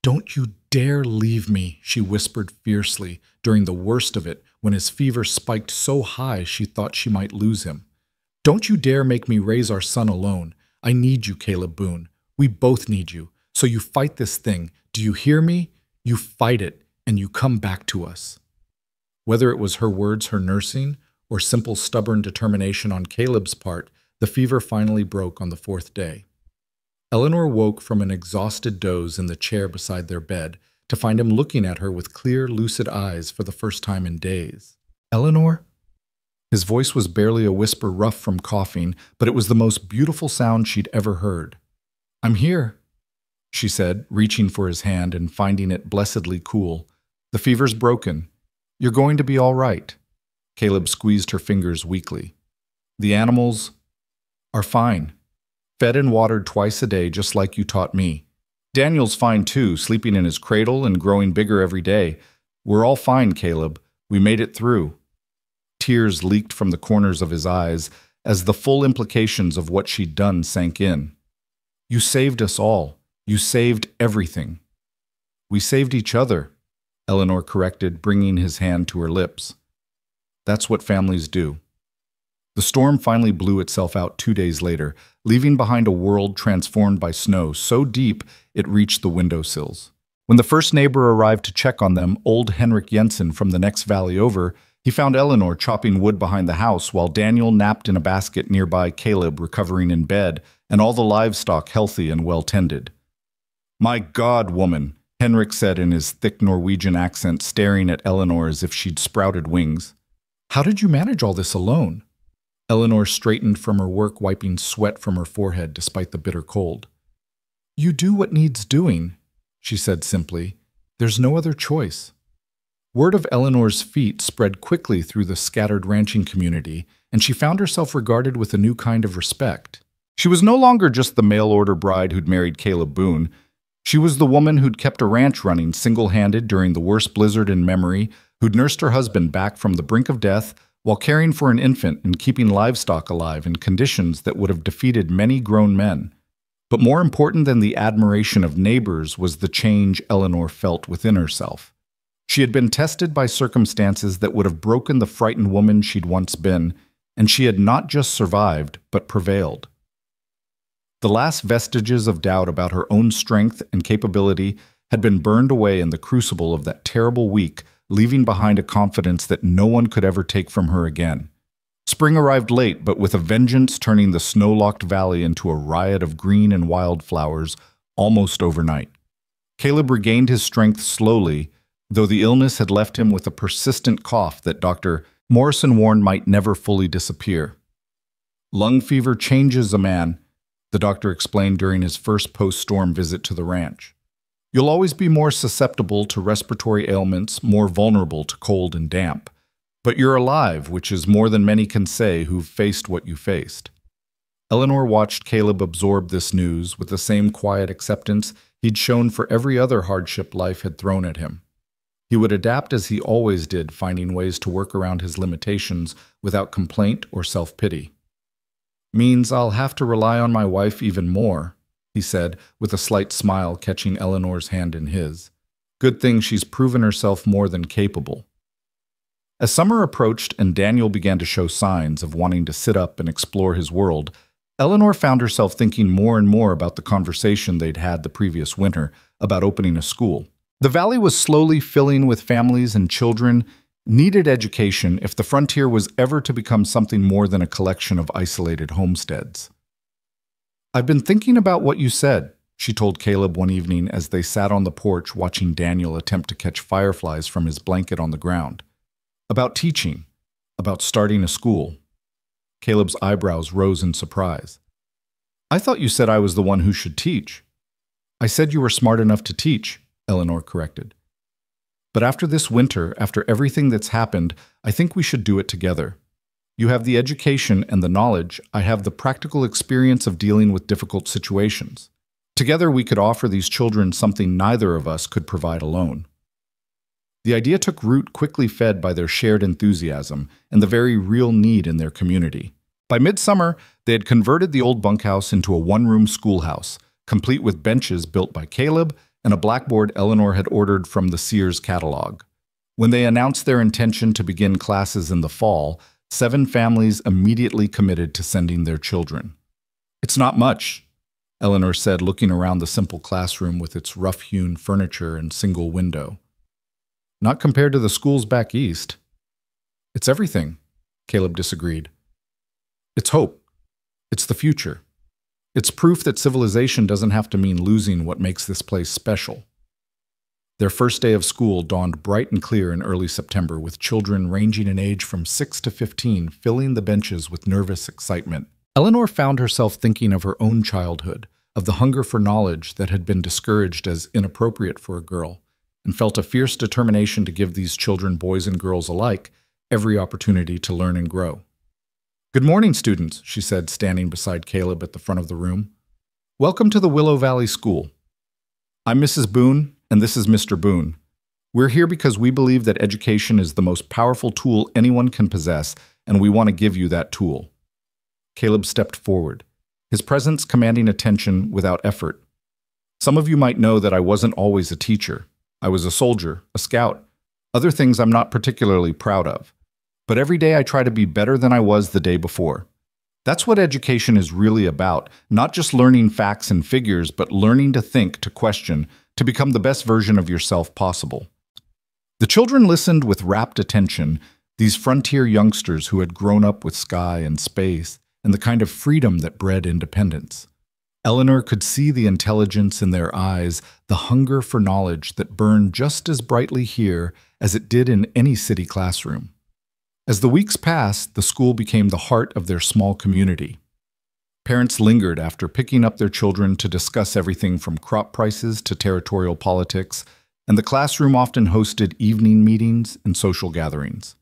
"Don't you dare leave me," she whispered fiercely during the worst of it when his fever spiked so high she thought she might lose him. "Don't you dare make me raise our son alone. I need you, Caleb Boone. We both need you. So you fight this thing. Do you hear me? You fight it, and you come back to us." Whether it was her words, her nursing, or simple stubborn determination on Caleb's part, the fever finally broke on the 4th day. Eleanor woke from an exhausted doze in the chair beside their bed to find him looking at her with clear, lucid eyes for the first time in days. "Eleanor?" His voice was barely a whisper rough from coughing, but it was the most beautiful sound she'd ever heard. "I'm here," she said, reaching for his hand and finding it blessedly cool. "The fever's broken. You're going to be all right." Caleb squeezed her fingers weakly. "The animals are fine. Fed and watered twice a day, just like you taught me. Daniel's fine too, sleeping in his cradle and growing bigger every day. We're all fine, Caleb. We made it through." Tears leaked from the corners of his eyes as the full implications of what she'd done sank in. "You saved us all. You saved everything." We saved each other, Eleanor corrected, bringing his hand to her lips. That's what families do. The storm finally blew itself out 2 days later, leaving behind a world transformed by snow so deep it reached the windowsills. When the first neighbor arrived to check on them, old Henrik Jensen from the next valley over, he found Eleanor chopping wood behind the house while Daniel napped in a basket nearby, Caleb recovering in bed, and all the livestock healthy and well-tended. "My God, woman," Henrik said in his thick Norwegian accent, staring at Eleanor as if she'd sprouted wings. "How did you manage all this alone?" Eleanor straightened from her work, wiping sweat from her forehead despite the bitter cold. "You do what needs doing," she said simply. "There's no other choice." Word of Eleanor's feat spread quickly through the scattered ranching community, and she found herself regarded with a new kind of respect. She was no longer just the mail-order bride who'd married Caleb Boone. She was the woman who'd kept a ranch running single-handed during the worst blizzard in memory, who'd nursed her husband back from the brink of death while caring for an infant and keeping livestock alive in conditions that would have defeated many grown men. But more important than the admiration of neighbors was the change Eleanor felt within herself. She had been tested by circumstances that would have broken the frightened woman she'd once been, and she had not just survived, but prevailed. The last vestiges of doubt about her own strength and capability had been burned away in the crucible of that terrible week, leaving behind a confidence that no one could ever take from her again. Spring arrived late, but with a vengeance, turning the snow-locked valley into a riot of green and wildflowers almost overnight. Caleb regained his strength slowly, though the illness had left him with a persistent cough that Dr. Morrison warned might never fully disappear. "Lung fever changes a man," the doctor explained during his first post-storm visit to the ranch. "You'll always be more susceptible to respiratory ailments, more vulnerable to cold and damp. But you're alive, which is more than many can say who've faced what you faced." Eleanor watched Caleb absorb this news with the same quiet acceptance he'd shown for every other hardship life had thrown at him. He would adapt as he always did, finding ways to work around his limitations without complaint or self-pity. "Means I'll have to rely on my wife even more," he said, with a slight smile catching Eleanor's hand in his. "Good thing she's proven herself more than capable." As summer approached and Daniel began to show signs of wanting to sit up and explore his world, Eleanor found herself thinking more and more about the conversation they'd had the previous winter about opening a school. The valley was slowly filling with families and children needed education if the frontier was ever to become something more than a collection of isolated homesteads. "I've been thinking about what you said," she told Caleb one evening as they sat on the porch watching Daniel attempt to catch fireflies from his blanket on the ground. "About teaching, about starting a school." Caleb's eyebrows rose in surprise. "I thought you said I was the one who should teach." "I said you were smart enough to teach," Eleanor corrected. "But after this winter, after everything that's happened, I think we should do it together. You have the education and the knowledge, I have the practical experience of dealing with difficult situations. Together we could offer these children something neither of us could provide alone." The idea took root, quickly fed by their shared enthusiasm and the very real need in their community. By midsummer, they had converted the old bunkhouse into a one-room schoolhouse, complete with benches built by Caleb and a blackboard Eleanor had ordered from the Sears catalog. When they announced their intention to begin classes in the fall, 7 families immediately committed to sending their children. "It's not much," Eleanor said, looking around the simple classroom with its rough-hewn furniture and single window. "Not compared to the schools back east." "It's everything," Caleb disagreed. "It's hope. It's the future. It's proof that civilization doesn't have to mean losing what makes this place special." Their first day of school dawned bright and clear in early September, with children ranging in age from 6 to 15 filling the benches with nervous excitement. Eleanor found herself thinking of her own childhood, of the hunger for knowledge that had been discouraged as inappropriate for a girl, and felt a fierce determination to give these children, boys and girls alike, every opportunity to learn and grow. "Good morning, students," she said, standing beside Caleb at the front of the room. "Welcome to the Willow Valley School. I'm Mrs. Boone, and this is Mr. Boone. We're here because we believe that education is the most powerful tool anyone can possess, and we want to give you that tool." Caleb stepped forward, his presence commanding attention without effort. "Some of you might know that I wasn't always a teacher," I was a soldier, a scout. Other things I'm not particularly proud of. But every day I try to be better than I was the day before. That's what education is really about, not just learning facts and figures, but learning to think, to question, to become the best version of yourself possible. The children listened with rapt attention, these frontier youngsters who had grown up with sky and space and the kind of freedom that bred independence. Eleanor could see the intelligence in their eyes, the hunger for knowledge that burned just as brightly here as it did in any city classroom. As the weeks passed, the school became the heart of their small community. Parents lingered after picking up their children to discuss everything from crop prices to territorial politics, and the classroom often hosted evening meetings and social gatherings.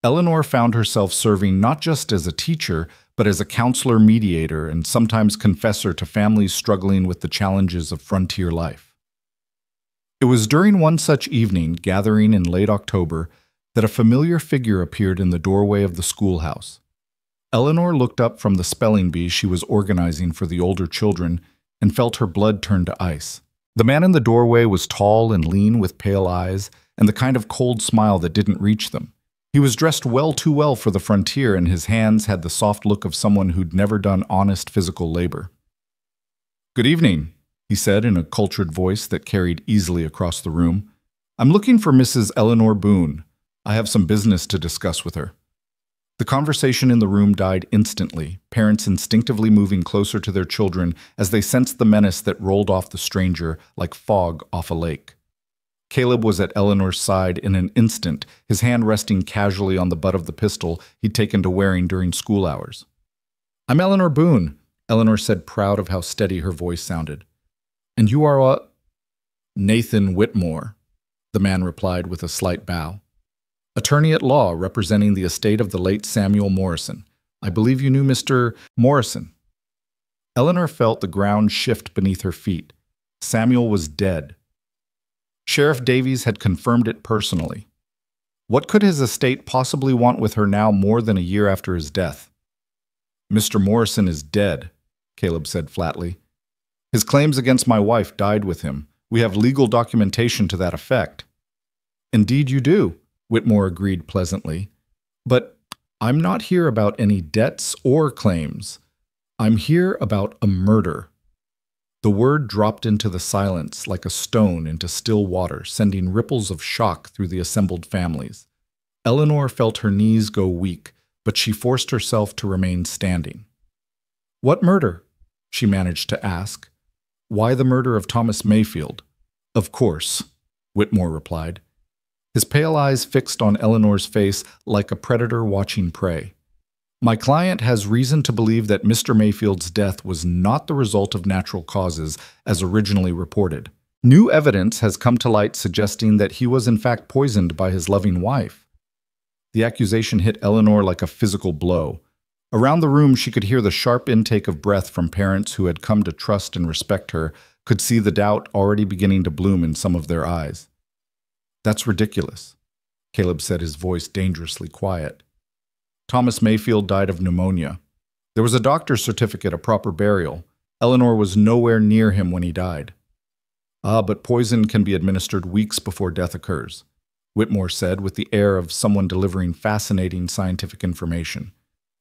Eleanor found herself serving not just as a teacher, but as a counselor mediator and sometimes confessor to families struggling with the challenges of frontier life. It was during one such evening, gathering in late October, that a familiar figure appeared in the doorway of the schoolhouse. Eleanor looked up from the spelling bee she was organizing for the older children and felt her blood turn to ice. The man in the doorway was tall and lean with pale eyes and the kind of cold smile that didn't reach them. He was dressed well too well for the frontier, and his hands had the soft look of someone who'd never done honest physical labor. "Good evening," he said in a cultured voice that carried easily across the room. "I'm looking for Mrs. Eleanor Boone. I have some business to discuss with her." The conversation in the room died instantly, parents instinctively moving closer to their children as they sensed the menace that rolled off the stranger like fog off a lake. Caleb was at Eleanor's side in an instant, his hand resting casually on the butt of the pistol he'd taken to wearing during school hours. "I'm Eleanor Boone," Eleanor said, proud of how steady her voice sounded. "And you are Nathan Whitmore," the man replied with a slight bow. "Attorney at law representing the estate of the late Samuel Morrison. I believe you knew Mr. Morrison." Eleanor felt the ground shift beneath her feet. Samuel was dead. Sheriff Davies had confirmed it personally. What could his estate possibly want with her now more than a year after his death? "Mr. Morrison is dead," Caleb said flatly. "His claims against my wife died with him. We have legal documentation to that effect." "Indeed you do," Whitmore agreed pleasantly. "But I'm not here about any debts or claims. I'm here about a murder." The word dropped into the silence like a stone into still water, sending ripples of shock through the assembled families. Eleanor felt her knees go weak, but she forced herself to remain standing. "What murder?" she managed to ask. "Why the murder of Thomas Mayfield?" "Of course," Whitmore replied. His pale eyes fixed on Eleanor's face like a predator watching prey. "My client has reason to believe that Mr. Mayfield's death was not the result of natural causes, as originally reported. New evidence has come to light suggesting that he was in fact poisoned by his loving wife." The accusation hit Eleanor like a physical blow. Around the room, she could hear the sharp intake of breath from parents who had come to trust and respect her, could see the doubt already beginning to bloom in some of their eyes. "That's ridiculous," Caleb said, his voice dangerously quiet. "Thomas Mayfield died of pneumonia. There was a doctor's certificate, a proper burial. Eleanor was nowhere near him when he died." "Ah, but poison can be administered weeks before death occurs," Whitmore said with the air of someone delivering fascinating scientific information.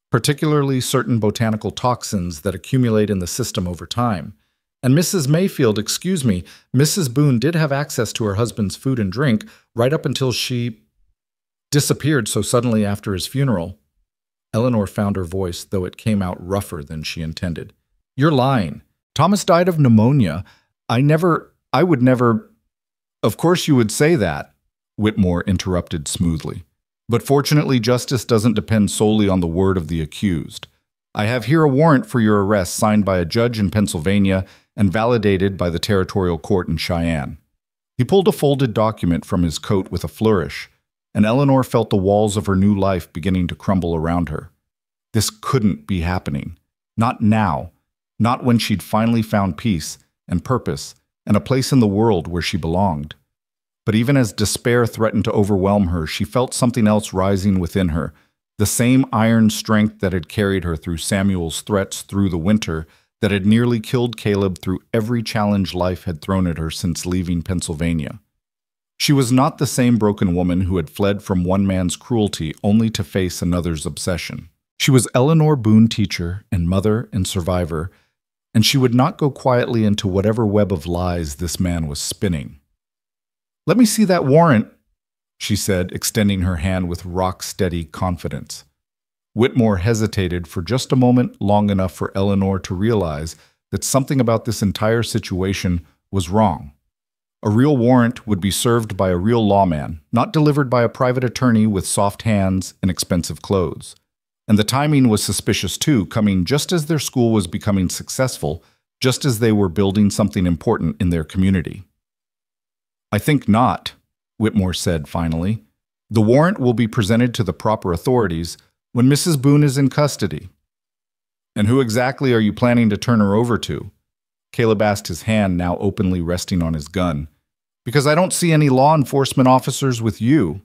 "Particularly certain botanical toxins that accumulate in the system over time. And Mrs. Mrs. Boone did have access to her husband's food and drink right up until she disappeared so suddenly after his funeral." Eleanor found her voice, though it came out rougher than she intended. "You're lying. Thomas died of pneumonia. I would never—" "Of course you would say that," Whitmore interrupted smoothly. "But fortunately, justice doesn't depend solely on the word of the accused. I have here a warrant for your arrest signed by a judge in Pennsylvania and validated by the territorial court in Cheyenne." He pulled a folded document from his coat with a flourish, and Eleanor felt the walls of her new life beginning to crumble around her. This couldn't be happening. Not now. Not when she'd finally found peace and purpose and a place in the world where she belonged. But even as despair threatened to overwhelm her, she felt something else rising within her, the same iron strength that had carried her through Samuel's threats through the winter, that had nearly killed Caleb through every challenge life had thrown at her since leaving Pennsylvania. She was not the same broken woman who had fled from one man's cruelty only to face another's obsession. She was Eleanor Boone, teacher and mother and survivor, and she would not go quietly into whatever web of lies this man was spinning. "Let me see that warrant," she said, extending her hand with rock-steady confidence. Whitmore hesitated for just a moment, long enough for Eleanor to realize that something about this entire situation was wrong. A real warrant would be served by a real lawman, not delivered by a private attorney with soft hands and expensive clothes. And the timing was suspicious too, coming just as their school was becoming successful, just as they were building something important in their community. "I think not," Whitmore said finally. "The warrant will be presented to the proper authorities when Mrs. Boone is in custody." "And who exactly are you planning to turn her over to?" Caleb asked, his hand now openly resting on his gun. "Because I don't see any law enforcement officers with you."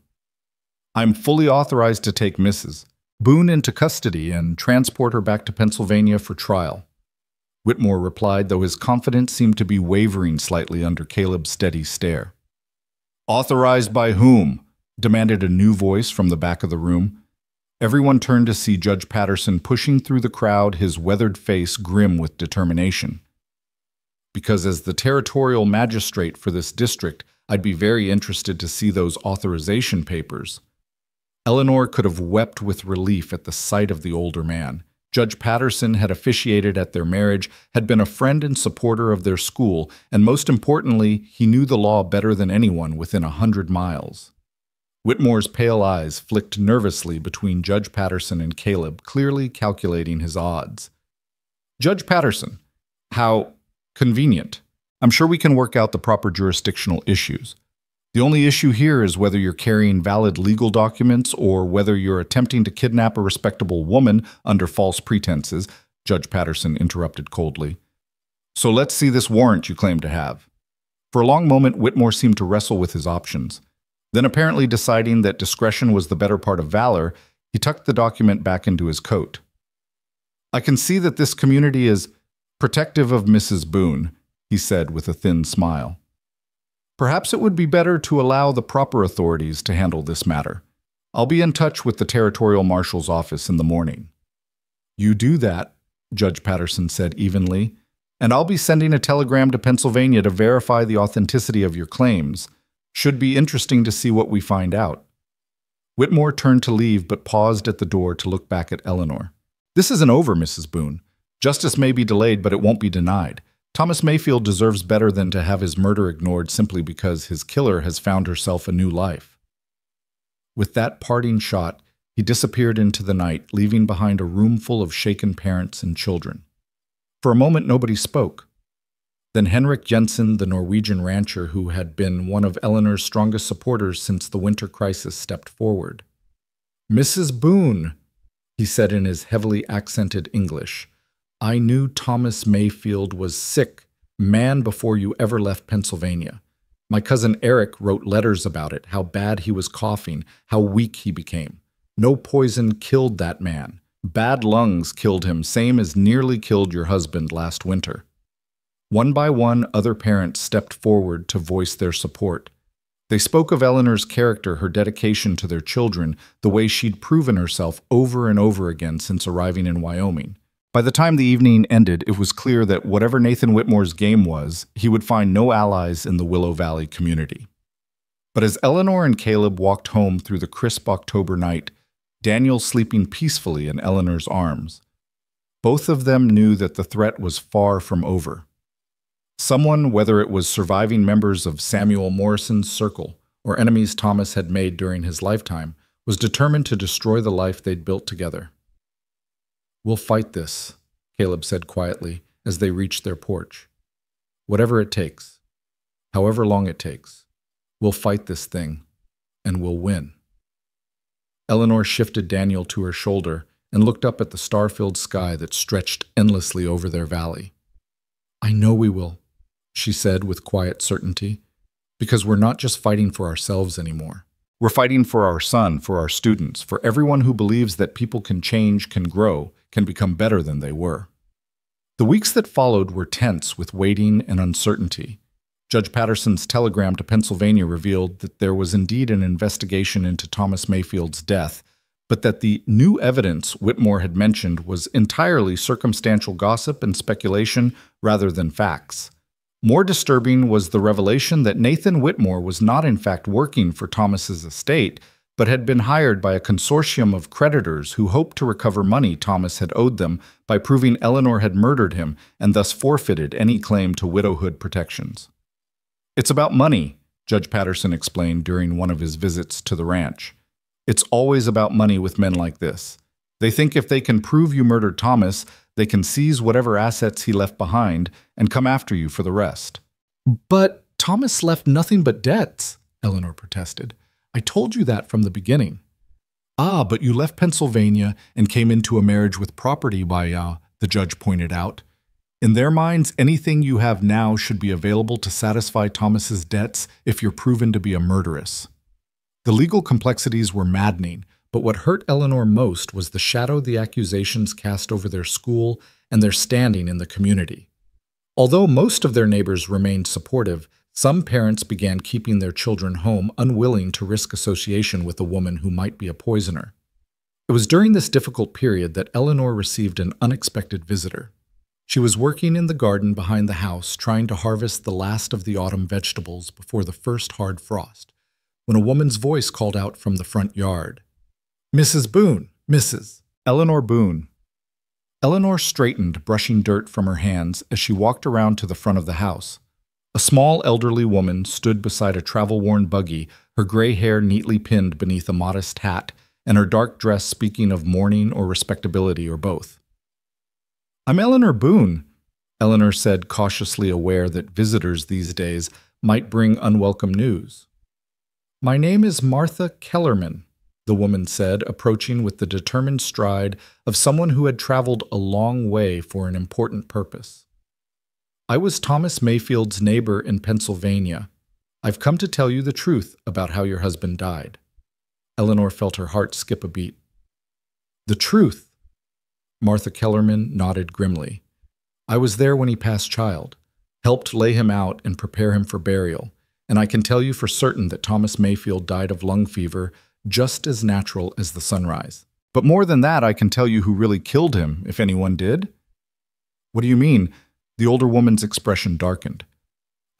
"I'm fully authorized to take Mrs. Boone into custody and transport her back to Pennsylvania for trial," Whitmore replied, though his confidence seemed to be wavering slightly under Caleb's steady stare. "Authorized by whom?" demanded a new voice from the back of the room. Everyone turned to see Judge Patterson pushing through the crowd, his weathered face grim with determination. "Because as the territorial magistrate for this district, I'd be very interested to see those authorization papers." Eleanor could have wept with relief at the sight of the older man. Judge Patterson had officiated at their marriage, had been a friend and supporter of their school, and most importantly, he knew the law better than anyone within 100 miles. Whitmore's pale eyes flicked nervously between Judge Patterson and Caleb, clearly calculating his odds. "Judge Patterson, how convenient. I'm sure we can work out the proper jurisdictional issues. The only issue here is whether you're carrying valid legal documents or whether you're attempting to kidnap a respectable woman under false pretenses," Judge Patterson interrupted coldly. "So let's see this warrant you claim to have." For a long moment, Whitmore seemed to wrestle with his options. Then, apparently deciding that discretion was the better part of valor, he tucked the document back into his coat. "I can see that this community is protective of Mrs. Boone," he said with a thin smile. "Perhaps it would be better to allow the proper authorities to handle this matter. I'll be in touch with the Territorial Marshal's office in the morning." "You do that," Judge Patterson said evenly, "and I'll be sending a telegram to Pennsylvania to verify the authenticity of your claims. Should be interesting to see what we find out." Whitmore turned to leave but paused at the door to look back at Eleanor. "This isn't over, Mrs. Boone. Justice may be delayed, but it won't be denied. Thomas Mayfield deserves better than to have his murder ignored simply because his killer has found herself a new life." With that parting shot, he disappeared into the night, leaving behind a room full of shaken parents and children. For a moment, nobody spoke. Then Henrik Jensen, the Norwegian rancher who had been one of Eleanor's strongest supporters since the winter crisis, stepped forward. "Mrs. Boone," he said in his heavily accented English, "I knew Thomas Mayfield was sick, man, before you ever left Pennsylvania. My cousin Eric wrote letters about it, how bad he was coughing, how weak he became. No poison killed that man. Bad lungs killed him, same as nearly killed your husband last winter." One by one, other parents stepped forward to voice their support. They spoke of Eleanor's character, her dedication to their children, the way she'd proven herself over and over again since arriving in Wyoming. By the time the evening ended, it was clear that whatever Nathan Whitmore's game was, he would find no allies in the Willow Valley community. But as Eleanor and Caleb walked home through the crisp October night, Daniel sleeping peacefully in Eleanor's arms, both of them knew that the threat was far from over. Someone, whether it was surviving members of Samuel Morrison's circle or enemies Thomas had made during his lifetime, was determined to destroy the life they'd built together. "We'll fight this," Caleb said quietly as they reached their porch. "Whatever it takes, however long it takes, we'll fight this thing, and we'll win." Eleanor shifted Daniel to her shoulder and looked up at the star-filled sky that stretched endlessly over their valley. "I know we will," she said with quiet certainty, "because we're not just fighting for ourselves anymore. We're fighting for our son, for our students, for everyone who believes that people can change, can grow, can become better than they were." The weeks that followed were tense with waiting and uncertainty. Judge Patterson's telegram to Pennsylvania revealed that there was indeed an investigation into Thomas Mayfield's death, but that the new evidence Whitmore had mentioned was entirely circumstantial gossip and speculation rather than facts. More disturbing was the revelation that Nathan Whitmore was not in fact working for Thomas's estate, but had been hired by a consortium of creditors who hoped to recover money Thomas had owed them by proving Eleanor had murdered him and thus forfeited any claim to widowhood protections. "It's about money," Judge Patterson explained during one of his visits to the ranch. "It's always about money with men like this. They think if they can prove you murdered Thomas, they can seize whatever assets he left behind and come after you for the rest." "But Thomas left nothing but debts," Eleanor protested. "I told you that from the beginning." "Ah, but you left Pennsylvania and came into a marriage with property by, the judge pointed out. "In their minds, anything you have now should be available to satisfy Thomas's debts if you're proven to be a murderess." The legal complexities were maddening, but what hurt Eleanor most was the shadow the accusations cast over their school and their standing in the community. Although most of their neighbors remained supportive, some parents began keeping their children home, unwilling to risk association with a woman who might be a poisoner. It was during this difficult period that Eleanor received an unexpected visitor. She was working in the garden behind the house, trying to harvest the last of the autumn vegetables before the first hard frost, when a woman's voice called out from the front yard. "Mrs. Boone, Mrs. Eleanor Boone." Eleanor straightened, brushing dirt from her hands as she walked around to the front of the house. A small elderly woman stood beside a travel-worn buggy, her gray hair neatly pinned beneath a modest hat, and her dark dress speaking of mourning or respectability or both. "I'm Eleanor Boone," Eleanor said, cautiously aware that visitors these days might bring unwelcome news. "My name is Martha Kellerman," the woman said, approaching with the determined stride of someone who had traveled a long way for an important purpose. "I was Thomas Mayfield's neighbor in Pennsylvania. I've come to tell you the truth about how your husband died." Eleanor felt her heart skip a beat. "The truth?" Martha Kellerman nodded grimly. "I was there when he passed child, helped lay him out and prepare him for burial, and I can tell you for certain that Thomas Mayfield died of lung fever just as natural as the sunrise. But more than that, I can tell you who really killed him, if anyone did." "What do you mean?" The older woman's expression darkened.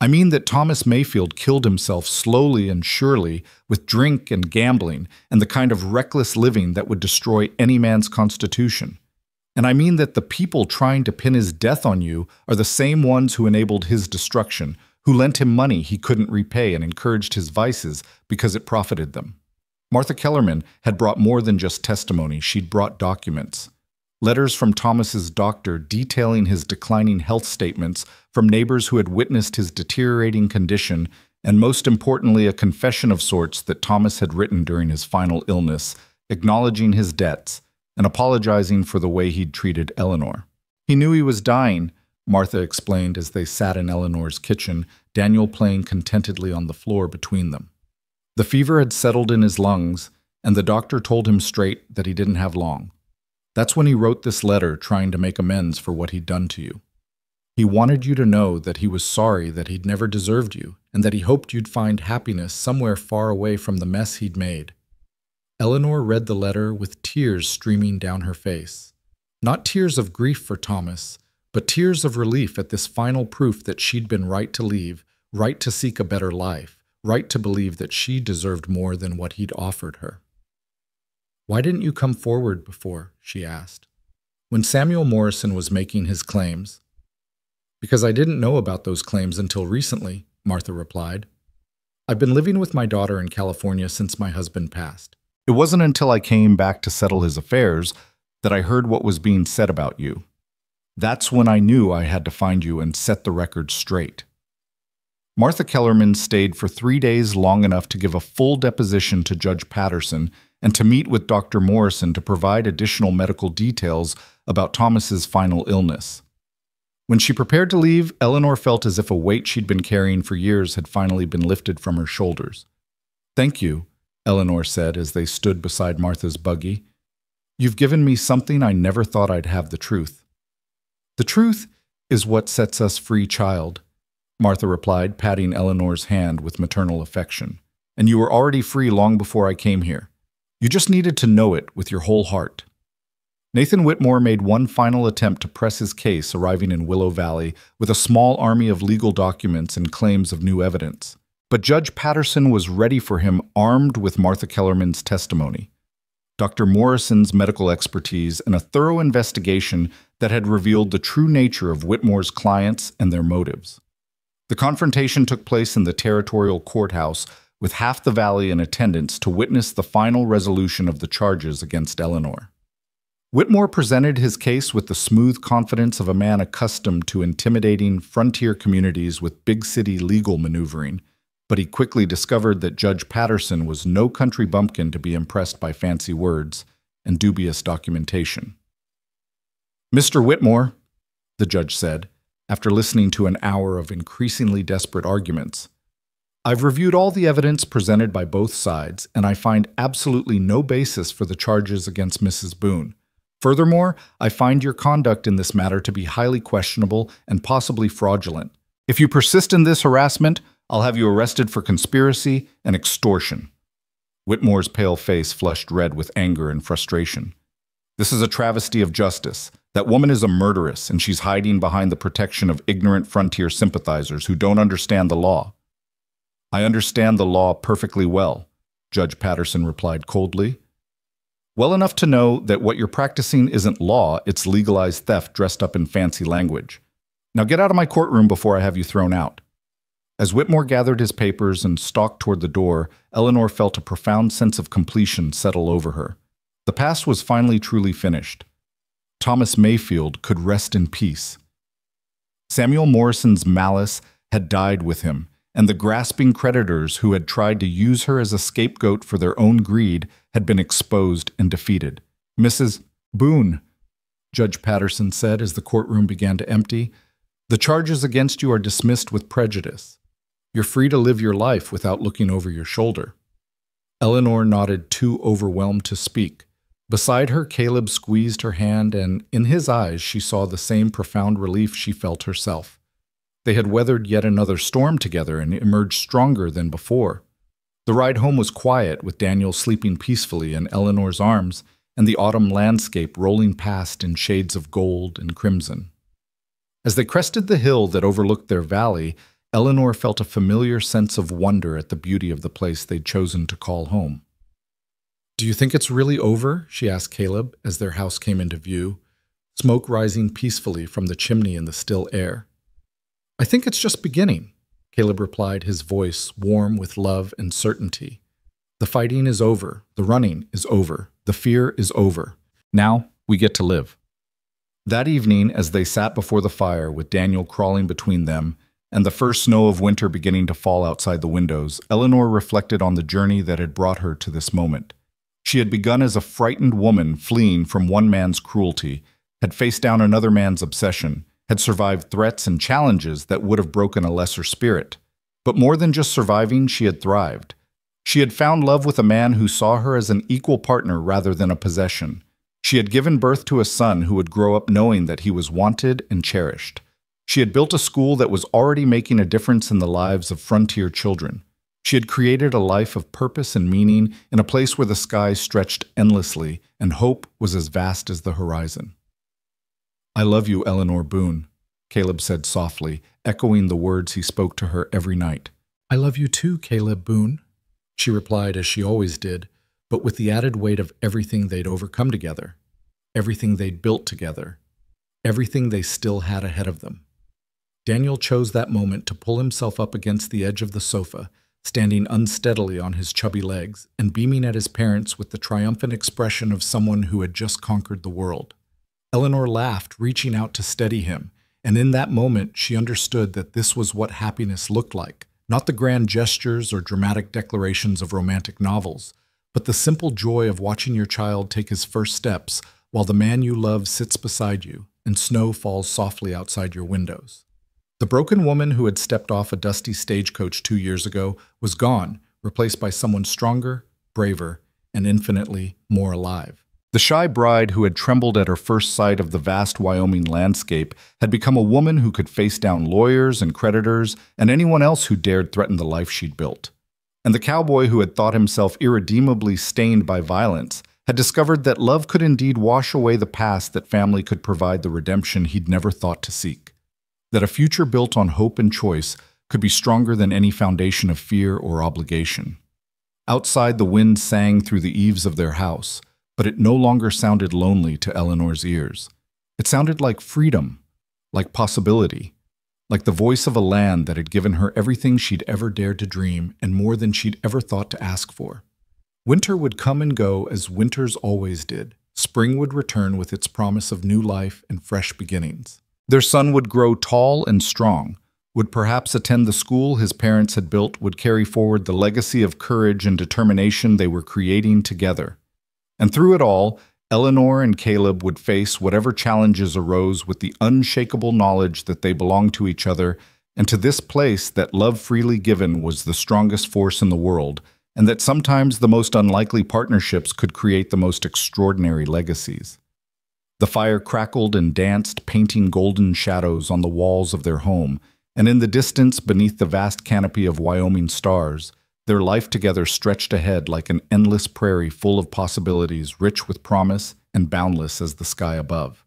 "I mean that Thomas Mayfield killed himself slowly and surely with drink and gambling and the kind of reckless living that would destroy any man's constitution. And I mean that the people trying to pin his death on you are the same ones who enabled his destruction, who lent him money he couldn't repay and encouraged his vices because it profited them." Martha Kellerman had brought more than just testimony. She'd brought documents. Letters from Thomas's doctor detailing his declining health statements from neighbors who had witnessed his deteriorating condition, and most importantly, a confession of sorts that Thomas had written during his final illness, acknowledging his debts and apologizing for the way he'd treated Eleanor. "He knew he was dying," Martha explained as they sat in Eleanor's kitchen, Daniel playing contentedly on the floor between them. "The fever had settled in his lungs, and the doctor told him straight that he didn't have long. That's when he wrote this letter trying to make amends for what he'd done to you. He wanted you to know that he was sorry that he'd never deserved you, and that he hoped you'd find happiness somewhere far away from the mess he'd made." Eleanor read the letter with tears streaming down her face. Not tears of grief for Thomas, but tears of relief at this final proof that she'd been right to leave, right to seek a better life, right to believe that she deserved more than what he'd offered her. "Why didn't you come forward before?" she asked. "When Samuel Morrison was making his claims." "Because I didn't know about those claims until recently," Martha replied. "I've been living with my daughter in California since my husband passed. It wasn't until I came back to settle his affairs that I heard what was being said about you. That's when I knew I had to find you and set the record straight." Martha Kellerman stayed for 3 days, long enough to give a full deposition to Judge Patterson and to meet with Dr. Morrison to provide additional medical details about Thomas's final illness. When she prepared to leave, Eleanor felt as if a weight she'd been carrying for years had finally been lifted from her shoulders. "Thank you," Eleanor said as they stood beside Martha's buggy. "You've given me something I never thought I'd have, the truth." "The truth is what sets us free, child." Martha replied, patting Eleanor's hand with maternal affection. "And you were already free long before I came here. You just needed to know it with your whole heart." Nathan Whitmore made one final attempt to press his case, arriving in Willow Valley with a small army of legal documents and claims of new evidence. But Judge Patterson was ready for him, armed with Martha Kellerman's testimony, Dr. Morrison's medical expertise, and a thorough investigation that had revealed the true nature of Whitmore's clients and their motives. The confrontation took place in the territorial courthouse, with half the valley in attendance to witness the final resolution of the charges against Eleanor. Whitmore presented his case with the smooth confidence of a man accustomed to intimidating frontier communities with big city legal maneuvering, but he quickly discovered that Judge Patterson was no country bumpkin to be impressed by fancy words and dubious documentation. "Mr. Whitmore," the judge said, after listening to an hour of increasingly desperate arguments, "I've reviewed all the evidence presented by both sides, and I find absolutely no basis for the charges against Mrs. Boone. Furthermore, I find your conduct in this matter to be highly questionable and possibly fraudulent. If you persist in this harassment, I'll have you arrested for conspiracy and extortion." Whitmore's pale face flushed red with anger and frustration. "This is a travesty of justice. That woman is a murderess, and she's hiding behind the protection of ignorant frontier sympathizers who don't understand the law." "I understand the law perfectly well," Judge Patterson replied coldly. "Well enough to know that what you're practicing isn't law, it's legalized theft dressed up in fancy language. Now get out of my courtroom before I have you thrown out." As Whitmore gathered his papers and stalked toward the door, Eleanor felt a profound sense of completion settle over her. The past was finally truly finished. Thomas Mayfield could rest in peace. Samuel Morrison's malice had died with him, and the grasping creditors who had tried to use her as a scapegoat for their own greed had been exposed and defeated. "Mrs. Boone," Judge Patterson said as the courtroom began to empty, "the charges against you are dismissed with prejudice. You're free to live your life without looking over your shoulder." Eleanor nodded, too overwhelmed to speak. Beside her, Caleb squeezed her hand, and in his eyes she saw the same profound relief she felt herself. They had weathered yet another storm together and emerged stronger than before. The ride home was quiet, with Daniel sleeping peacefully in Eleanor's arms and the autumn landscape rolling past in shades of gold and crimson. As they crested the hill that overlooked their valley, Eleanor felt a familiar sense of wonder at the beauty of the place they'd chosen to call home. "Do you think it's really over?" she asked Caleb as their house came into view, smoke rising peacefully from the chimney in the still air. "I think it's just beginning," Caleb replied, his voice warm with love and certainty. "The fighting is over, the running is over, the fear is over. Now we get to live." That evening, as they sat before the fire with Daniel crawling between them and the first snow of winter beginning to fall outside the windows, Eleanor reflected on the journey that had brought her to this moment. She had begun as a frightened woman fleeing from one man's cruelty, had faced down another man's obsession, had survived threats and challenges that would have broken a lesser spirit. But more than just surviving, she had thrived. She had found love with a man who saw her as an equal partner rather than a possession. She had given birth to a son who would grow up knowing that he was wanted and cherished. She had built a school that was already making a difference in the lives of frontier children. She had created a life of purpose and meaning in a place where the sky stretched endlessly and hope was as vast as the horizon. "I love you, Eleanor Boone," Caleb said softly, echoing the words he spoke to her every night. "I love you too, Caleb Boone," she replied as she always did, but with the added weight of everything they'd overcome together, everything they'd built together, everything they still had ahead of them. Daniel chose that moment to pull himself up against the edge of the sofa, standing unsteadily on his chubby legs and beaming at his parents with the triumphant expression of someone who had just conquered the world. Eleanor laughed, reaching out to steady him, and in that moment she understood that this was what happiness looked like, not the grand gestures or dramatic declarations of romantic novels, but the simple joy of watching your child take his first steps while the man you love sits beside you and snow falls softly outside your windows. The broken woman who had stepped off a dusty stagecoach 2 years ago was gone, replaced by someone stronger, braver, and infinitely more alive. The shy bride who had trembled at her first sight of the vast Wyoming landscape had become a woman who could face down lawyers and creditors and anyone else who dared threaten the life she'd built. And the cowboy who had thought himself irredeemably stained by violence had discovered that love could indeed wash away the past, that family could provide the redemption he'd never thought to seek, that a future built on hope and choice could be stronger than any foundation of fear or obligation. Outside, the wind sang through the eaves of their house, but it no longer sounded lonely to Eleanor's ears. It sounded like freedom, like possibility, like the voice of a land that had given her everything she'd ever dared to dream and more than she'd ever thought to ask for. Winter would come and go as winters always did. Spring would return with its promise of new life and fresh beginnings. Their son would grow tall and strong, would perhaps attend the school his parents had built, would carry forward the legacy of courage and determination they were creating together. And through it all, Eleanor and Caleb would face whatever challenges arose with the unshakable knowledge that they belonged to each other and to this place, that love freely given was the strongest force in the world, and that sometimes the most unlikely partnerships could create the most extraordinary legacies. The fire crackled and danced, painting golden shadows on the walls of their home, and in the distance, beneath the vast canopy of Wyoming stars, their life together stretched ahead like an endless prairie full of possibilities, rich with promise and boundless as the sky above.